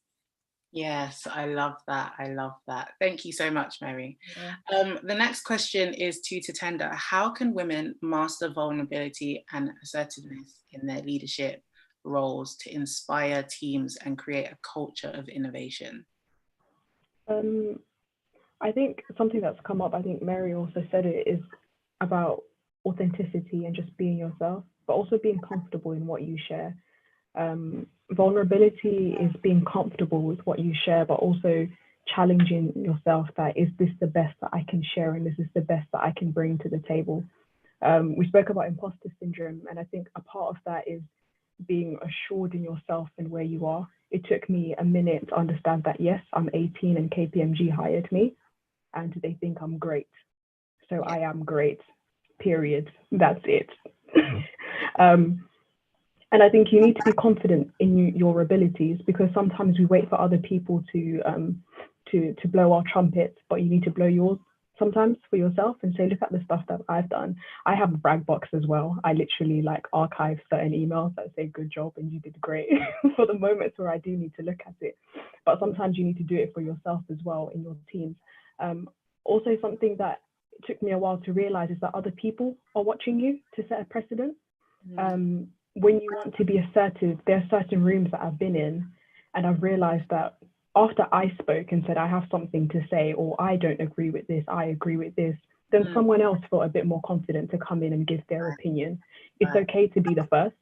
Yes, I love that. Thank you so much, Mary. Yeah. The next question is to Tender. How can women master vulnerability and assertiveness in their leadership roles to inspire teams and create a culture of innovation? I think something that's come up, I think Mary also said it, is about authenticity and just being yourself, but also being comfortable in what you share. Vulnerability is being comfortable with what you share, but also challenging yourself that, is this the best that I can share, and is this the best that I can bring to the table? We spoke about imposter syndrome, and I think a part of that is being assured in yourself and where you are. It took me a minute to understand that, yes, I'm 18 and KPMG hired me and they think I'm great. So I am great, period. That's it. And I think you need to be confident in your abilities, because sometimes we wait for other people to blow our trumpets, but you need to blow yours sometimes for yourself and say, look at the stuff that I've done. I have a brag box as well. I literally like archive certain emails that say good job and you did great for the moments where I do need to look at it. But sometimes you need to do it for yourself as well in your teams. Also, something that took me a while to realize is that other people are watching you to set a precedent. When you want to be assertive, there are certain rooms that I've been in and I've realized that after I spoke and said I have something to say, or I don't agree with this, I agree with this, then someone else felt a bit more confident to come in and give their opinion. It's okay to be the first.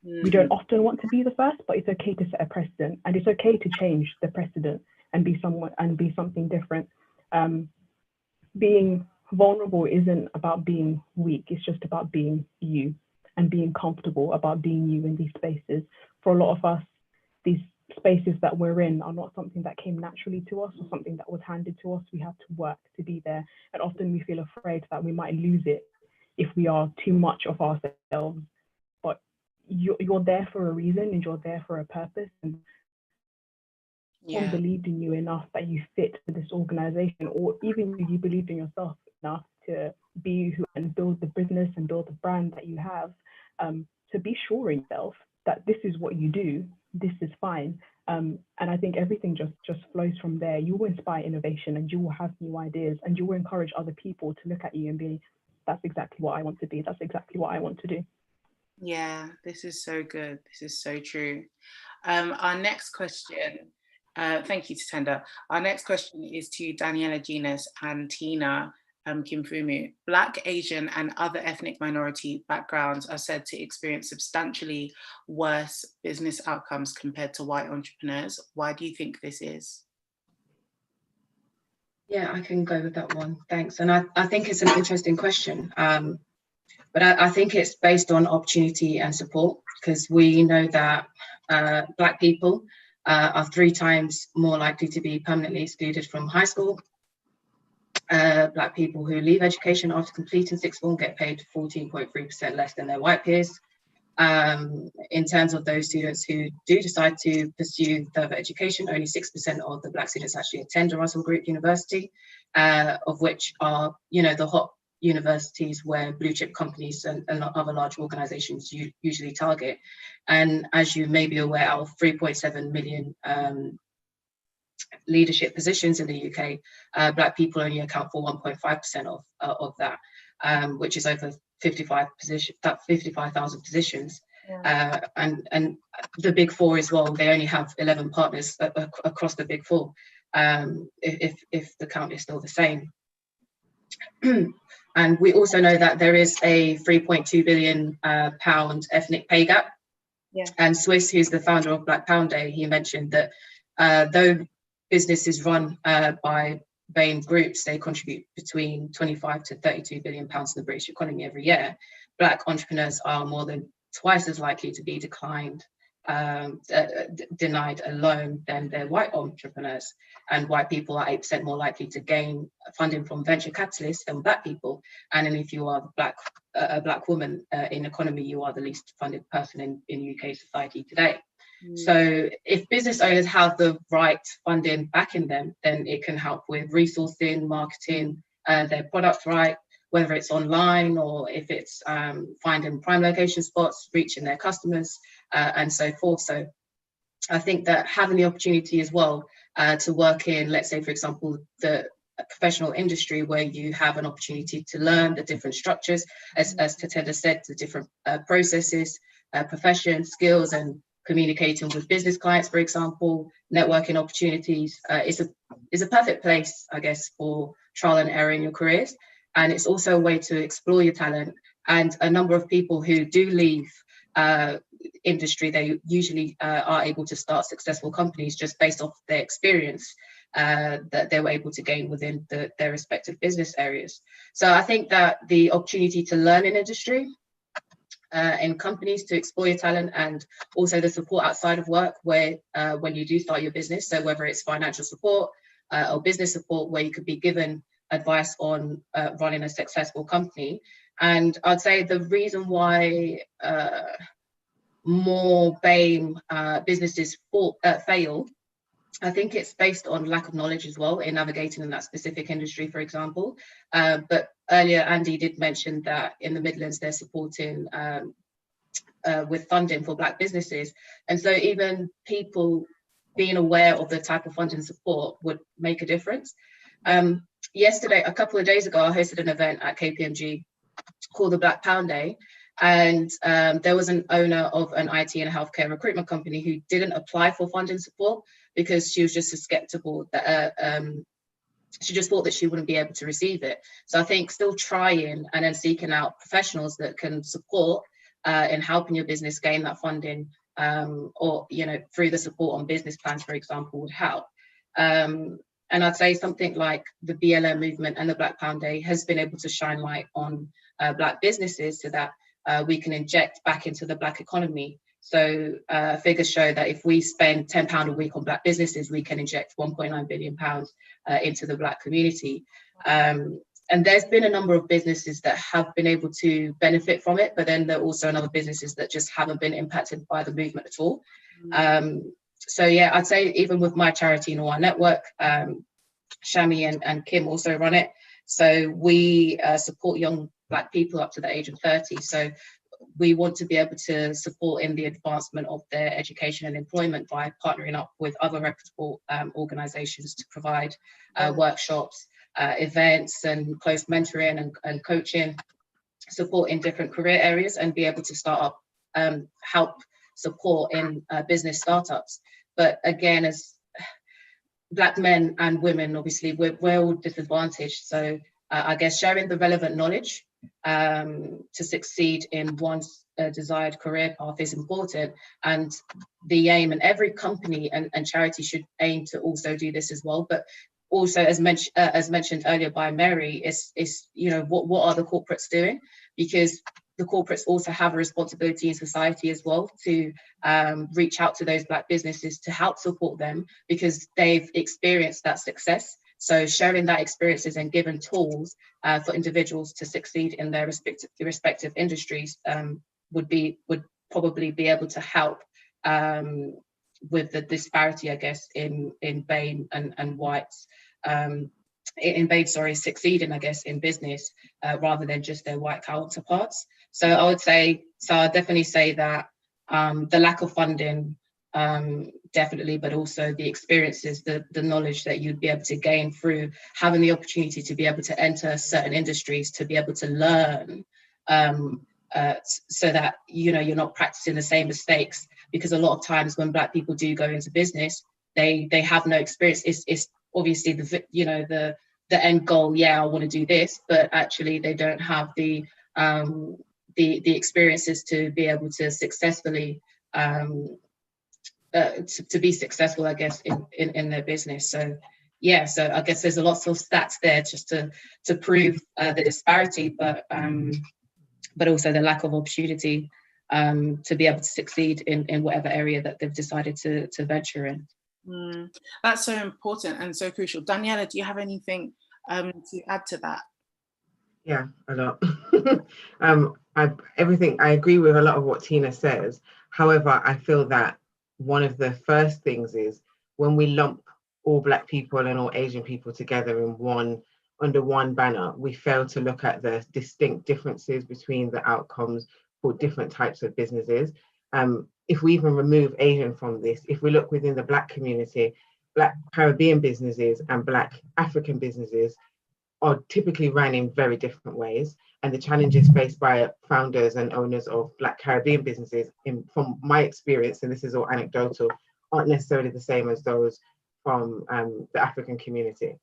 We don't often want to be the first, but it's okay to set a precedent, and it's okay to change the precedent and be something different. Being vulnerable isn't about being weak, it's just about being you and being comfortable about being you in these spaces. For a lot of us, these spaces that we're in are not something that came naturally to us or something that was handed to us. We have to work to be there. And often we feel afraid that we might lose it if we are too much of ourselves. But you're there for a reason and you're there for a purpose. And someone believed in you enough that you fit for this organization, or even you believed in yourself enough to be who and build the business and build the brand that you have, to be sure in yourself that this is what you do, this is fine. And I think everything just flows from there. You will inspire innovation and you will have new ideas and you will encourage other people to look at you and be, that's exactly what I want to be, that's exactly what I want to do. Yeah, this is so good. This is so true. Our next question, thank you, Tatenda. Our next question is to Daniela Genus and Tina Kimfumu. Black, Asian, and other ethnic minority backgrounds are said to experience substantially worse business outcomes compared to white entrepreneurs. Why do you think this is? Yeah, I can go with that one. Thanks. And I think it's an interesting question. But I think it's based on opportunity and support, because we know that Black people are 3 times more likely to be permanently excluded from high school. Black people who leave education after completing sixth form get paid 14.3% less than their white peers. In terms of those students who do decide to pursue further education, only 6% of the Black students actually attend a Russell Group university, of which are, the hot universities where blue chip companies and other large organizations usually target. And as you may be aware, out of 3.7 million leadership positions in the UK, Black people only account for 1.5% of that, which is over 55,000 positions. Yeah. And the big four as well, they only have 11 partners across the big four, if the count is still the same. And we also know that there is a 3.2 billion pound ethnic pay gap. Yeah. And Swiss, who's the founder of Black Pound Day, he mentioned that though businesses run by Bain groups, they contribute between 25 to 32 billion pounds to the British economy every year. Black entrepreneurs are more than twice as likely to be denied a loan than their white entrepreneurs. And white people are 8% more likely to gain funding from venture capitalists than Black people. And then if you are a Black woman in economy, you are the least funded person in UK society today. So if business owners have the right funding backing them, then it can help with resourcing, marketing their product right, whether it's online or if it's finding prime location spots, reaching their customers, and so forth. So I think that having the opportunity as well to work in, let's say, for example, the professional industry where you have an opportunity to learn the different structures, as Tatenda said, the different processes, profession, skills, and communicating with business clients, for example, networking opportunities, is a perfect place, I guess, for trial and error in your careers. And it's also a way to explore your talent. And a number of people who do leave industry, they usually are able to start successful companies just based off their experience that they were able to gain within their respective business areas. So I think that the opportunity to learn in industry in companies to explore your talent, and also the support outside of work where when you do start your business. So whether it's financial support or business support, where you could be given advice on running a successful company. And I'd say the reason why more BAME businesses fail, I think it's based on lack of knowledge as well in navigating in that specific industry, for example. But earlier, Andy did mention that in the Midlands, they're supporting with funding for Black businesses. And so even people being aware of the type of funding support would make a difference. Yesterday, a couple of days ago, I hosted an event at KPMG called the Black Pound Day. And there was an owner of an IT and healthcare recruitment company who didn't apply for funding support because she was just skeptical that she just thought that she wouldn't be able to receive it. So I think still trying and then seeking out professionals that can support in helping your business gain that funding, or through the support on business plans, for example, would help. And I'd say something like the BLM movement and the Black Pound Day has been able to shine light on Black businesses so that we can inject back into the Black economy. So figures show that if we spend £10 a week on Black businesses, we can inject £1.9 billion into the Black community. And there's been a number of businesses that have been able to benefit from it, but then there are also other businesses that just haven't been impacted by the movement at all. So yeah, I'd say even with my charity, Noir Network, Shami and Kim also run it. So we support young Black people up to the age of 30. So we want to be able to support in the advancement of their education and employment by partnering up with other reputable organizations to provide workshops, events and close mentoring and coaching support in different career areas, and be able to start up, help support in business startups. But again, as Black men and women, obviously we're all disadvantaged. So I guess sharing the relevant knowledge to succeed in one's desired career path is important, and the aim, and every company and charity should aim to also do this as well. But also, as mentioned earlier by Mary, is what are the corporates doing? Because the corporates also have a responsibility in society as well to reach out to those Black businesses to help support them, because they've experienced that success. So sharing that experiences and giving tools for individuals to succeed in their respective industries would probably be able to help with the disparity, I guess, in BAME and whites, in BAME, succeeding, I guess, in business rather than just their white counterparts. So I'd definitely say that the lack of funding, definitely, but also the experiences, the knowledge that you'd be able to gain through having the opportunity to be able to enter certain industries, to be able to learn, so that you're not practicing the same mistakes. Because a lot of times when Black people do go into business, they have no experience. It's obviously the end goal. Yeah, I want to do this, but actually they don't have the experiences to be able to successfully to be successful, I guess, in their business. So yeah, so I guess there's a lot of stats there just to prove the disparity, but also the lack of opportunity to be able to succeed in whatever area that they've decided to venture in. That's so important and so crucial. Daniela, do you have anything to add to that? Yeah, a lot. I agree with a lot of what Tina says. However, I feel that one of the first things is when we lump all Black people and all Asian people together under one banner, we fail to look at the distinct differences between the outcomes for different types of businesses. If we even remove Asian from this, if we look within the Black community, Black Caribbean businesses and Black African businesses are typically run in very different ways. And the challenges faced by founders and owners of Black Caribbean businesses, from my experience, and this is all anecdotal, aren't necessarily the same as those from the African community.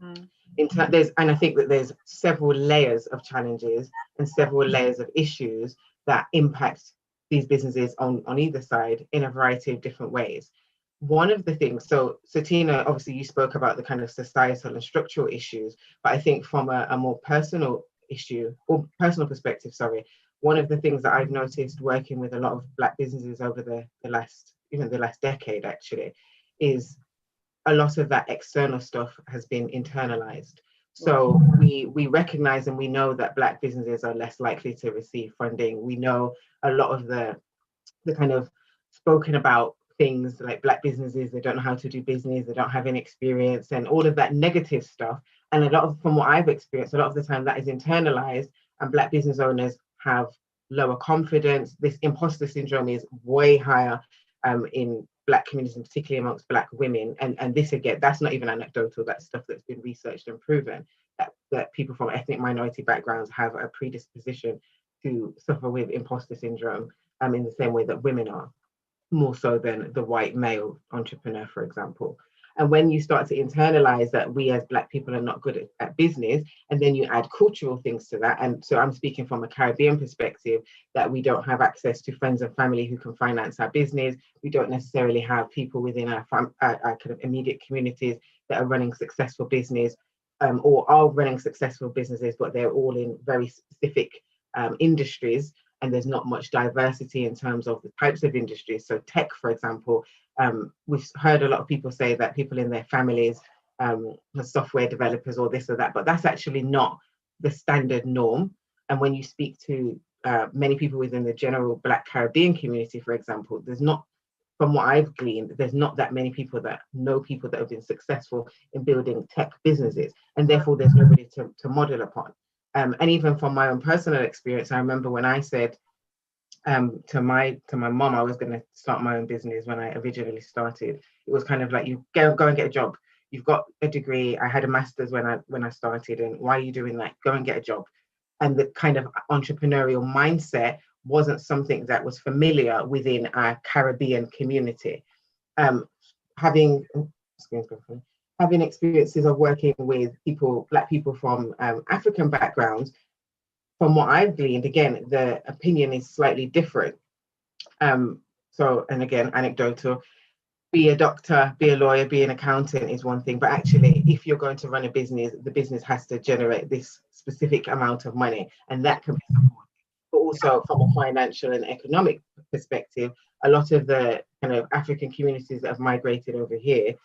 And I think that there's several layers of challenges and several layers of issues that impact these businesses on either side in a variety of different ways. One of the things, so Tina, obviously you spoke about the kind of societal and structural issues, but I think from a more personal issue or personal perspective, one of the things that I've noticed working with a lot of Black businesses over the last decade actually, is a lot of that external stuff has been internalized. So we recognize and we know that Black businesses are less likely to receive funding. We know a lot of the kind of spoken about things like Black businesses, they don't know how to do business, they don't have any experience, and all of that negative stuff. And a lot of, from what I've experienced, a lot of the time that is internalized, and Black business owners have lower confidence. This imposter syndrome is way higher in Black communities, and particularly amongst Black women. And this, again, that's not even anecdotal, that's stuff that's been researched and proven, that people from ethnic minority backgrounds have a predisposition to suffer with imposter syndrome in the same way that women are, more so than the white male entrepreneur, for example. And when you start to internalize that we as Black people are not good at business, and then you add cultural things to that, and so I'm speaking from a Caribbean perspective, that we don't have access to friends and family who can finance our business, we don't necessarily have people within our kind of immediate communities that are running successful business, or are running successful businesses, but they're all in very specific industries, and there's not much diversity in terms of the types of industries. So tech, for example, we've heard a lot of people say that people in their families are software developers or this or that, but that's actually not the standard norm. And when you speak to many people within the general Black Caribbean community, for example, there's not, from what I've gleaned, there's not that many people that know people that have been successful in building tech businesses, and therefore there's nobody to model upon. And even from my own personal experience, I remember when I said to my mom I was going to start my own business when I originally started, it was kind of like, you go and get a job. You've got a degree. I had a master's when I started, and why are you doing that? Go and get a job. And the kind of entrepreneurial mindset wasn't something that was familiar within our Caribbean community. Having experiences of working with people, Black people from African backgrounds, from what I've gleaned, again, the opinion is slightly different. So, and again, anecdotal, be a doctor, be a lawyer, be an accountant is one thing, but actually, if you're going to run a business, the business has to generate this specific amount of money, and that can be supported. But also from a financial and economic perspective, a lot of the kind of African communities that have migrated over here,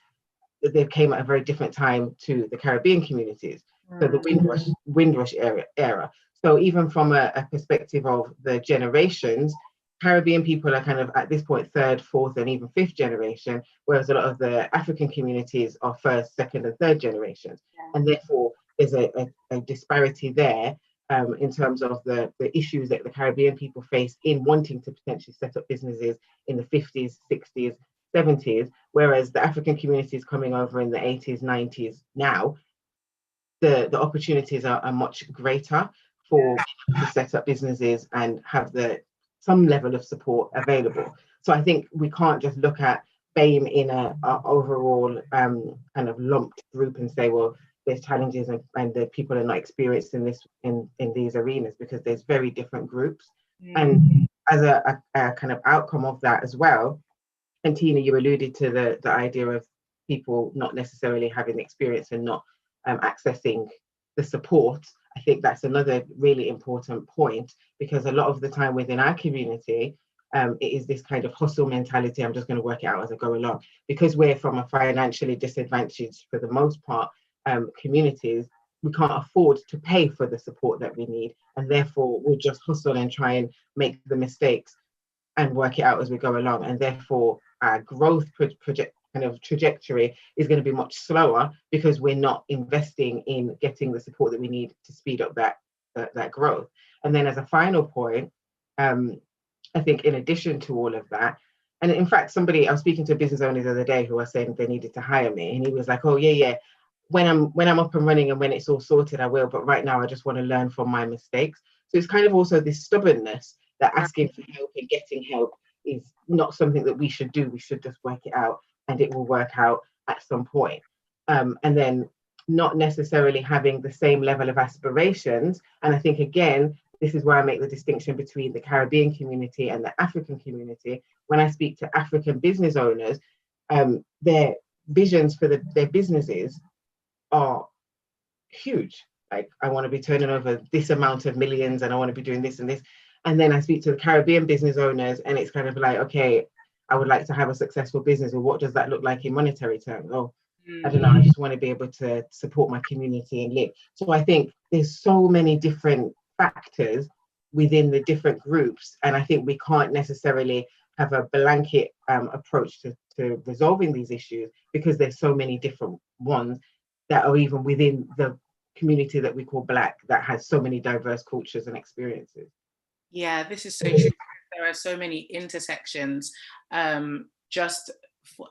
they came at a very different time to the Caribbean communities. So the Windrush era. So even from a perspective of the generations, Caribbean people are kind of at this point third, fourth, and even fifth generation, whereas a lot of the African communities are first, second, and third generations. And therefore, there's a disparity there in terms of the issues that the Caribbean people face in wanting to potentially set up businesses in the 50s, 60s, 70s, whereas the African communities coming over in the 80s, 90s now, the opportunities are much greater for people to set up businesses and have some level of support available. So I think we can't just look at BAME in a overall kind of lumped group and say, well, there's challenges and the people are not experienced in this in these arenas, because there's very different groups. And as a kind of outcome of that as well, and Tina, you alluded to the idea of people not necessarily having experience and not accessing the support. I think that's another really important point, because a lot of the time within our community, it is this kind of hustle mentality. I'm just going to work it out as I go along, because we're from a financially disadvantaged, for the most part, communities. We can't afford to pay for the support that we need, and therefore we'll just hustle and try and make the mistakes and work it out as we go along, and therefore our growth trajectory is going to be much slower, because we're not investing in getting the support that we need to speed up that growth. And then as a final point, I think in addition to all of that, and in fact, I was speaking to a business owner the other day who was saying they needed to hire me, and he was like, oh yeah, when I'm up and running and when it's all sorted, I will, but right now I just want to learn from my mistakes. So it's kind of also this stubbornness that asking for help and getting help is not something that we should do. We should just work it out, and it will work out at some point. And then not necessarily having the same level of aspirations. And I think, again, this is where I make the distinction between the Caribbean community and the African community. When I speak to African business owners, their visions for their businesses are huge. Like, I want to be turning over this amount of millions, and I want to be doing this and this. And then I speak to the Caribbean business owners, and it's kind of like, okay, I would like to have a successful business. Well, what does that look like in monetary terms? Oh, I don't know. I just want to be able to support my community and live. So I think there's so many different factors within the different groups. And I think we can't necessarily have a blanket approach to resolving these issues, because there's so many different ones that are even within the community that we call Black, that has so many diverse cultures and experiences. Yeah, this is so true. There are so many intersections, just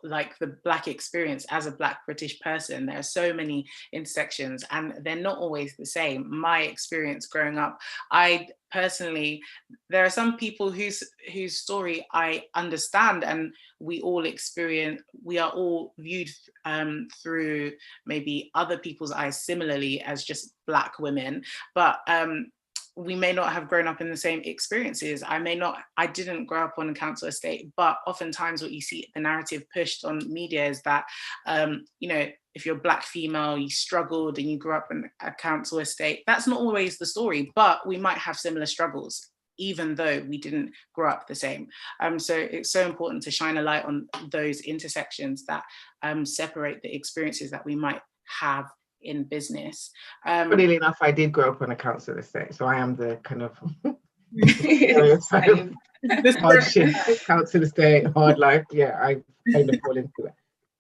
like the Black experience as a Black British person. There are so many intersections, and they're not always the same. My experience growing up, I personally, there are some people whose story I understand, and we all experience, we are all viewed through maybe other people's eyes similarly as just Black women, but we may not have grown up in the same experiences. I didn't grow up on a council estate, but oftentimes what you see the narrative pushed on media is that, you know, if you're a Black female, you struggled and you grew up in a council estate. That's not always the story, but we might have similar struggles, even though we didn't grow up the same. So it's so important to shine a light on those intersections that separate the experiences that we might have in business. Funnily enough, I did grow up on a council estate, so I am the kind of hardship, council estate, hard life. Yeah, I kind of fall into it.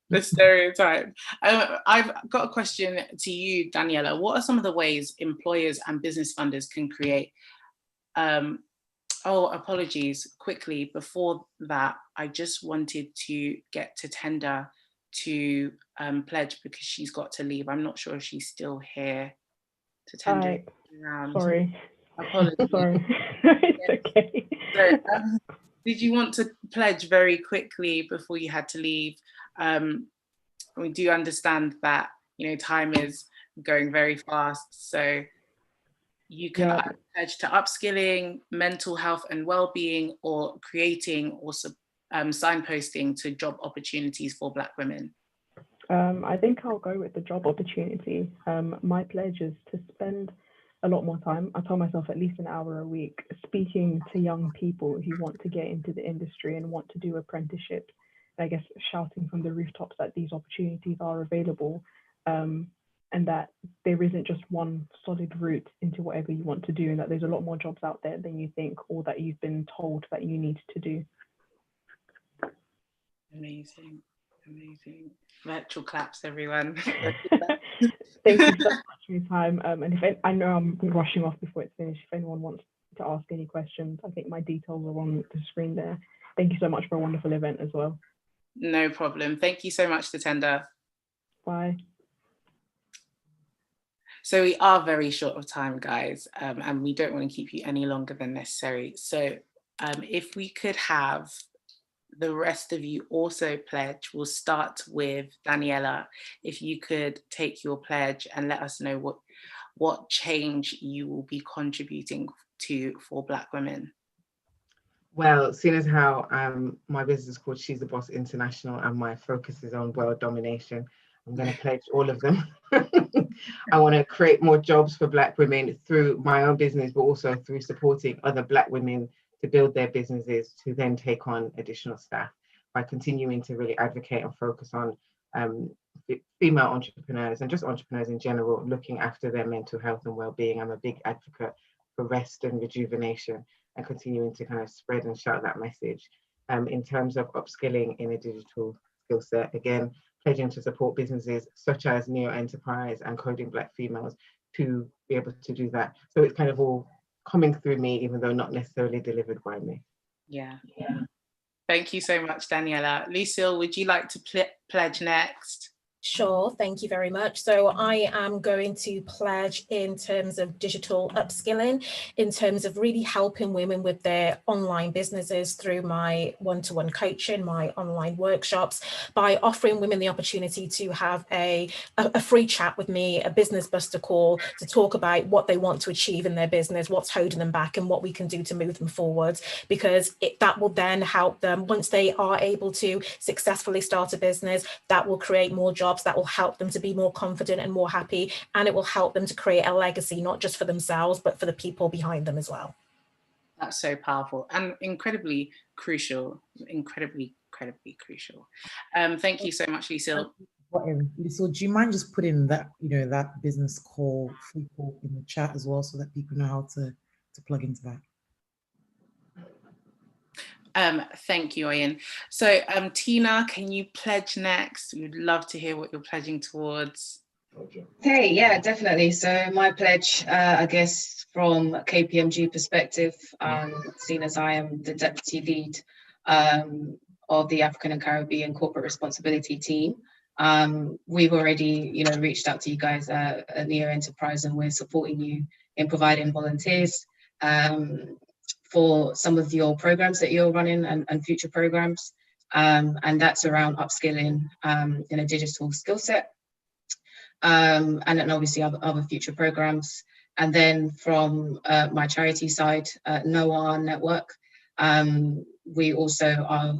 The stereotype. I've got a question to you, Daniela. What are some of the ways employers and business funders can create? Oh, apologies. Quickly, before that, I just wanted to get to Tender to pledge, because she's got to leave. I'm not sure if she's still here. To Tender around. Sorry. Apologies. Sorry. It's okay. So, did you want to pledge very quickly before you had to leave? We do understand that, you know, time is going very fast, so you can pledge to upskilling, mental health and well-being, or creating or signposting to job opportunities for Black women. I think I'll go with the job opportunity. My pledge is to spend a lot more time. I tell myself at least an hour a week speaking to young people who want to get into the industry and want to do apprenticeships. I guess shouting from the rooftops that these opportunities are available, and that there isn't just one solid route into whatever you want to do, and that there's a lot more jobs out there than you think or that you've been told that you need to do. Amazing, amazing. Virtual claps, everyone. Thank you so much for your time. And if I know I'm rushing off before it's finished, if anyone wants to ask any questions, I think my details are on the screen there. Thank you so much for a wonderful event as well. No problem. Thank you so much, Tatenda. Bye. So we are very short of time, guys, and we don't want to keep you any longer than necessary. So if we could have the rest of you also pledge, we'll start with Daniela. If you could take your pledge and let us know what change you will be contributing to for Black women. Well, seeing as how my business is called She's the Boss International and my focus is on world domination, I'm going to pledge all of them. I want to create more jobs for Black women through my own business, but also through supporting other Black women to build their businesses, to then take on additional staff, by continuing to really advocate and focus on female entrepreneurs and just entrepreneurs in general, looking after their mental health and well-being. I'm a big advocate for rest and rejuvenation, and continuing to kind of spread and shout that message. In terms of upskilling in a digital skill set, again, pledging to support businesses such as Neo Enterprise and Coding Black Females to be able to do that. So it's kind of all coming through me, even though not necessarily delivered by me. Yeah. Thank you so much, Daniela. Lucille, would you like to pledge next? Sure, thank you very much. So I am going to pledge in terms of digital upskilling, in terms of really helping women with their online businesses through my one-to-one coaching, my online workshops, by offering women the opportunity to have a free chat with me, a business buster call, to talk about what they want to achieve in their business, what's holding them back, and what we can do to move them forward, because that will then help them once they are able to successfully start a business. That will create more jobs, that will help them to be more confident and more happy, and it will help them to create a legacy, not just for themselves, but for the people behind them as well. That's so powerful and incredibly crucial, incredibly crucial. Thank you so much, Lucille. So do you mind just putting that, that business call free call in the chat as well, so that people know how to plug into that? Thank you, Ian. So Tina, can you pledge next? We'd love to hear what you're pledging towards. Hey, yeah, definitely. So my pledge, I guess, from KPMG perspective, seen as I am the deputy lead of the African and Caribbean corporate responsibility team, we've already, reached out to you guys at Neo Enterprise, and we're supporting you in providing volunteers for some of your programs that you're running and future programs, and that's around upskilling in a digital skill set. And then obviously other future programs. And then from my charity side, NOAA Network, we also are,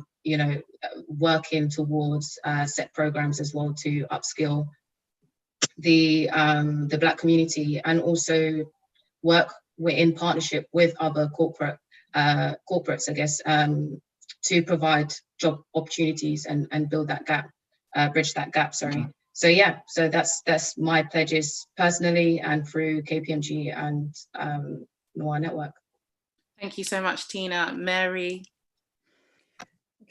working towards set programs as well to upskill the Black community, and also work in partnership with other corporates, I guess, to provide job opportunities and build that gap, bridge that gap, sorry. So yeah, so that's my pledges personally and through KPMG and NOAA Network. Thank you so much, Tina. Mary.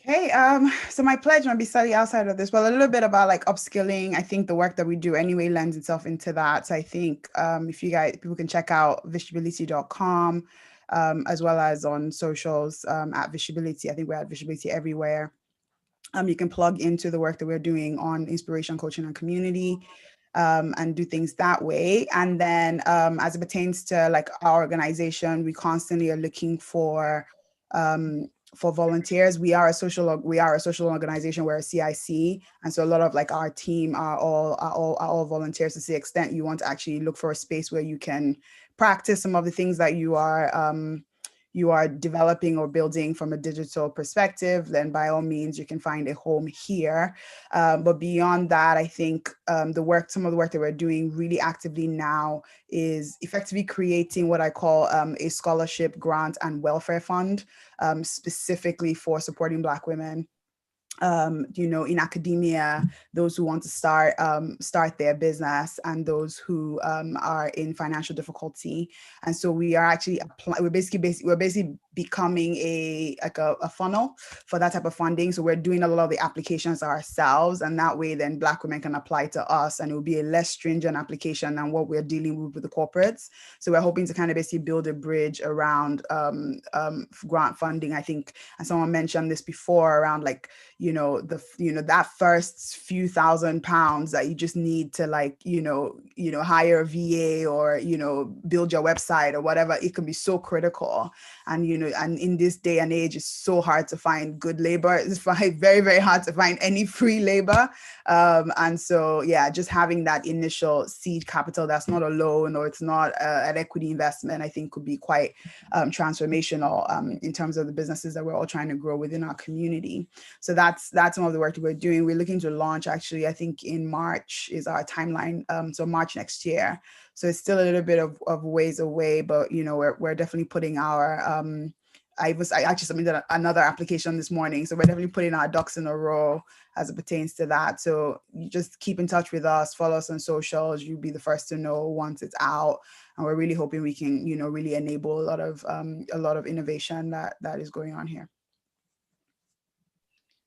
Okay, so my pledge might be slightly outside of this, but a little bit about like upskilling. I think the work that we do anyway lends itself into that. So I think if people can check out visibility.com, as well as on socials at Visibility. I think we're at Visibility everywhere. You can plug into the work that we're doing on inspiration, coaching, and community, and do things that way. And then as it pertains to like our organization, we constantly are looking for volunteers. We are a social organization. We're a CIC, and so a lot of like our team are all volunteers. To the extent you want to actually look for a space where you can practice some of the things that you are developing or building from a digital perspective, then by all means, you can find a home here. But beyond that, I think some of the work that we're doing really actively now is effectively creating what I call a scholarship, grant, and welfare fund, specifically for supporting Black women. In academia, those who want to start their business, and those who are in financial difficulty. And so we are actually we're basically becoming a funnel for that type of funding. So we're doing a lot of the applications ourselves, and that way then Black women can apply to us, and it will be a less stringent application than what we're dealing with the corporates. So we're hoping to kind of basically build a bridge around grant funding. I think, and someone mentioned this before, around like, that first few £1,000s that you just need to like, hire a VA or, build your website or whatever, it can be so critical. And, and in this day and age, it's so hard to find good labor. It's very, very hard to find any free labor. And so, yeah, just having that initial seed capital that's not a loan or it's not an equity investment, I think could be quite transformational in terms of the businesses that we're all trying to grow within our community. So that's some of the work that we're doing. We're looking to launch, actually, I think in March is our timeline. So March next year. So it's still a little bit of ways away, but we're definitely putting our I actually submitted another application this morning, so we're definitely putting our ducks in a row as it pertains to that. So you just keep in touch with us, follow us on socials. You'll be the first to know once it's out, and we're really hoping we can really enable a lot of innovation that is going on here.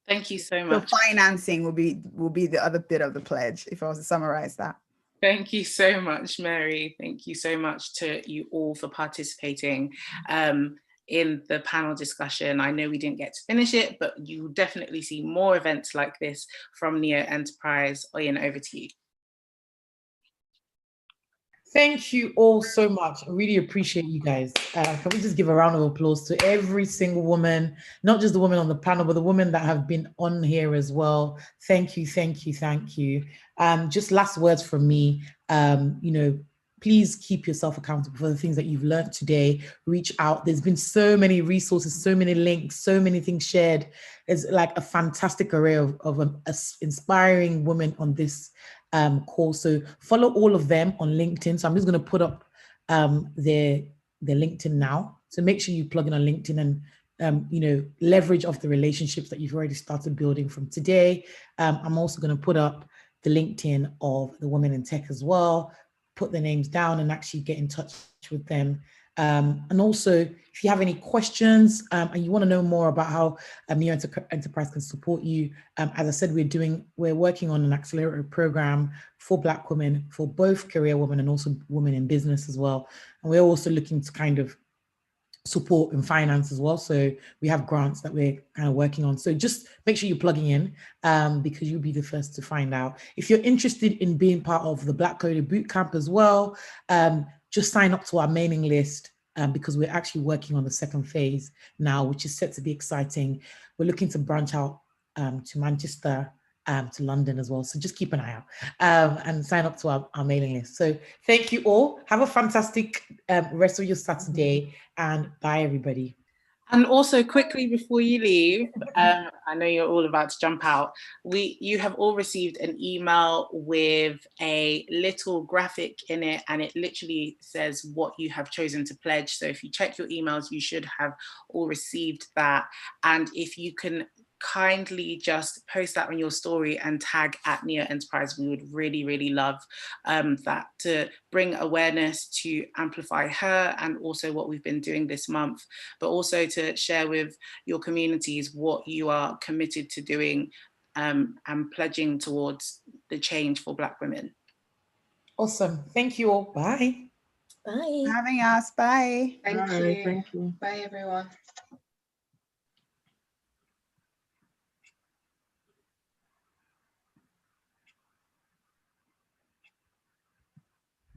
Thank you so much. So financing will be the other bit of the pledge, if I was to summarize that. Thank you so much, Mary. Thank you so much to you all for participating in the panel discussion. I know we didn't get to finish it, but you will definitely see more events like this from Neo Enterprise. Oyin, over to you. Thank you all so much. I really appreciate you guys. Can we just give a round of applause to every single woman, not just the women on the panel, but the women that have been on here as well. Thank you, thank you, thank you. Just last words from me. Please keep yourself accountable for the things that you've learned today. Reach out. There's been so many resources, so many links, so many things shared. There's like a fantastic array of inspiring women on this call. So follow all of them on LinkedIn. So I'm just going to put up their LinkedIn now. So make sure you plug in on LinkedIn and you know, leverage off the relationships that you've already started building from today. I'm also going to put up the LinkedIn of the Women in Tech as well, put the names down and actually get in touch with them. And also, if you have any questions and you want to know more about how Neo Enterprise can support you, as I said, we're working on an accelerator program for Black women, for both career women and also women in business as well. And we're also looking to kind of support and finance as well. So we have grants that we're kind of working on. So just make sure you're plugging in because you'll be the first to find out. If you're interested in being part of the Black Coded Bootcamp as well, just sign up to our mailing list because we're actually working on the second phase now, which is set to be exciting. We're looking to branch out to Manchester, to London as well. So just keep an eye out and sign up to our mailing list. So thank you all. Have a fantastic rest of your Saturday and bye everybody. And also quickly before you leave, I know you're all about to jump out. You have all received an email with a little graphic in it, and it literally says what you have chosen to pledge. So if you check your emails, you should have all received that. And if you can kindly just post that on your story and tag at Neo Enterprise, we would really, really love that to bring awareness to Amplify Her and also what we've been doing this month, but also to share with your communities what you are committed to doing and pledging towards the change for Black women. Awesome. Thank you all. Bye. Bye. For having us. Bye. Thank you. Bye, everyone.